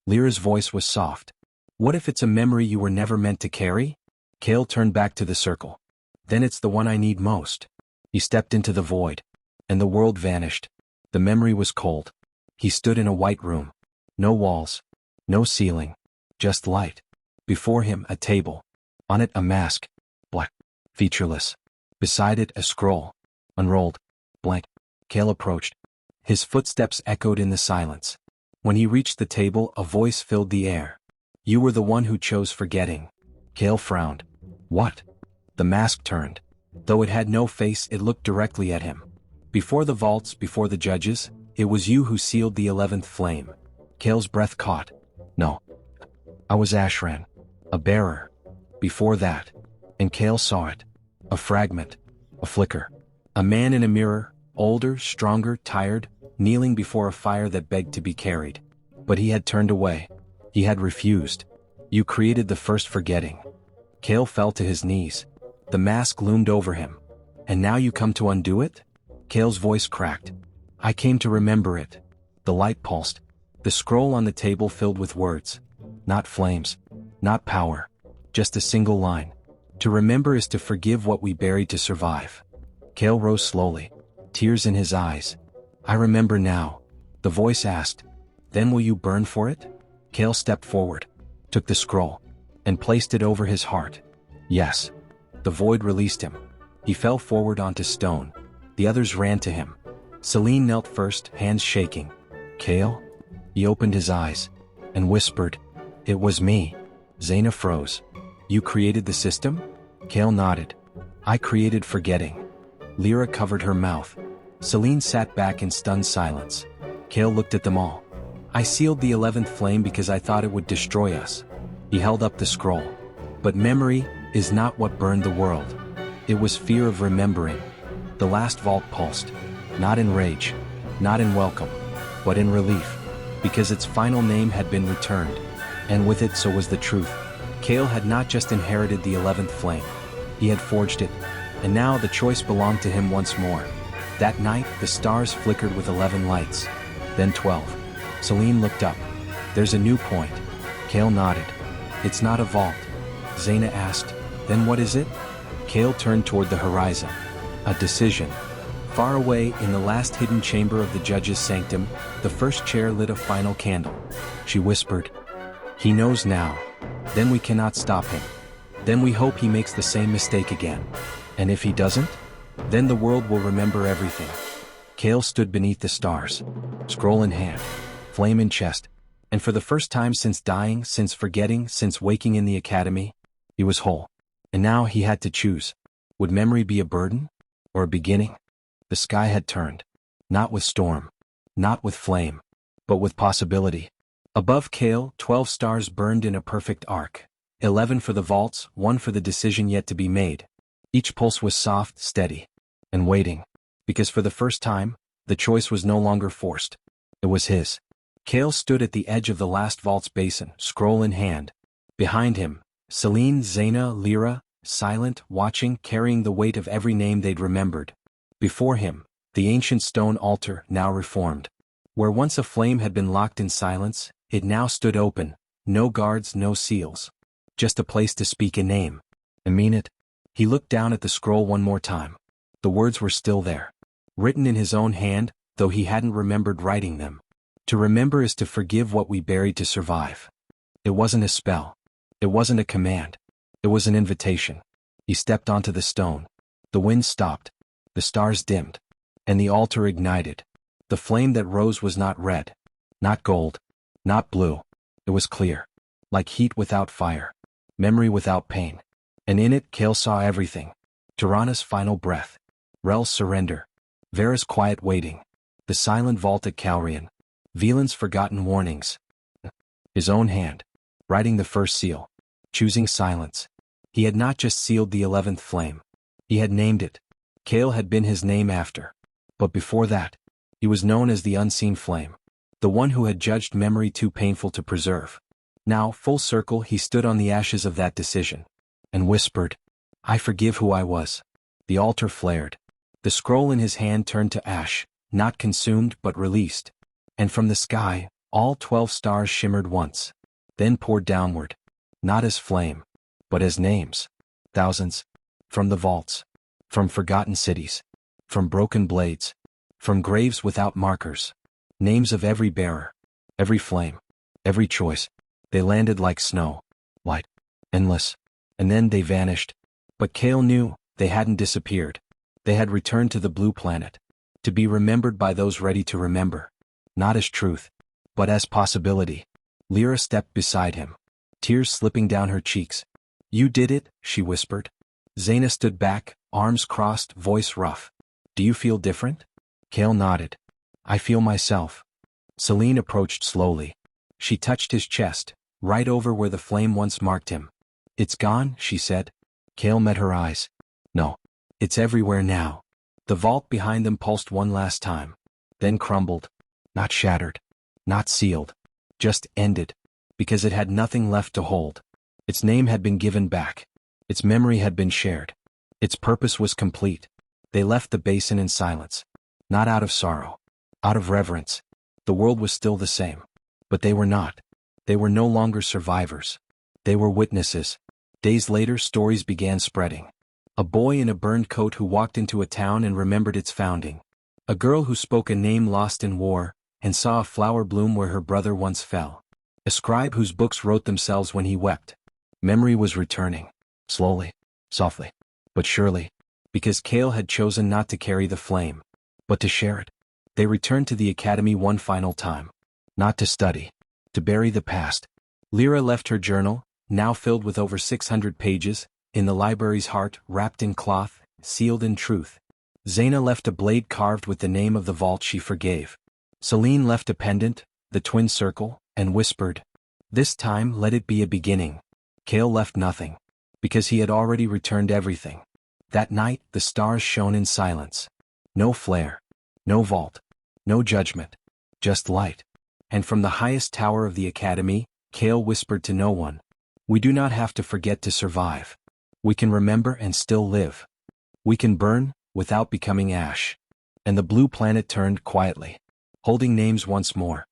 Lyra's voice was soft. "What if it's a memory you were never meant to carry?" Kael turned back to the circle. "Then it's the one I need most." He stepped into the void, and the world vanished. The memory was cold. He stood in a white room. No walls. No ceiling. Just light. Before him, a table. On it, a mask. Black. Featureless. Beside it, a scroll. Unrolled. Blank. Kael approached. His footsteps echoed in the silence. When he reached the table, a voice filled the air. "You were the one who chose forgetting." Kael frowned. "What?" The mask turned. Though it had no face, it looked directly at him. "Before the vaults, before the judges, it was you who sealed the 11th flame." Kael's breath caught. "No. I was Ashran. A bearer. Before that." And Kael saw it. A fragment. A flicker. A man in a mirror, older, stronger, tired, kneeling before a fire that begged to be carried. But he had turned away. He had refused. "You created the first forgetting." Kael fell to his knees. The mask loomed over him. "And now you come to undo it?" Kael's voice cracked. "I came to remember it." The light pulsed. The scroll on the table filled with words. Not flames. Not power. Just a single line. "To remember is to forgive what we buried to survive." Kael rose slowly. Tears in his eyes. "I remember now." The voice asked, "Then will you burn for it?" Kael stepped forward, took the scroll, and placed it over his heart. "Yes." The void released him. He fell forward onto stone. The others ran to him. Celine knelt first, hands shaking. "Kael?" He opened his eyes and whispered, "It was me." Zaina froze. "You created the system?" Kael nodded. "I created forgetting." Lyra covered her mouth. Celine sat back in stunned silence. Kael looked at them all. "I sealed the 11th flame because I thought it would destroy us." He held up the scroll. "But memory is not what burned the world. It was fear of remembering." The last vault pulsed. Not in rage. Not in welcome. But in relief. Because its final name had been returned. And with it so was the truth. Kael had not just inherited the 11th flame. He had forged it. And now the choice belonged to him once more. That night, the stars flickered with 11 lights. Then 12. Celine looked up. "There's a new point." Kael nodded. "It's not a vault." Zaina asked, "Then what is it?" Kael turned toward the horizon. A decision. Far away in the last hidden chamber of the judge's sanctum, the first chair lit a final candle. She whispered, "He knows now. Then we cannot stop him. Then we hope he makes the same mistake again. And if he doesn't, then the world will remember everything." Kael stood beneath the stars, scroll in hand, flame in chest, and for the first time since dying, since forgetting, since waking in the academy, he was whole. And now he had to choose. Would memory be a burden? Or a beginning? The sky had turned. Not with storm. Not with flame. But with possibility. Above Kael, 12 stars burned in a perfect arc. 11 for the vaults, 1 for the decision yet to be made. Each pulse was soft, steady, and waiting. because for the first time, the choice was no longer forced. It was his. Kael stood at the edge of the last vault's basin, scroll in hand. Behind him, Celine, Zaina, Lyra, silent, watching, carrying the weight of every name they'd remembered. Before him, the ancient stone altar, now reformed. Where once a flame had been locked in silence, it now stood open, no guards, no seals. Just a place to speak a name. I mean it. He looked down at the scroll one more time. The words were still there. Written in his own hand, though he hadn't remembered writing them. To remember is to forgive what we buried to survive. It wasn't a spell. It wasn't a command. It was an invitation. He stepped onto the stone. The wind stopped. The stars dimmed. And the altar ignited. The flame that rose was not red. Not gold. Not blue. It was clear. Like heat without fire. Memory without pain. And in it Kael saw everything. Tirana's final breath. Rel's surrender. Vera's quiet waiting. The silent vault at Calrian. Velan's forgotten warnings. His own hand. Writing the first seal. Choosing silence. He had not just sealed the 11th flame. He had named it. Kael had been his name after. But before that, he was known as the unseen flame. The one who had judged memory too painful to preserve. Now, full circle, he stood on the ashes of that decision. And whispered, "I forgive who I was." The altar flared. The scroll in his hand turned to ash, not consumed but released. And from the sky, all 12 stars shimmered once. Then poured downward. Not as flame, but as names. Thousands. From the vaults. From forgotten cities. From broken blades. From graves without markers. Names of every bearer. Every flame. Every choice. They landed like snow. Light. Endless. And then they vanished. But Kael knew, they hadn't disappeared. They had returned to the blue planet. To be remembered by those ready to remember. Not as truth, but as possibility. Lyra stepped beside him. Tears slipping down her cheeks. "You did it," she whispered. Zaina stood back, arms crossed, voice rough. "Do you feel different?" Kael nodded. "I feel myself." Celine approached slowly. She touched his chest, right over where the flame once marked him. "It's gone," she said. Kael met her eyes. "No. It's everywhere now." The vault behind them pulsed one last time. Then crumbled. Not shattered. Not sealed. Just ended. Because it had nothing left to hold. Its name had been given back. Its memory had been shared. Its purpose was complete. They left the basin in silence. Not out of sorrow. Out of reverence. The world was still the same. But they were not. They were no longer survivors. They were witnesses. Days later, stories began spreading. A boy in a burned coat who walked into a town and remembered its founding. A girl who spoke a name lost in war, and saw a flower bloom where her brother once fell. A scribe whose books wrote themselves when he wept. Memory was returning. Slowly. Softly. But surely. Because Kael had chosen not to carry the flame, but to share it. They returned to the academy one final time. Not to study. To bury the past. Lyra left her journal, now filled with over 600 pages, in the library's heart, wrapped in cloth, sealed in truth. Zaina left a blade carved with the name of the vault she forgave. Celine left a pendant, the twin circle, and whispered, "This time let it be a beginning." Kael left nothing. Because he had already returned everything. That night, the stars shone in silence. No flare. No vault. No judgment. Just light. And from the highest tower of the academy, Kael whispered to no one, "We do not have to forget to survive. We can remember and still live. We can burn, without becoming ash." And the blue planet turned quietly. Holding names once more.